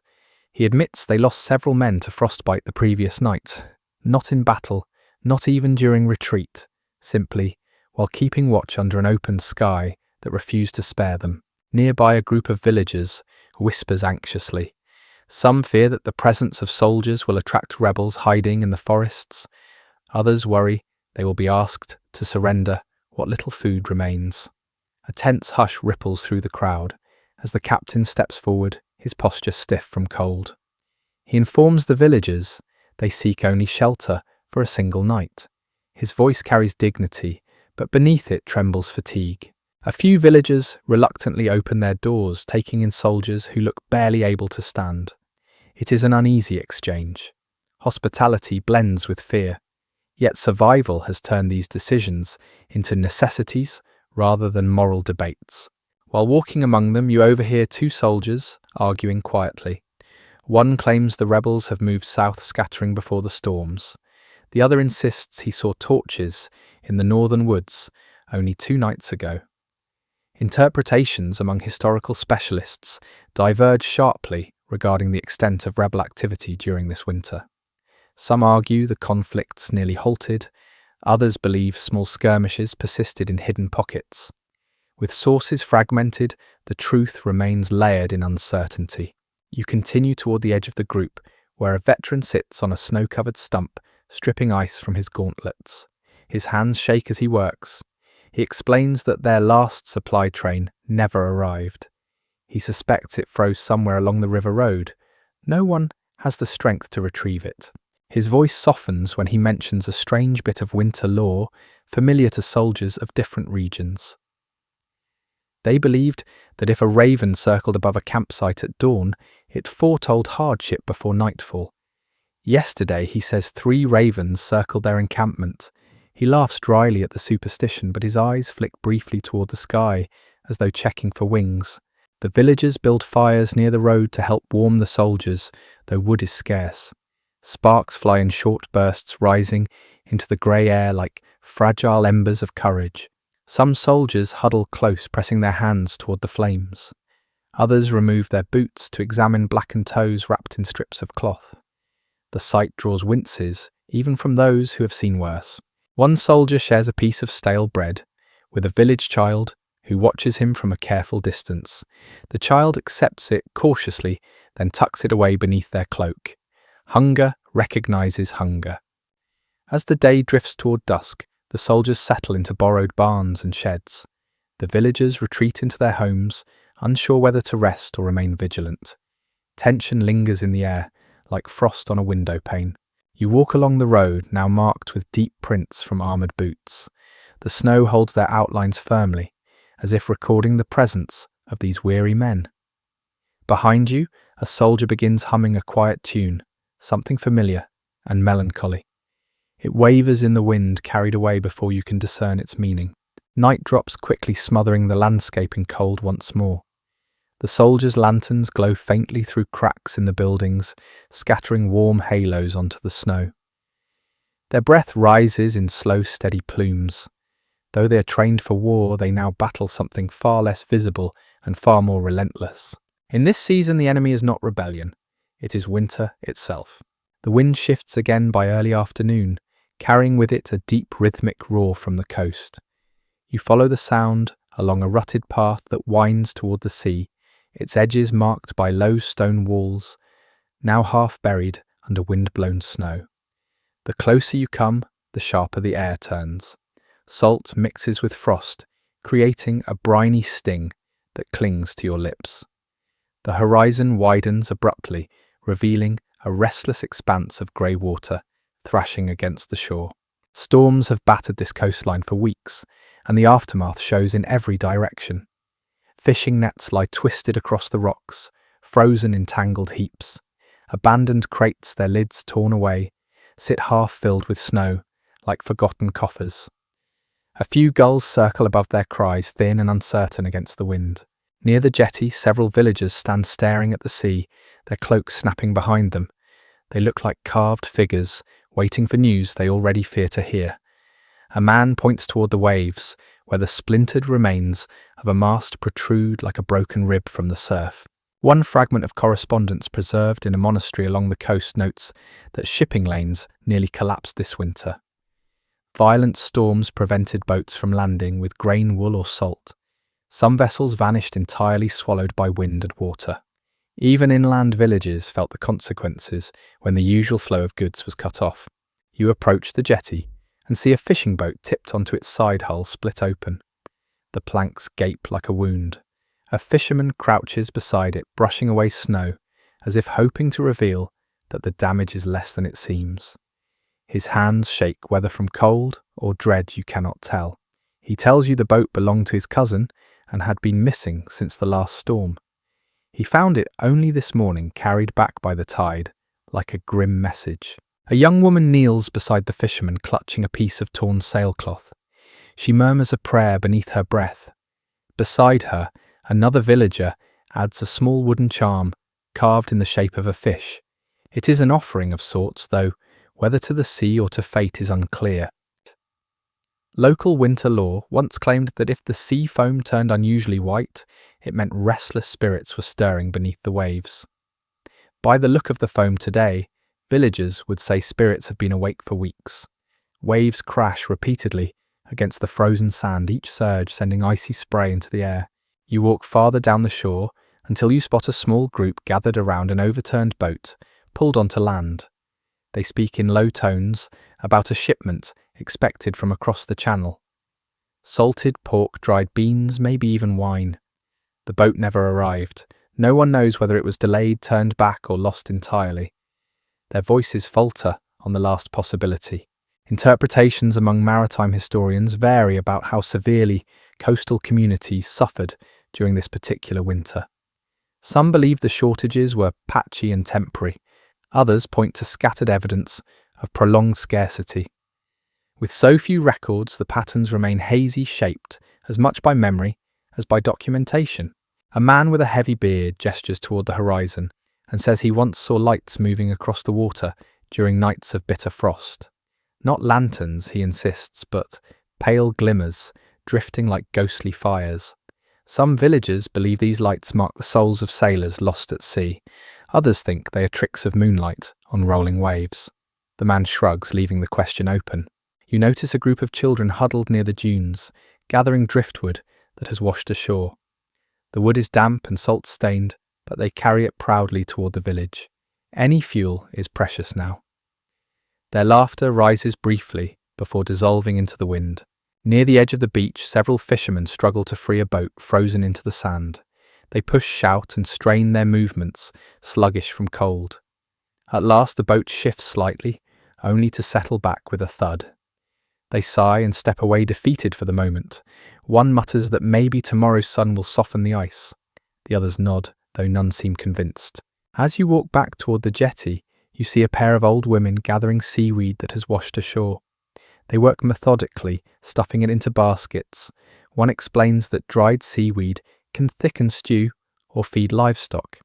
He admits they lost several men to frostbite the previous night. Not in battle, not even during retreat, simply while keeping watch under an open sky that refused to spare them. Nearby, a group of villagers whispers anxiously. Some fear that the presence of soldiers will attract rebels hiding in the forests. Others worry they will be asked to surrender what little food remains. A tense hush ripples through the crowd as the captain steps forward, his posture stiff from cold. He informs the villagers they seek only shelter for a single night. His voice carries dignity, but beneath it trembles fatigue. A few villagers reluctantly open their doors, taking in soldiers who look barely able to stand. It is an uneasy exchange. Hospitality blends with fear, yet survival has turned these decisions into necessities rather than moral debates. While walking among them, you overhear two soldiers arguing quietly. One claims the rebels have moved south, scattering before the storms. The other insists he saw torches in the northern woods only 2 nights ago. Interpretations among historical specialists diverge sharply regarding the extent of rebel activity during this winter. Some argue the conflicts nearly halted, others believe small skirmishes persisted in hidden pockets. With sources fragmented, the truth remains layered in uncertainty. You continue toward the edge of the group, where a veteran sits on a snow-covered stump, stripping ice from his gauntlets. His hands shake as he works. He explains that their last supply train never arrived. He suspects it froze somewhere along the river road. No one has the strength to retrieve it. His voice softens when he mentions a strange bit of winter lore familiar to soldiers of different regions. They believed that if a raven circled above a campsite at dawn, it foretold hardship before nightfall. Yesterday, he says 3 ravens circled their encampment. He laughs dryly at the superstition, but his eyes flick briefly toward the sky, as though checking for wings. The villagers build fires near the road to help warm the soldiers, though wood is scarce. Sparks fly in short bursts, rising into the grey air like fragile embers of courage. Some soldiers huddle close, pressing their hands toward the flames. Others remove their boots to examine blackened toes wrapped in strips of cloth. The sight draws winces, even from those who have seen worse. One soldier shares a piece of stale bread with a village child who watches him from a careful distance. The child accepts it cautiously, then tucks it away beneath their cloak. Hunger recognizes hunger. As the day drifts toward dusk, the soldiers settle into borrowed barns and sheds. The villagers retreat into their homes, unsure whether to rest or remain vigilant. Tension lingers in the air, like frost on a window pane. You walk along the road, now marked with deep prints from armoured boots. The snow holds their outlines firmly, as if recording the presence of these weary men. Behind you, a soldier begins humming a quiet tune, something familiar and melancholy. It wavers in the wind, carried away before you can discern its meaning. Night drops quickly, smothering the landscape in cold once more. The soldiers' lanterns glow faintly through cracks in the buildings, scattering warm halos onto the snow. Their breath rises in slow, steady plumes. Though they are trained for war, they now battle something far less visible and far more relentless. In this season, the enemy is not rebellion. It is winter itself. The wind shifts again by early afternoon, carrying with it a deep rhythmic roar from the coast. You follow the sound along a rutted path that winds toward the sea, its edges marked by low stone walls, now half buried under wind-blown snow. The closer you come, the sharper the air turns. Salt mixes with frost, creating a briny sting that clings to your lips. The horizon widens abruptly, revealing a restless expanse of grey water thrashing against the shore. Storms have battered this coastline for weeks, and the aftermath shows in every direction. Fishing nets lie twisted across the rocks, frozen in tangled heaps. Abandoned crates, their lids torn away, sit half filled with snow, like forgotten coffers. A few gulls circle above their cries, thin and uncertain against the wind. Near the jetty, several villagers stand staring at the sea, their cloaks snapping behind them. They look like carved figures, waiting for news they already fear to hear. A man points toward the waves, where the splintered remains of a mast protrude like a broken rib from the surf. One fragment of correspondence preserved in a monastery along the coast notes that shipping lanes nearly collapsed this winter. Violent storms prevented boats from landing with grain, wool, or salt. Some vessels vanished entirely, swallowed by wind and water. Even inland villages felt the consequences when the usual flow of goods was cut off. You approach the jetty and see a fishing boat tipped onto its side hull, split open. The planks gape like a wound. A fisherman crouches beside it, brushing away snow, as if hoping to reveal that the damage is less than it seems. His hands shake, whether from cold or dread you cannot tell. He tells you the boat belonged to his cousin and had been missing since the last storm. He found it only this morning, carried back by the tide, like a grim message. A young woman kneels beside the fisherman, clutching a piece of torn sailcloth. She murmurs a prayer beneath her breath. Beside her, another villager adds a small wooden charm, carved in the shape of a fish. It is an offering of sorts, though whether to the sea or to fate is unclear. Local winter lore once claimed that if the sea foam turned unusually white, it meant restless spirits were stirring beneath the waves. By the look of the foam today, villagers would say spirits have been awake for weeks. Waves crash repeatedly against the frozen sand, each surge sending icy spray into the air. You walk farther down the shore until you spot a small group gathered around an overturned boat, pulled onto land. They speak in low tones about a shipment expected from across the channel. Salted pork, dried beans, maybe even wine. The boat never arrived. No one knows whether it was delayed, turned back, or lost entirely. Their voices falter on the last possibility. Interpretations among maritime historians vary about how severely coastal communities suffered during this particular winter. Some believe the shortages were patchy and temporary. Others point to scattered evidence of prolonged scarcity. With so few records, the patterns remain hazy, shaped as much by memory as by documentation. A man with a heavy beard gestures toward the horizon and says he once saw lights moving across the water during nights of bitter frost. Not lanterns, he insists, but pale glimmers drifting like ghostly fires. Some villagers believe these lights mark the souls of sailors lost at sea. Others think they are tricks of moonlight on rolling waves. The man shrugs, leaving the question open. You notice a group of children huddled near the dunes, gathering driftwood that has washed ashore. The wood is damp and salt-stained, but they carry it proudly toward the village. Any fuel is precious now. Their laughter rises briefly before dissolving into the wind. Near the edge of the beach, several fishermen struggle to free a boat frozen into the sand. They push, shout, and strain their movements, sluggish from cold. At last the boat shifts slightly, only to settle back with a thud. They sigh and step away, defeated for the moment. One mutters that maybe tomorrow's sun will soften the ice. The others nod, though none seem convinced. As you walk back toward the jetty, you see a pair of old women gathering seaweed that has washed ashore. They work methodically, stuffing it into baskets. One explains that dried seaweed can thicken stew or feed livestock.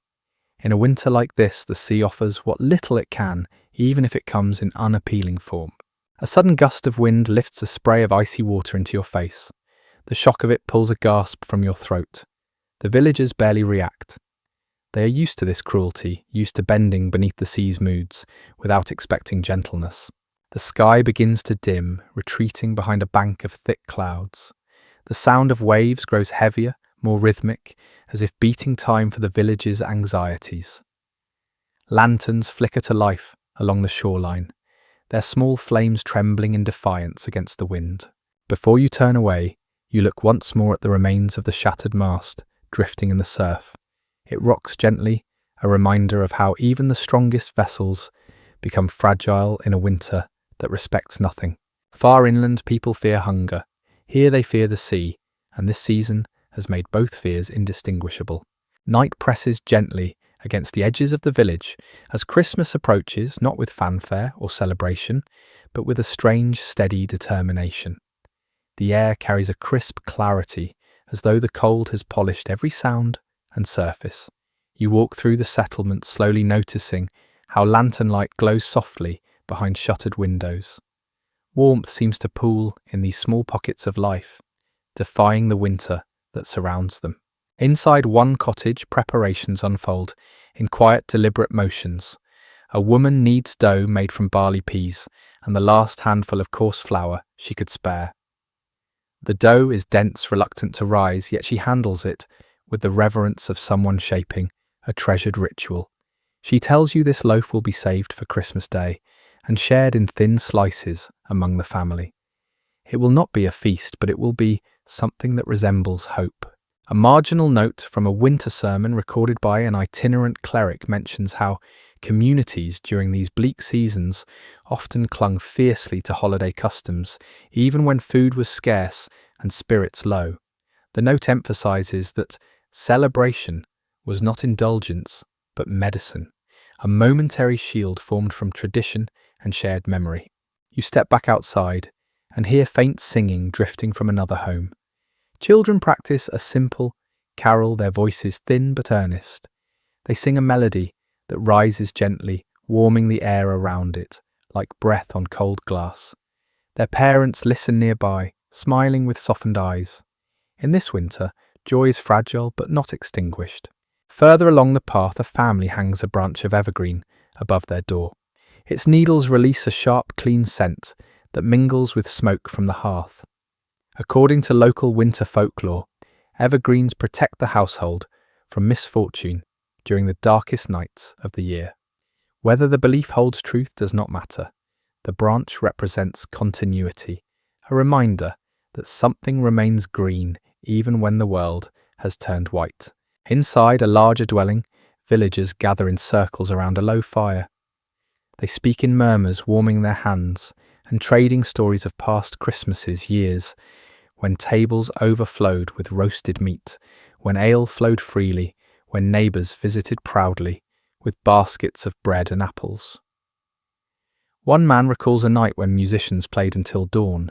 In a winter like this, the sea offers what little it can, even if it comes in unappealing form. A sudden gust of wind lifts a spray of icy water into your face. The shock of it pulls a gasp from your throat. The villagers barely react. They are used to this cruelty, used to bending beneath the sea's moods, without expecting gentleness. The sky begins to dim, retreating behind a bank of thick clouds. The sound of waves grows heavier, more rhythmic, as if beating time for the village's anxieties. Lanterns flicker to life along the shoreline, their small flames trembling in defiance against the wind. Before you turn away, you look once more at the remains of the shattered mast, drifting in the surf. It rocks gently, a reminder of how even the strongest vessels become fragile in a winter that respects nothing. Far inland, people fear hunger. Here they fear the sea, and this season has made both fears indistinguishable. Night presses gently against the edges of the village as Christmas approaches, not with fanfare or celebration, but with a strange, steady determination. The air carries a crisp clarity, as though the cold has polished every sound and surface. You walk through the settlement, slowly noticing how lantern light glows softly behind shuttered windows. Warmth seems to pool in these small pockets of life, defying the winter that surrounds them. Inside one cottage, preparations unfold in quiet, deliberate motions. A woman kneads dough made from barley peas and the last handful of coarse flour she could spare. The dough is dense, reluctant to rise, yet she handles it with the reverence of someone shaping a treasured ritual. She tells you this loaf will be saved for Christmas Day and shared in thin slices among the family. It will not be a feast, but it will be something that resembles hope. A marginal note from a winter sermon recorded by an itinerant cleric mentions how communities during these bleak seasons often clung fiercely to holiday customs, even when food was scarce and spirits low. The note emphasizes that celebration was not indulgence, but medicine, a momentary shield formed from tradition and shared memory. You step back outside and hear faint singing drifting from another home. Children practice a simple carol, their voices thin but earnest. They sing a melody that rises gently, warming the air around it, like breath on cold glass. Their parents listen nearby, smiling with softened eyes. In this winter, joy is fragile but not extinguished. Further along the path, a family hangs a branch of evergreen above their door. Its needles release a sharp, clean scent that mingles with smoke from the hearth. According to local winter folklore, evergreens protect the household from misfortune during the darkest nights of the year. Whether the belief holds truth does not matter. The branch represents continuity, a reminder that something remains green even when the world has turned white. Inside a larger dwelling, villagers gather in circles around a low fire. They speak in murmurs, warming their hands and trading stories of past Christmases, years when tables overflowed with roasted meat, when ale flowed freely, when neighbours visited proudly with baskets of bread and apples. One man recalls a night when musicians played until dawn.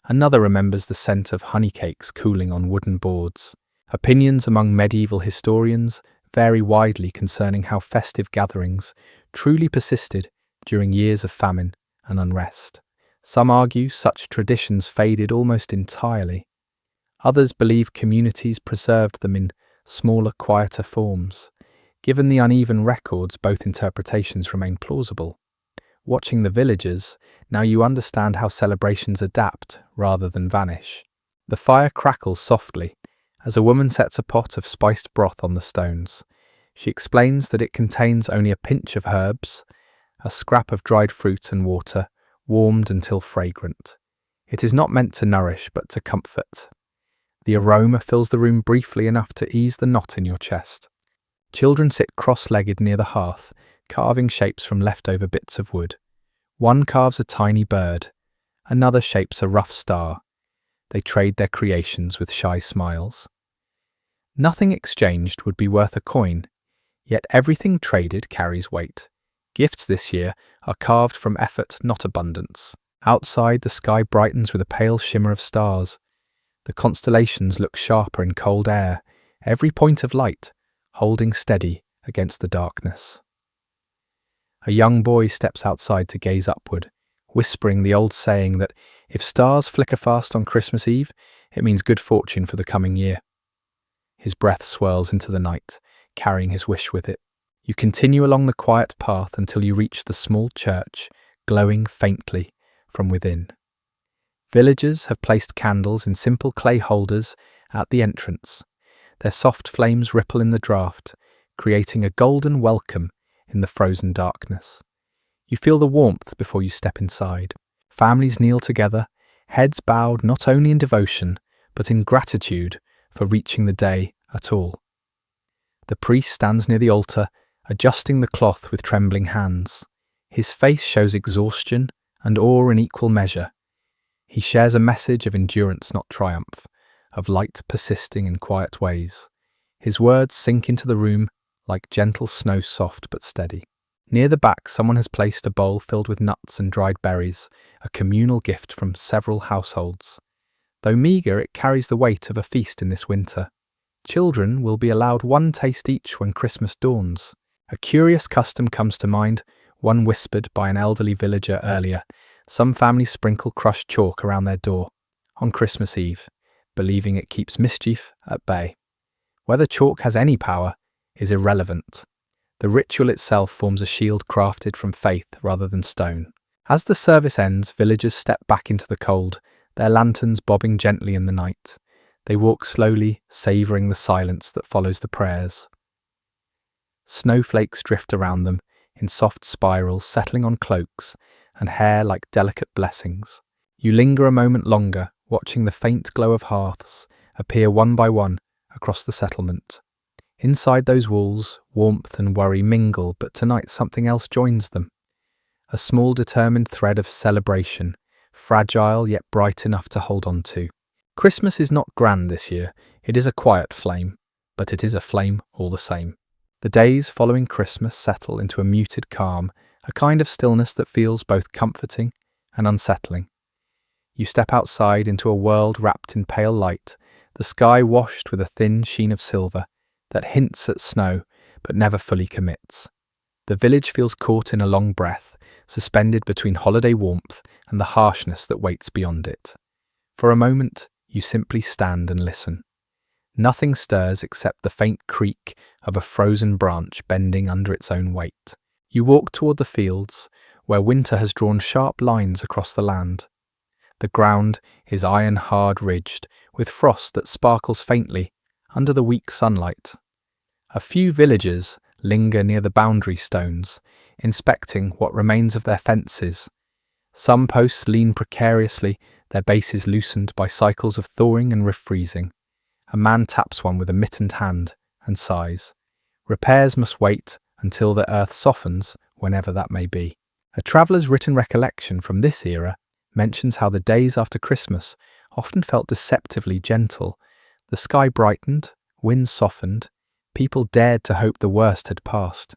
Another remembers the scent of honey cakes cooling on wooden boards. Opinions among medieval historians vary widely concerning how festive gatherings truly persisted during years of famine and unrest. Some argue such traditions faded almost entirely. Others believe communities preserved them in smaller, quieter forms. Given the uneven records, both interpretations remain plausible. Watching the villagers, now you understand how celebrations adapt rather than vanish. The fire crackles softly as a woman sets a pot of spiced broth on the stones. She explains that it contains only a pinch of herbs, a scrap of dried fruit and water, warmed until fragrant. It is not meant to nourish, but to comfort. The aroma fills the room briefly enough to ease the knot in your chest. Children sit cross-legged near the hearth, carving shapes from leftover bits of wood. One carves a tiny bird, another shapes a rough star. They trade their creations with shy smiles. Nothing exchanged would be worth a coin, yet everything traded carries weight. Gifts this year are carved from effort, not abundance. Outside, the sky brightens with a pale shimmer of stars. The constellations look sharper in cold air, every point of light holding steady against the darkness. A young boy steps outside to gaze upward, whispering the old saying that if stars flicker fast on Christmas Eve, it means good fortune for the coming year. His breath swirls into the night, carrying his wish with it. You continue along the quiet path until you reach the small church, glowing faintly from within. Villagers have placed candles in simple clay holders at the entrance. Their soft flames ripple in the draught, creating a golden welcome in the frozen darkness. You feel the warmth before you step inside. Families kneel together, heads bowed not only in devotion, but in gratitude for reaching the day at all. The priest stands near the altar, adjusting the cloth with trembling hands. His face shows exhaustion and awe in equal measure. He shares a message of endurance, not triumph, of light persisting in quiet ways. His words sink into the room like gentle snow, soft but steady. Near the back, someone has placed a bowl filled with nuts and dried berries, a communal gift from several households. Though meagre, it carries the weight of a feast in this winter. Children will be allowed one taste each when Christmas dawns. A curious custom comes to mind, one whispered by an elderly villager earlier. Some families sprinkle crushed chalk around their door on Christmas Eve, believing it keeps mischief at bay. Whether chalk has any power is irrelevant. The ritual itself forms a shield crafted from faith rather than stone. As the service ends, villagers step back into the cold, their lanterns bobbing gently in the night. They walk slowly, savouring the silence that follows the prayers. Snowflakes drift around them in soft spirals, settling on cloaks and hair like delicate blessings. You linger a moment longer, watching the faint glow of hearths appear one by one across the settlement. Inside those walls, warmth and worry mingle, but tonight something else joins them. A small determined thread of celebration, fragile yet bright enough to hold on to. Christmas is not grand this year, it is a quiet flame, but it is a flame all the same. The days following Christmas settle into a muted calm, a kind of stillness that feels both comforting and unsettling. You step outside into a world wrapped in pale light, the sky washed with a thin sheen of silver that hints at snow but never fully commits. The village feels caught in a long breath, suspended between holiday warmth and the harshness that waits beyond it. For a moment, you simply stand and listen. Nothing stirs except the faint creak of a frozen branch bending under its own weight. You walk toward the fields, where winter has drawn sharp lines across the land. The ground is iron-hard ridged, with frost that sparkles faintly under the weak sunlight. A few villagers linger near the boundary stones, inspecting what remains of their fences. Some posts lean precariously, their bases loosened by cycles of thawing and refreezing. A man taps one with a mittened hand and sighs. Repairs must wait until the earth softens, whenever that may be. A traveller's written recollection from this era mentions how the days after Christmas often felt deceptively gentle. The sky brightened, winds softened, people dared to hope the worst had passed.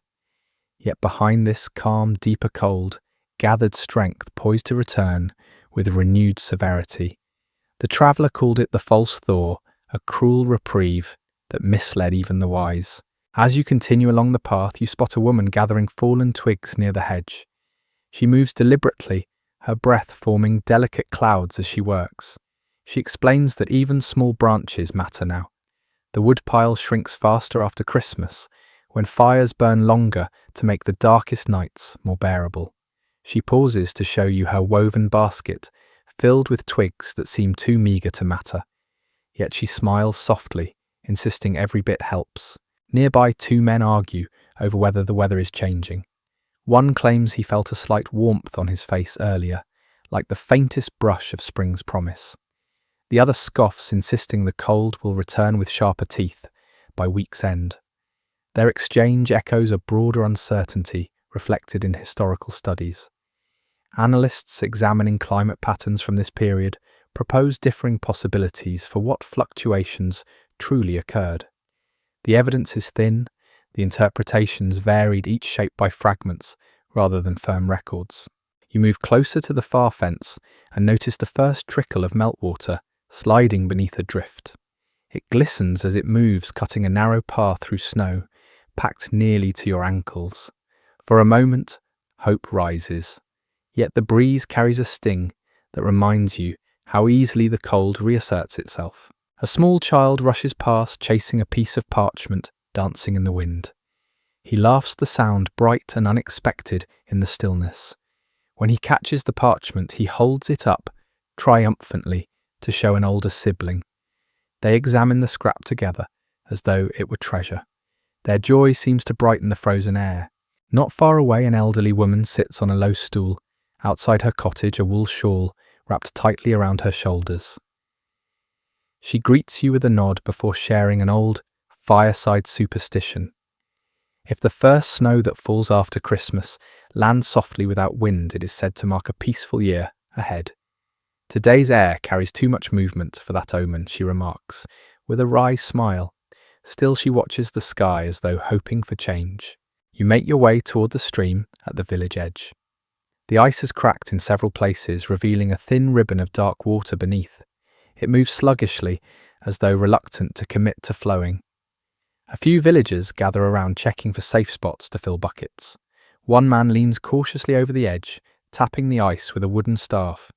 Yet behind this calm, deeper cold, gathered strength poised to return with renewed severity. The traveller called it the false thaw, a cruel reprieve that misled even the wise. As you continue along the path, you spot a woman gathering fallen twigs near the hedge. She moves deliberately, her breath forming delicate clouds as she works. She explains that even small branches matter now. The woodpile shrinks faster after Christmas, when fires burn longer to make the darkest nights more bearable. She pauses to show you her woven basket, filled with twigs that seem too meagre to matter. Yet she smiles softly, insisting every bit helps. Nearby, two men argue over whether the weather is changing. One claims he felt a slight warmth on his face earlier, like the faintest brush of spring's promise. The other scoffs, insisting the cold will return with sharper teeth by week's end. Their exchange echoes a broader uncertainty reflected in historical studies. Analysts examining climate patterns from this period propose differing possibilities for what fluctuations truly occurred. The evidence is thin, the interpretations varied, each shaped by fragments rather than firm records. You move closer to the far fence and notice the first trickle of meltwater sliding beneath a drift. It glistens as it moves, cutting a narrow path through snow, packed nearly to your ankles. For a moment, hope rises. Yet the breeze carries a sting that reminds you how easily the cold reasserts itself. A small child rushes past, chasing a piece of parchment dancing in the wind. He laughs, the sound bright and unexpected in the stillness. When he catches the parchment, he holds it up triumphantly to show an older sibling. They examine the scrap together as though it were treasure. Their joy seems to brighten the frozen air. Not far away, an elderly woman sits on a low stool. Outside her cottage, a wool shawl wrapped tightly around her shoulders. She greets you with a nod before sharing an old fireside superstition. If the first snow that falls after Christmas lands softly without wind, it is said to mark a peaceful year ahead. Today's air carries too much movement for that omen, she remarks, with a wry smile. Still, she watches the sky as though hoping for change. You make your way toward the stream at the village edge. The ice has cracked in several places, revealing a thin ribbon of dark water beneath. It moves sluggishly, as though reluctant to commit to flowing. A few villagers gather around, checking for safe spots to fill buckets. One man leans cautiously over the edge, tapping the ice with a wooden staff.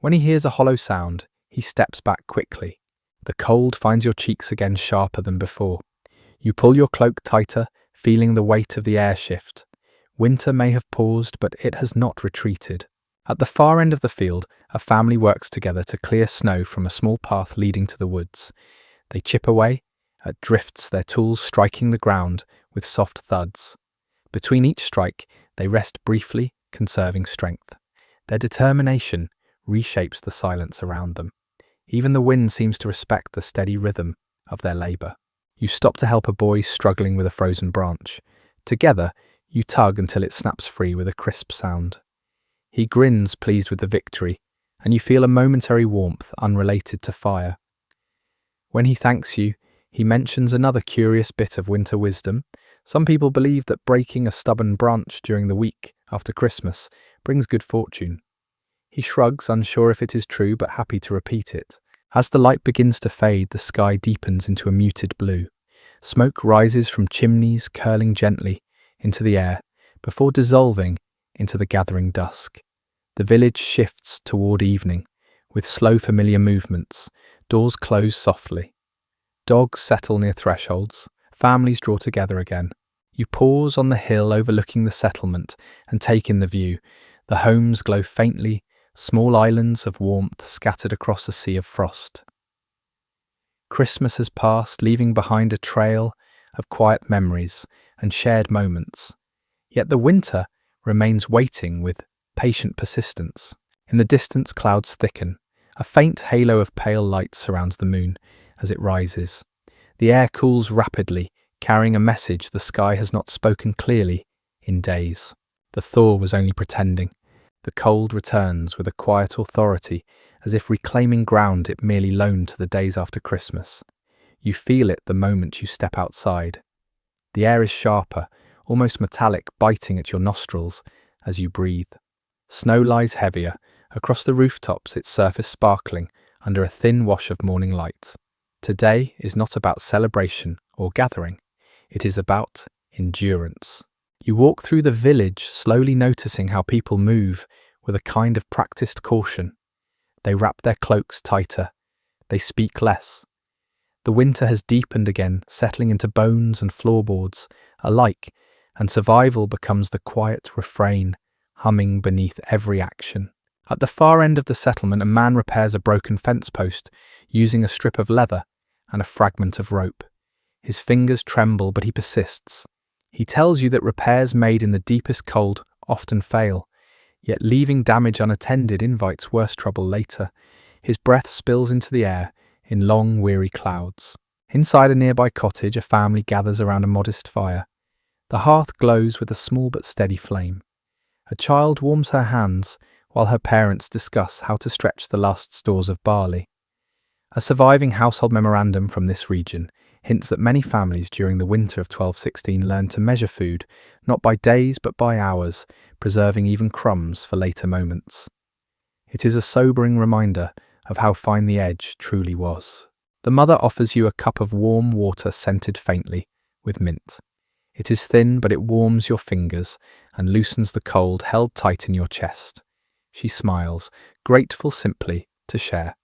When he hears a hollow sound, he steps back quickly. The cold finds your cheeks again, sharper than before. You pull your cloak tighter, feeling the weight of the air shift. Winter may have paused, but it has not retreated. At the far end of the field, a family works together to clear snow from a small path leading to the woods. They chip away at drifts, their tools striking the ground with soft thuds. Between each strike, they rest briefly, conserving strength. Their determination reshapes the silence around them. Even the wind seems to respect the steady rhythm of their labour. You stop to help a boy struggling with a frozen branch. Together, you tug until it snaps free with a crisp sound. He grins, pleased with the victory, and you feel a momentary warmth unrelated to fire. When he thanks you, he mentions another curious bit of winter wisdom. Some people believe that breaking a stubborn branch during the week after Christmas brings good fortune. He shrugs, unsure if it is true, but happy to repeat it. As the light begins to fade, the sky deepens into a muted blue. Smoke rises from chimneys, curling gently into the air, before dissolving into the gathering dusk. The village shifts toward evening, with slow familiar movements. Doors close softly. Dogs settle near thresholds. Families draw together again. You pause on the hill overlooking the settlement and take in the view. The homes glow faintly, small islands of warmth scattered across a sea of frost. Christmas has passed, leaving behind a trail of quiet memories and shared moments. Yet the winter remains waiting with patient persistence. In the distance, clouds thicken. A faint halo of pale light surrounds the moon as it rises. The air cools rapidly, carrying a message the sky has not spoken clearly in days. The thaw was only pretending. The cold returns with a quiet authority, as if reclaiming ground it merely loaned to the days after Christmas. You feel it the moment you step outside. The air is sharper, almost metallic, biting at your nostrils as you breathe. Snow lies heavier. Across the rooftops, its surface sparkling under a thin wash of morning light. Today is not about celebration or gathering. It is about endurance. You walk through the village, slowly noticing how people move with a kind of practiced caution. They wrap their cloaks tighter. They speak less. The winter has deepened again, settling into bones and floorboards alike, and survival becomes the quiet refrain, humming beneath every action. At the far end of the settlement, a man repairs a broken fence post using a strip of leather and a fragment of rope. His fingers tremble, but he persists. He tells you that repairs made in the deepest cold often fail, yet leaving damage unattended invites worse trouble later. His breath spills into the air in long, weary clouds. Inside a nearby cottage, a family gathers around a modest fire. The hearth glows with a small but steady flame. A child warms her hands while her parents discuss how to stretch the last stores of barley. A surviving household memorandum from this region hints that many families during the winter of 1216 learned to measure food, not by days but by hours, preserving even crumbs for later moments. It is a sobering reminder of how fine the edge truly was. The mother offers you a cup of warm water scented faintly with mint. It is thin, but it warms your fingers and loosens the cold held tight in your chest. She smiles, grateful simply to share.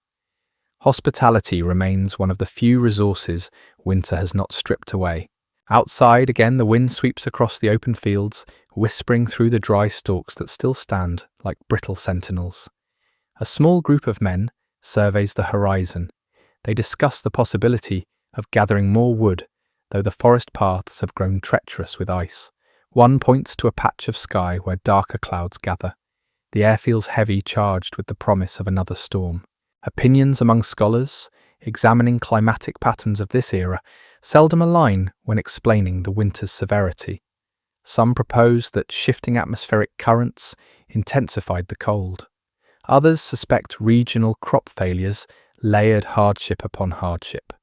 Hospitality remains one of the few resources winter has not stripped away. Outside, again, the wind sweeps across the open fields, whispering through the dry stalks that still stand like brittle sentinels. A small group of men surveys the horizon. They discuss the possibility of gathering more wood, though the forest paths have grown treacherous with ice. One points to a patch of sky where darker clouds gather. The air feels heavy, charged with the promise of another storm. Opinions among scholars, examining climatic patterns of this era, seldom align when explaining the winter's severity. Some propose that shifting atmospheric currents intensified the cold. Others suspect regional crop failures layered hardship upon hardship.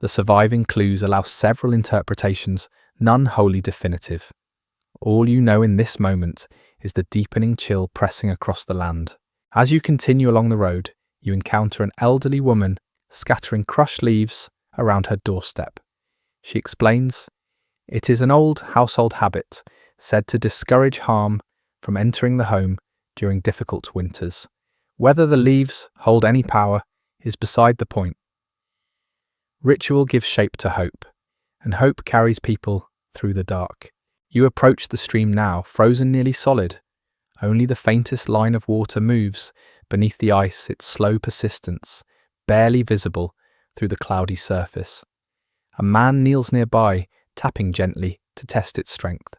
The surviving clues allow several interpretations, none wholly definitive. All you know in this moment is the deepening chill pressing across the land. As you continue along the road, you encounter an elderly woman scattering crushed leaves around her doorstep. She explains, it is an old household habit said to discourage harm from entering the home during difficult winters. Whether the leaves hold any power is beside the point. Ritual gives shape to hope, and hope carries people through the dark. You approach the stream now, frozen nearly solid. Only the faintest line of water moves beneath the ice, its slow persistence, barely visible through the cloudy surface. A man kneels nearby, tapping gently to test its strength.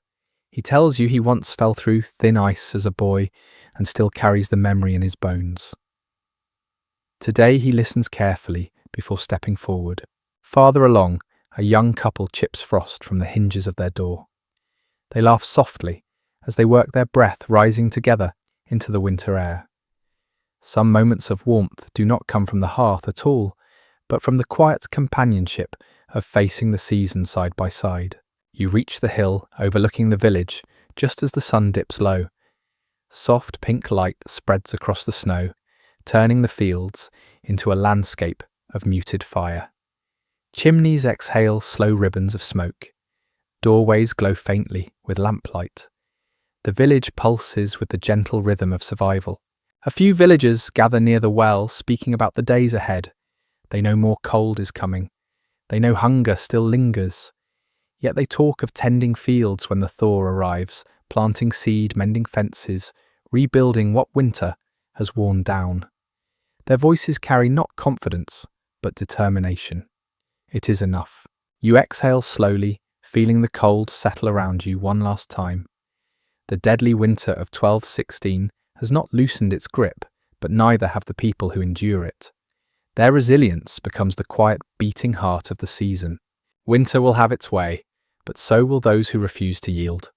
He tells you he once fell through thin ice as a boy and still carries the memory in his bones. Today he listens carefully before stepping forward. Farther along, a young couple chips frost from the hinges of their door. They laugh softly as they work their breath rising together into the winter air. Some moments of warmth do not come from the hearth at all, but from the quiet companionship of facing the season side by side. You reach the hill overlooking the village just as the sun dips low. Soft pink light spreads across the snow, turning the fields into a landscape of muted fire. Chimneys exhale slow ribbons of smoke. Doorways glow faintly with lamplight. The village pulses with the gentle rhythm of survival. A few villagers gather near the well, speaking about the days ahead. They know more cold is coming. They know hunger still lingers. Yet they talk of tending fields when the thaw arrives, planting seed, mending fences, rebuilding what winter has worn down. Their voices carry not confidence, but determination. It is enough. You exhale slowly, feeling the cold settle around you one last time. The deadly winter of 1216 has not loosened its grip, but neither have the people who endure it. Their resilience becomes the quiet beating heart of the season. Winter will have its way, but so will those who refuse to yield.